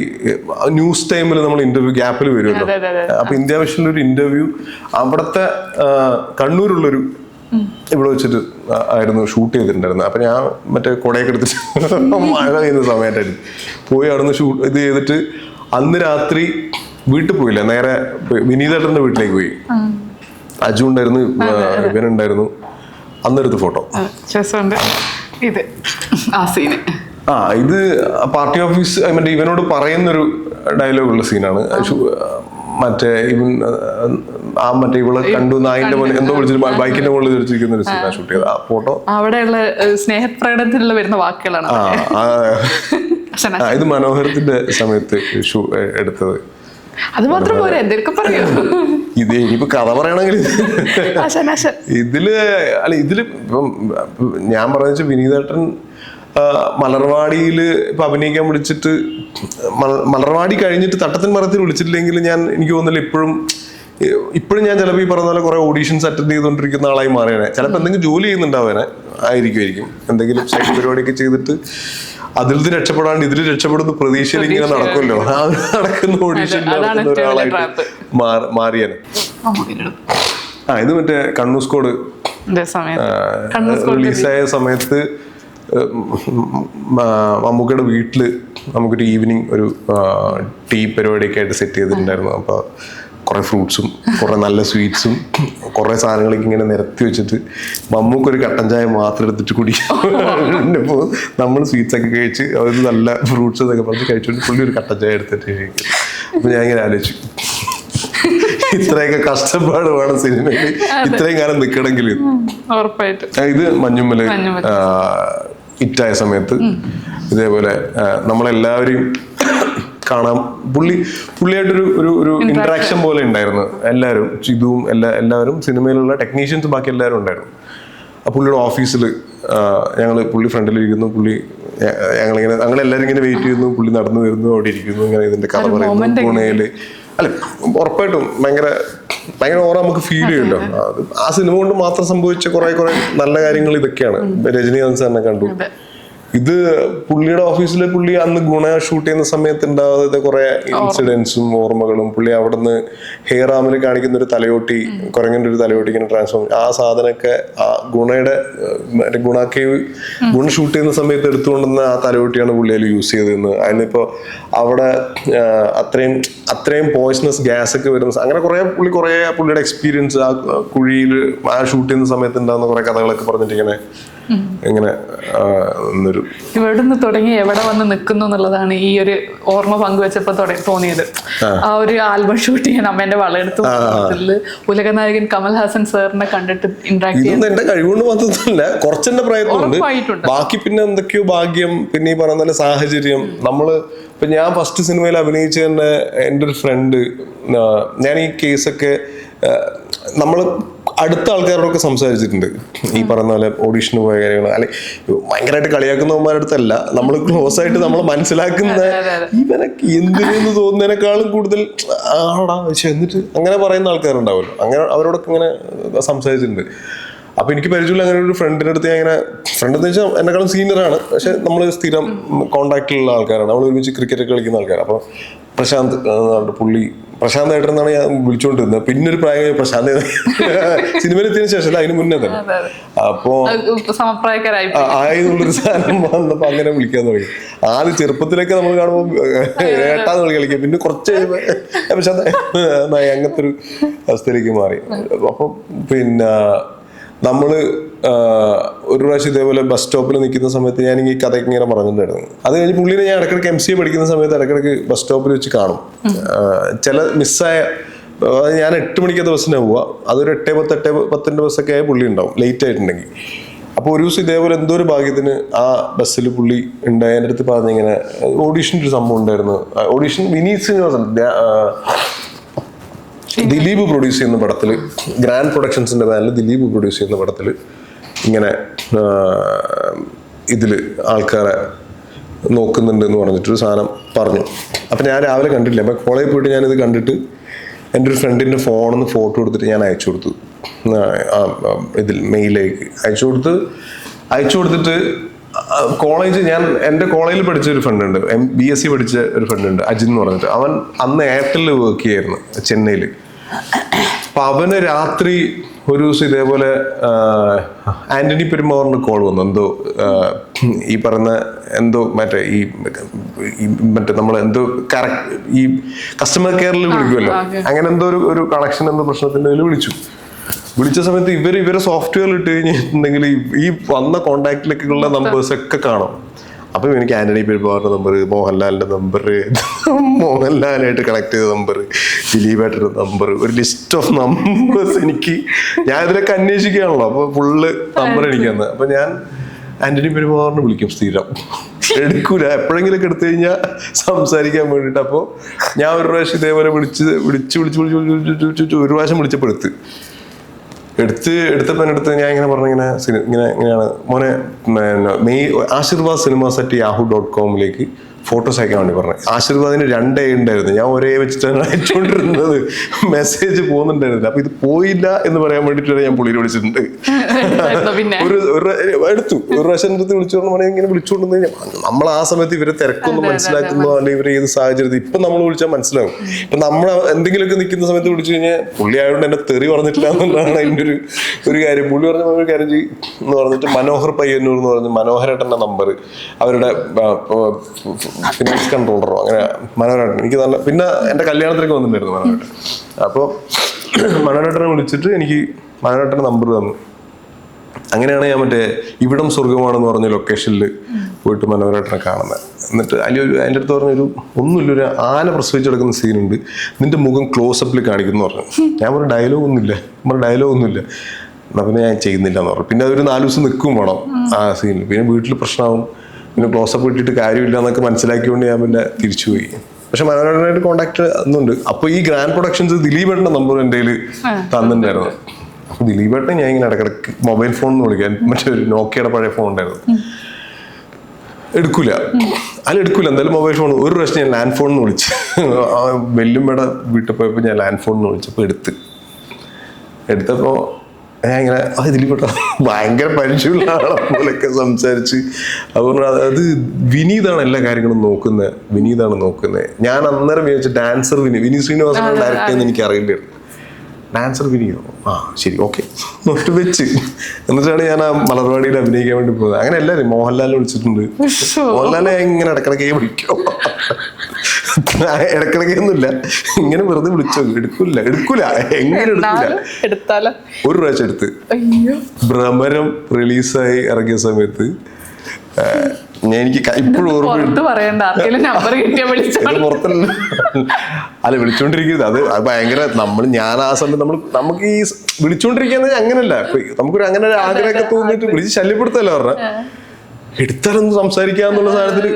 ന്യൂസ് ടൈമിൽ നമ്മൾ ഇന്റർവ്യൂ ഗ്യാപ്പിൽ വരുമല്ലോ. അപ്പൊ ഇന്ത്യ വിഷനിൽ ഒരു ഇന്റർവ്യൂ അവിടുത്തെ കണ്ണൂരുള്ളൊരു ഇവിടെ വെച്ചിട്ട് ആയിരുന്നു ഷൂട്ട് ചെയ്തിട്ടുണ്ടായിരുന്നത്. അപ്പൊ ഞാൻ മറ്റേ കുടയൊക്കെ എടുത്തിട്ട് മഴ പെയ്യുന്ന സമയത്തായിരുന്നു പോയി അവിടുന്ന് ഇത് ചെയ്തിട്ട് അന്ന് രാത്രി വീട്ടിൽ പോയില്ല, നേരെ വിനീതേട്ടന്റെ വീട്ടിലേക്ക് പോയി. അജു ഉണ്ടായിരുന്നു, ഇവനുണ്ടായിരുന്നു. അന്നെടുത്ത ഫോട്ടോ. ഇത് പാർട്ടി ഓഫീസ്, മറ്റേ ഇവനോട് പറയുന്നൊരു ഡയലോഗ് ഉള്ള സീനാണ്. മറ്റേ ഇവൻ മറ്റേ ഇവളെ കണ്ടു നായിന്റെ പോലെ എന്തോ വിളിച്ചിട്ട് ബൈക്കിന്റെ മുകളിൽ വിളിച്ചിരിക്കുന്ന ഒരു സീനാണ് ഷൂട്ട് ചെയ്തത്. ആ ഫോട്ടോ അവിടെയുള്ള സ്നേഹപ്രകടനത്തിലുള്ള വരുന്ന വാക്കുകളാണ്. ഇത് മനോഹരത്തിന്റെ സമയത്ത് എടുത്തത്. അത് മാത്രം പോരെ, എന്തൊക്കെ പറയൂ. ഇത് ഇനിയിപ്പോ കഥ പറയണെങ്കിൽ ഇതില് ഇപ്പം ഞാൻ പറഞ്ഞ വിനീതേട്ടൻ മലർവാടിയിൽ ഇപ്പൊ അഭിനയിക്കാൻ വിളിച്ചിട്ട്, മലർവാടി കഴിഞ്ഞിട്ട് തട്ടത്തിൻമറത്തിൽ വിളിച്ചിട്ടില്ലെങ്കിൽ എനിക്ക് തോന്നുന്നില്ല ഇപ്പോഴും ഞാൻ ചിലപ്പോൾ ഈ പറഞ്ഞ പോലെ കുറെ ഓഡീഷൻസ് അറ്റൻഡ് ചെയ്തുകൊണ്ടിരിക്കുന്ന ആളായി മാറിയാണ്. ചിലപ്പോൾ എന്തെങ്കിലും ജോലി ചെയ്യുന്നുണ്ടാവാനെ ആയിരിക്കും, എന്തെങ്കിലും സൈഡ് പരിപാടിയൊക്കെ ചെയ്തിട്ട് അതിൽ നിന്ന് രക്ഷപ്പെടാണ്ട് ഇതിൽ രക്ഷപ്പെടുന്ന പ്രതീക്ഷയിൽ ഇങ്ങനെ നടക്കുമല്ലോ. ആ നടക്കുന്ന ഓഡീഷനിൽ നടക്കുന്ന ഒരാളായിട്ട് മാറിയാണ്. ഇത് മറ്റേ കണ്ണൂസ്കോട് റിലീസായ സമയത്ത് മമ്മൂക്കയുടെ വീട്ടില് നമുക്കൊരു ഈവനിങ് ഒരു ടീ പരിപാടിയൊക്കെ ആയിട്ട് സെറ്റ് ചെയ്തിട്ടുണ്ടായിരുന്നു. അപ്പൊ കുറെ ഫ്രൂട്ട്സും കുറെ നല്ല സ്വീറ്റ്സും കുറെ സാധനങ്ങളൊക്കെ ഇങ്ങനെ നിരത്തി വെച്ചിട്ട് മമ്മൂക്കൊരു കട്ടൻ ചായ മാത്രം എടുത്തിട്ട് കുടിക്കുമ്പോൾ നമ്മൾ സ്വീറ്റ്സ് ഒക്കെ കഴിച്ച് അത് നല്ല ഫ്രൂട്ട്സ് എന്നൊക്കെ പറഞ്ഞ് കഴിച്ചുകൊണ്ട് പുള്ളി ഒരു കട്ടൻ ചായ എടുത്തിട്ട് കഴിക്കും. അപ്പൊ ഞാൻ ഇങ്ങനെ ആലോചിച്ചു, ഇത്രയൊക്കെ കഷ്ടപ്പാട് വേണം സിനിമയിൽ ഇത്രയും കാലം നിൽക്കണമെങ്കിൽ. ഇത് മഞ്ഞുമ്മല് ഹിറ്റായ സമയത്ത് ഇതേപോലെ നമ്മളെല്ലാവരെയും കാണാം. പുള്ളിയായിട്ടൊരു ഒരു ഇന്ററാക്ഷൻ പോലെ ഉണ്ടായിരുന്നു. എല്ലാവരും ചിതുവും എല്ലാവരും സിനിമയിലുള്ള ടെക്നീഷ്യൻസും ബാക്കി എല്ലാവരും ഉണ്ടായിരുന്നു. ആ പുള്ളിയുടെ ഓഫീസിൽ പുള്ളി ഫ്രണ്ടിലിരിക്കുന്നു, ഞങ്ങളെല്ലാവരും ഇങ്ങനെ വെയിറ്റ് ചെയ്യുന്നു, പുള്ളി നടന്നു വരുന്നു, അവിടെ ഇരിക്കുന്നു, ഇങ്ങനെ ഇതിന്റെ കഥ പറയുന്നു. പൂനെയില് അല്ലെ, ഉറപ്പായിട്ടും ഭയങ്കര ഓറ നമുക്ക് ഫീൽ ചെയ്യുമല്ലോ. ആ സിനിമ കൊണ്ട് മാത്രം സംഭവിച്ച കുറെ നല്ല കാര്യങ്ങൾ ഇതൊക്കെയാണ്. രജനീകാന്ത് സാറിനെ കണ്ടു. ഇത് പുള്ളിയുടെ ഓഫീസിൽ പുള്ളി അന്ന് ഗുണ ഷൂട്ട് ചെയ്യുന്ന സമയത്ത് ഉണ്ടാവാതെ കുറെ ഇൻസിഡൻസും ഓർമ്മകളും. പുള്ളി അവിടെ നിന്ന് ഹെയറാമിൽ കാണിക്കുന്ന ഒരു തലയോട്ടി, കുരങ്ങന്റെ ഒരു തലയോട്ടി ഇങ്ങനെ ട്രാൻസ്ഫോം, ആ സാധനമൊക്കെ ആ ഗുണ ഷൂട്ട് ചെയ്യുന്ന സമയത്ത് എടുത്തുകൊണ്ടുവന്ന ആ തലയോട്ടിയാണ് പുള്ളി അതിൽ യൂസ് ചെയ്തതെന്ന്. അതിനിപ്പോ അവിടെ അത്രയും പോയ്സണസ് ഗ്യാസ് ഒക്കെ വരുന്ന അങ്ങനെ പുള്ളിയുടെ എക്സ്പീരിയൻസ് ആ കുഴിയിൽ ആ ഷൂട്ട് ചെയ്യുന്ന സമയത്ത് ഉണ്ടാകുന്ന കുറെ കഥകളൊക്കെ പറഞ്ഞിട്ട് ഇങ്ങനെ ഇവിടുന്ന് തുടങ്ങി എവിടെ വന്ന് നിൽക്കുന്നു എന്നുള്ളതാണ് ഈ ഒരു ഓർമ്മ പങ്കുവെച്ചപ്പോ തോന്നിയത്. ആ ഒരു ആൽബം ഷൂട്ട് ചെയ്യാൻ അമ്മേന്റെ വളയെടുത്ത് ഉലകനായകൻ കമൽഹാസൻ സാറിനെ കണ്ടിട്ട് ഇന്ററാക്ട് ചെയ്യുന്നത് എന്റെ കഴിവുകൊണ്ട് മാത്രമല്ല, കുറച്ചെന്റെ പ്രയത്നമുണ്ട്. ബാക്കി പിന്നെ എന്തൊക്കെയോ ഭാഗ്യം, പിന്നെ ഈ പറഞ്ഞ സാഹചര്യം. ഇപ്പൊ ഞാൻ ഫസ്റ്റ് സിനിമയിൽ അഭിനയിച്ച തന്നെ എൻ്റെ ഒരു ഫ്രണ്ട്, ഞാൻ ഈ കേസൊക്കെ നമ്മൾ അടുത്ത ആൾക്കാരോടൊക്കെ സംസാരിച്ചിട്ടുണ്ട്. ഈ പറഞ്ഞ പോലെ ഓഡീഷന് പോയ കാര്യങ്ങൾ, അല്ലെ ഭയങ്കരമായിട്ട് കളിയാക്കുന്നവന്മാരുടെ അടുത്തല്ല, നമ്മൾ ക്ലോസ് ആയിട്ട് നമ്മൾ മനസ്സിലാക്കുന്ന ഇവനൊക്കെ എന്തിനെന്ന് തോന്നുന്നതിനേക്കാളും കൂടുതൽ ആടാ എന്നിട്ട് അങ്ങനെ പറയുന്ന ആൾക്കാരുണ്ടാവുമല്ലോ. അങ്ങനെ അവരോടൊക്കെ ഇങ്ങനെ സംസാരിച്ചിട്ടുണ്ട്. അപ്പൊ എനിക്ക് പരിചയമുള്ള അങ്ങനെ ഒരു ഫ്രണ്ടിന്റെ അടുത്ത് ഞാൻ ഫ്രണ്ട് എന്ന് വെച്ചാൽ എന്നെക്കാളും സീനിയറാണ്, പക്ഷെ നമ്മൾ സ്ഥിരം കോണ്ടാക്റ്റിലുള്ള ആൾക്കാരാണ്, നമ്മൾ ഒരുമിച്ച് ക്രിക്കറ്റ് ഒക്കെ കളിക്കുന്ന ആൾക്കാരാണ്. അപ്പൊ പ്രശാന്ത് ഏട്ടനെന്നാണ് ഞാൻ വിളിച്ചോണ്ടിരുന്നത്. പിന്നെ ഒരു പ്രായം പ്രശാന്ത് സിനിമയിലെത്തിയതിനു ശേഷം അതിന് മുന്നേ തന്നെ. അപ്പോ ആയതുള്ളൊരു സാധനം വന്നപ്പോ അങ്ങനെ വിളിക്കാൻ തുടങ്ങി. ആദ്യം ചെറുപ്പത്തിലൊക്കെ നമ്മൾ കാണുമ്പോൾ ഏട്ടാന്ന് വിളി കളിക്കാം, പിന്നെ കുറച്ച് പ്രശാന്ത് അങ്ങനത്തെ ഒരു അവസ്ഥയിലേക്ക് മാറി. അപ്പം പിന്നെ നമ്മള് ഒരു പ്രാവശ്യം ഇതേപോലെ ബസ് സ്റ്റോപ്പിൽ നിൽക്കുന്ന സമയത്ത് ഞാൻ ഈ കഥയ്ക്ക് ഇങ്ങനെ പറഞ്ഞിട്ടുണ്ടായിരുന്നു. അത് കഴിഞ്ഞ് പുള്ളിനെ ഞാൻ ഇടയ്ക്കിടയ്ക്ക് MCA പഠിക്കുന്ന സമയത്ത് ഇടയ്ക്കിടയ്ക്ക് ബസ് സ്റ്റോപ്പിൽ വെച്ച് കാണും. ചില മിസ്സായ, ഞാൻ 8 മണിക്കത്തെ ബസ്സിനാണ് പോവുക, അതൊരു 8:10 8:10 ബസ്സൊക്കെ ആയ പുള്ളി ഉണ്ടാവും ലേറ്റ് ആയിട്ടുണ്ടെങ്കിൽ. അപ്പോൾ ഒരു ദിവസം ഇതേപോലെ എന്തോ ഒരു ഭാഗ്യത്തിന് ആ ബസ്സിൽ പുള്ളി ഉണ്ടായി എൻ്റെ അടുത്ത് പറഞ്ഞിങ്ങനെ ഓഡീഷൻ്റെ ഒരു സംഭവം ഉണ്ടായിരുന്നു. ഓഡീഷൻ വിനീത് ശ്രീനിവാസൻ ദിലീപ് പ്രൊഡ്യൂസ് ചെയ്യുന്ന പടത്തിൽ, ഗ്രാൻഡ് പ്രൊഡക്ഷൻസിന്റെ ബാനറിൽ ദിലീപ് പ്രൊഡ്യൂസ് ചെയ്യുന്ന പടത്തിൽ ഇങ്ങനെ ഇതില് ആൾക്കാരെ നോക്കുന്നുണ്ട് എന്ന് പറഞ്ഞിട്ടൊരു സാധനം പറഞ്ഞു. അപ്പം ഞാൻ രാവിലെ കണ്ടിട്ടില്ല. അപ്പം കോളേജിൽ പോയിട്ട് ഞാനിത് കണ്ടിട്ട് എൻ്റെ ഒരു ഫ്രണ്ടിൻ്റെ ഫോണിൽ നിന്ന് ഫോട്ടോ എടുത്തിട്ട് ഞാൻ അയച്ചു കൊടുത്തു. ഇതിൽ മെയിലേക്ക് അയച്ചു കൊടുത്തിട്ട് കോളേജ്, ഞാൻ എൻ്റെ കോളേജിൽ പഠിച്ച ഒരു ഫ്രണ്ട് ഉണ്ട്, BSc പഠിച്ച ഒരു ഫ്രണ്ട് ഉണ്ട്, അജിൻ എന്ന് പറഞ്ഞിട്ട്. അവൻ അന്ന് എയർടെലിൽ വർക്ക് ചെയ്യായിരുന്നു ചെന്നൈയിൽ. അപ്പൊ അവന് രാത്രി ഒരു ദിവസം ഇതേപോലെ ആന്റണി പെരുമാറിന് കോൾ വന്നു. എന്തോ ഈ പറഞ്ഞ എന്തോ മറ്റേ മറ്റേ നമ്മൾ എന്തോ ഈ കസ്റ്റമർ കെയറിൽ വിളിക്കുമല്ലോ, അങ്ങനെ എന്തോ ഒരു കണക്ഷൻ എന്തോ പ്രശ്നത്തിന്റെ ഇതിൽ വിളിച്ച സമയത്ത് ഇവരെ സോഫ്റ്റ്വെയറിൽ ഇട്ട് കഴിഞ്ഞിട്ടുണ്ടെങ്കിൽ ഈ വന്ന കോണ്ടാക്റ്റിലേക്കുള്ള നമ്പേഴ്സ് ഒക്കെ കാണും. അപ്പം എനിക്ക് ആന്റണി പെരുമാറിന്റെ നമ്പർ, മോഹൻലാലിന്റെ നമ്പർ, മോഹൻലാലായിട്ട് കണക്ട് ചെയ്ത നമ്പർ, ദിലീപേട്ടൻ്റെ നമ്പർ, ഒരു ലിസ്റ്റ് ഓഫ് നമ്പേഴ്സ് എനിക്ക്, ഞാൻ ഇതിലൊക്കെ അന്വേഷിക്കുകയാണല്ലോ. അപ്പൊ ഫുള്ള് നമ്പർ എനിക്ക് തന്നത്. അപ്പൊ ഞാൻ ആന്റണി പെരുമാറിനെ വിളിക്കും സ്ഥിരം, എടുക്കൂല, എപ്പോഴെങ്കിലൊക്കെ എടുത്തു കഴിഞ്ഞാൽ സംസാരിക്കാൻ വേണ്ടിയിട്ട്. അപ്പോൾ ഞാൻ ഒരു പ്രാവശ്യം ഇതേപോലെ വിളിച്ച് ഒരു പ്രാവശ്യം വിളിച്ചപ്പോൾ എടുത്തപ്പോൾ എടുത്ത് ഞാൻ ഇങ്ങനെ പറഞ്ഞു, ഇങ്ങനെയാണ് മോനെ, ആശീർവാദ് cinemas@yahoo.com ഫോട്ടോസ് അയക്കാൻ വേണ്ടി പറഞ്ഞു. ആശീർവാദിന് 2 ഉണ്ടായിരുന്നു, ഞാൻ ഒരേ വെച്ചിട്ടാണ് അയച്ചുകൊണ്ടിരുന്നത്, മെസ്സേജ് പോകുന്നുണ്ടായിരുന്നില്ല. അപ്പൊ ഇത് പോയില്ല എന്ന് പറയാൻ വേണ്ടിട്ട് ഞാൻ പുള്ളിയെ വിളിച്ചിട്ടുണ്ട്. ഒരു പ്രാവശ്യം അടുത്ത് വിളിച്ചു പറഞ്ഞാൽ ഇങ്ങനെ വിളിച്ചുകൊണ്ടു. നമ്മൾ ആ സമയത്ത് ഇവരെ തിരക്കൊന്നും മനസ്സിലാക്കുന്നോ അല്ലെങ്കിൽ ഇവരെ ഏത് സാഹചര്യത്തിൽ ഇപ്പൊ നമ്മൾ വിളിച്ചാൽ മനസ്സിലാവും. ഇപ്പൊ നമ്മൾ എന്തെങ്കിലുമൊക്കെ നിൽക്കുന്ന സമയത്ത് വിളിച്ചു കഴിഞ്ഞാൽ പുള്ളി ആയതുകൊണ്ട് എന്നെ തെറി പറഞ്ഞിട്ടില്ല എന്നുള്ളതാണ് അതിൻ്റെ ഒരു കാര്യം. പുള്ളി പറഞ്ഞ ഒരു കാര്യം എന്ന് പറഞ്ഞിട്ട് മനോഹർ പയ്യന്നൂർ എന്ന് പറഞ്ഞ് മനോഹരേട്ടൻ്റെ നമ്പർ, അവരുടെ ഫിനാൻസ് കൺട്രോളറോ അങ്ങനെ മനോഹരേട്ടൻ, എനിക്ക് നല്ല, പിന്നെ എൻ്റെ കല്യാണത്തിലേക്ക് വന്നിട്ടുണ്ടായിരുന്നു മനോഹരേട്ടൻ. അപ്പോൾ മനോഹരേട്ടനെ വിളിച്ചിട്ട് എനിക്ക് മനോഹരേട്ടൻ്റെ നമ്പർ തന്നു. അങ്ങനെയാണ് ഞാൻ മറ്റേ ഇവിടം സ്വർഗമാണെന്ന് പറഞ്ഞ ലൊക്കേഷനിൽ പോയിട്ട് മനോഹരേട്ടനെ കാണുന്നത്. എന്നിട്ട് അതിൻ്റെ അടുത്ത് പറഞ്ഞൊരു ഒന്നുമില്ല, ഒരു ആന പ്രസവിച്ചെടുക്കുന്ന സീനുണ്ട്, നിന്റെ മുഖം ക്ലോസപ്പിൽ കാണിക്കുന്നു പറഞ്ഞു. ഞാൻ പറഞ്ഞു ഡയലോഗൊന്നുമില്ല എന്നാൽ പിന്നെ ഞാൻ ചെയ്യുന്നില്ല എന്ന് പറഞ്ഞു. പിന്നെ അതൊരു 4 ദിവസം നിൽക്കും വേണം ആ സീനിൽ, പിന്നെ വീട്ടിൽ പ്രശ്നമാവും, പിന്നെ ക്ലോസപ്പ് ഇട്ടിട്ട് കാര്യമില്ല എന്നൊക്കെ മനസ്സിലാക്കിക്കൊണ്ട് ഞാൻ പിന്നെ തിരിച്ചുപോയി. പക്ഷെ മനോഹരനായിട്ട് കോണ്ടാക്ട് ഒന്നുണ്ട്. അപ്പൊ ഈ ഗ്രാൻഡ് പ്രൊഡക്ഷൻസ് ദിലീപേട്ടൻ്റെ നമ്പർ എൻ്റെ കയ്യിൽ തന്നിട്ടുണ്ടായിരുന്നു. അപ്പൊ ദിലീപേട്ടനെ ഞാൻ ഇങ്ങനെ ഇടക്കിടക്ക് മൊബൈൽ ഫോൺ എന്ന് വിളിക്കാൻ, മറ്റേ ഒരു നോക്കിയുടെ പഴയ ഫോൺ ഉണ്ടായിരുന്നു, എടുക്കൂല. എന്തായാലും മൊബൈൽ ഫോൺ. ഒരു പ്രാവശ്യം ഞാൻ ലാൻഡ് ഫോൺ എന്ന് വിളിച്ചു, വെല്ലുമ്മയുടെ വീട്ടിൽ പോയപ്പോൾ ഞാൻ ലാൻഡ് ഫോൺ എന്ന് വിളിച്ചപ്പോൾ എടുത്തപ്പോൾ ഞാൻ ഇങ്ങനെ ദിലീപേട്ട ഭയങ്കര പരിചയമുള്ള ആളെ പോലെയൊക്കെ സംസാരിച്ച്. അതുകൊണ്ട് അത് വിനീതാണ് എല്ലാ കാര്യങ്ങളും നോക്കുന്നത്. ഞാൻ അന്നേരം വിചാരിച്ച ഡാൻസർ വിനീത് ശ്രീനിവാസൻ ഡയറക്റ്റ് ചെയ്യുന്ന എനിക്ക് അറിയില്ലായിരുന്നു. ഡാൻസർ വിനീതോ, ശരി, ഓക്കെ നോട്ട് വെച്ച്. എന്നിട്ടാണ് ഞാൻ ആ മലർവാടിയിൽ അഭിനയിക്കാൻ വേണ്ടി പോകുന്നത്. അങ്ങനെ എല്ലാവരും മോഹൻലാലിനെ വിളിച്ചിട്ടുണ്ട്. മോഹൻലാലിനെ ഇങ്ങനെ ഇടക്കിടക്കേ വിളിക്കോ, ഇടക്കിടക്കൊന്നുമില്ല, ഇങ്ങനെ വെറുതെ വിളിച്ചോ, എടുക്കൂല എങ്ങനെ എടുക്കൂല. ഒരു പ്രാവശ്യം എടുത്ത് ഭ്രമരം റിലീസായി ഇറങ്ങിയ സമയത്ത് എനിക്ക് ഇപ്പോഴും അല്ല വിളിച്ചോണ്ടിരിക്കുന്നത്, അത് ഭയങ്കര ഞാൻ ആ സമയത്ത് നമുക്ക് ഈ വിളിച്ചോണ്ടിരിക്കുന്നത് അങ്ങനല്ല, നമുക്കൊരു അങ്ങനെ ഒരു ആഗ്രഹമൊക്കെ തോന്നിട്ട് വിളിച്ച് ശല്യപ്പെടുത്തല്ലോ പറഞ്ഞ എടുത്താലൊന്നും സംസാരിക്കാന്നുള്ള സാധനത്തിൽ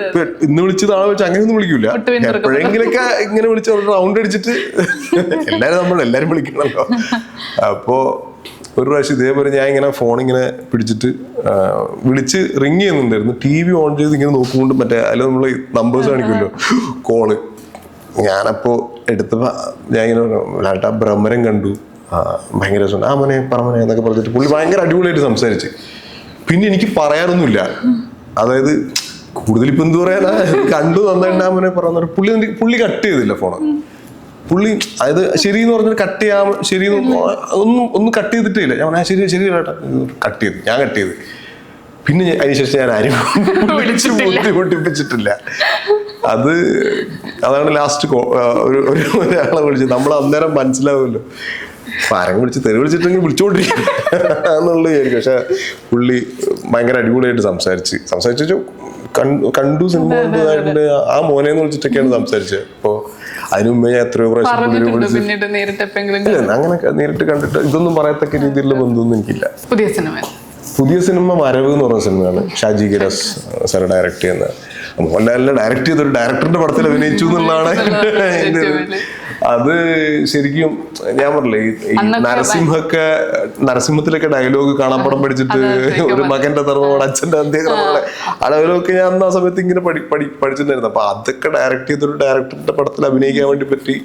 ഇന്ന് വിളിച്ച് നാളെ വിളിച്ച് അങ്ങനെയൊന്നും വിളിക്കൂല. എപ്പോഴെങ്കിലൊക്കെ ഇങ്ങനെ വിളിച്ച് റൗണ്ട് അടിച്ചിട്ട് എല്ലാരും വിളിക്കണല്ലോ. അപ്പോ ഒരു പ്രാവശ്യം ഇതേപോലെ ഞാൻ ഇങ്ങനെ ഫോൺ ഇങ്ങനെ പിടിച്ചിട്ട് വിളിച്ച് റിങ് ചെയ്യുന്നുണ്ടായിരുന്നു. TV ഓൺ ചെയ്ത് ഇങ്ങനെ നോക്കുകൊണ്ട് മറ്റേ അതിൽ നമ്മൾ നമ്പേഴ്സ് കാണിക്കുമല്ലോ, കോള്. ഞാനപ്പോ എടുത്തപ്പോ ഞാൻ ഇങ്ങനെ ലാട്ടാ ഭ്രമരം കണ്ടു, ഭയങ്കര രസമുണ്ട്, മോനെ പറമനെ എന്നൊക്കെ പറഞ്ഞിട്ട് പുള്ളി ഭയങ്കര അടിപൊളിയായിട്ട് സംസാരിച്ച്. പിന്നെ എനിക്ക് പറയാനൊന്നുമില്ല, അതായത് കൂടുതൽ ഇപ്പൊ എന്ത് പറയാനാ, കണ്ടു നന്നായിട്ട് മോനെ പറഞ്ഞ പുള്ളി കട്ട് ചെയ്തില്ല ഫോണ്. പുള്ളി അതായത് ശരി എന്ന് പറഞ്ഞിട്ട് കട്ട് ചെയ്യാൻ ശരി ഒന്നും കട്ട് ചെയ്തിട്ടേ ഇല്ല. ഞാൻ ശരി കേട്ടാ കട്ട് ചെയ്ത്. പിന്നെ അതിനുശേഷം ഞാൻ ആരും വിളിച്ച് ബുദ്ധിമുട്ടിപ്പിച്ചിട്ടില്ല. അതാണ് ലാസ്റ്റ് ഒരാളെ വിളിച്ചത്. നമ്മൾ അന്നേരം മനസ്സിലാവുമല്ലോ, ആരെങ്കിലും തെറി വിളിച്ചിട്ടെങ്കിൽ വിളിച്ചോണ്ടിരിക്കും എന്നുള്ളത് വിചാരിക്കും. പക്ഷെ പുള്ളി ഭയങ്കര അടിപൊളിയായിട്ട് സംസാരിച്ചു കണ്ടു സിനിമ കണ്ടതായിട്ട് ആ മോനെന്ന് വിളിച്ചിട്ടൊക്കെയാണ് സംസാരിച്ചത്. അപ്പോ അതിനു മുമ്പേ ഞാൻ എത്രയോ പ്രാവശ്യം അങ്ങനെ നേരിട്ട് കണ്ടിട്ട് ഇതൊന്നും പറയത്തക്ക രീതിയിലുള്ള ബന്ധമൊന്നും എനിക്കില്ല. പുതിയ സിനിമ പുതിയ സിനിമ വരവ് എന്ന് പറഞ്ഞ സിനിമയാണ്. ഷാജി കൈലാസ് സാർ ഡയറക്ട് ചെയ്യുന്ന. മോഹൻലാലിനെ ഡയറക്ട് ചെയ്ത ഒരു ഡയറക്ടറിന്റെ പടത്തിൽ അഭിനയിച്ചു എന്നുള്ളതാണ് എൻ്റെ അത്. ശരിക്കും ഞാൻ പറഞ്ഞില്ലേ, ഈ നരസിംഹത്തിലൊക്കെ ഡയലോഗ് കാണാപ്പടം പഠിച്ചിട്ട് ഒരു മകന്റെ ധർമ്മമാണ് അച്ഛന്റെ അന്ത്യകർമ്മമാണ്, ആ ഡയലോഗ് ഞാൻ അന്ന് ആ സമയത്ത് ഇങ്ങനെ പഠിച്ചിട്ടുണ്ടായിരുന്നു. അപ്പൊ അതൊക്കെ ഡയറക്ട് ചെയ്തൊരു ഡയറക്ടറിന്റെ പടത്തിൽ അഭിനയിക്കാൻ വേണ്ടി പറ്റി.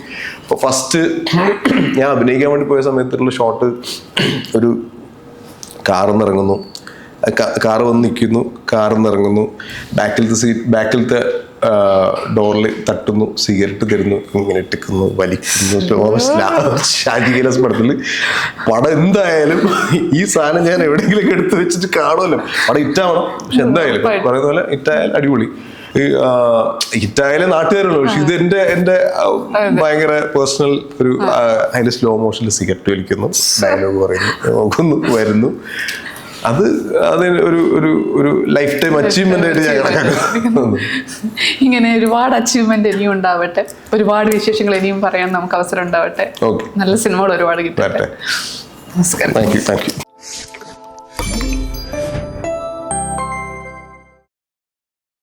അപ്പൊ ഫസ്റ്റ് ഞാൻ അഭിനയിക്കാൻ വേണ്ടി പോയ സമയത്തുള്ള ഷോട്ട്, ഒരു കാറിൽ നിന്ന് ഇറങ്ങുന്നു, കാറ് വന്ന് നിൽക്കുന്നു, കാറിൽ നിന്ന് ഇറങ്ങുന്നു, ബാക്കിലത്തെ ഡോറിൽ തട്ടുന്നു, സിഗരറ്റ് തരുന്നു, ഇങ്ങനെ ഇട്ടിക്കുന്നു, വലിക്കുന്നു. ഷാജി കൈലാസ് പടത്തിൽ പടം എന്തായാലും ഈ സാധനം ഞാൻ എവിടെയെങ്കിലും എടുത്ത് വെച്ചിട്ട് കാണുമല്ലോ, പടം ഹിറ്റാവണം. പക്ഷെ എന്തായാലും പറയുന്ന പോലെ ഹിറ്റായാലും അടിപൊളി, ഹിറ്റായാലും നാട്ടുകാരുള്ളൂ. പക്ഷെ ഇത് എന്റെ ഭയങ്കര പേഴ്സണൽ ഒരു അതിന്റെ സ്ലോ മോഷനിൽ സിഗരറ്റ് വലിക്കുന്നു, ഡയലോഗ് പറയുന്നു, നോക്കുന്നു, വരുന്നു. അതിന് ഒരു ലൈഫ് ടൈം അച്ചീവ്മെന്റ് ആയിട്ട് ഞാൻ കണക്കാക്കുന്നു. ഇങ്ങനെ ഒരുപാട് അച്ചീവ്മെന്റ് ഇനിയും ഉണ്ടാവട്ടെ, ഒരുപാട് വിശേഷങ്ങൾ ഇനിയും പറയാൻ നമുക്ക് അവസരം ഉണ്ടാവട്ടെ. നല്ല സിനിമകൾ ഒരുപാട് കിട്ടട്ടെ. നമസ്കാരം. Thank you.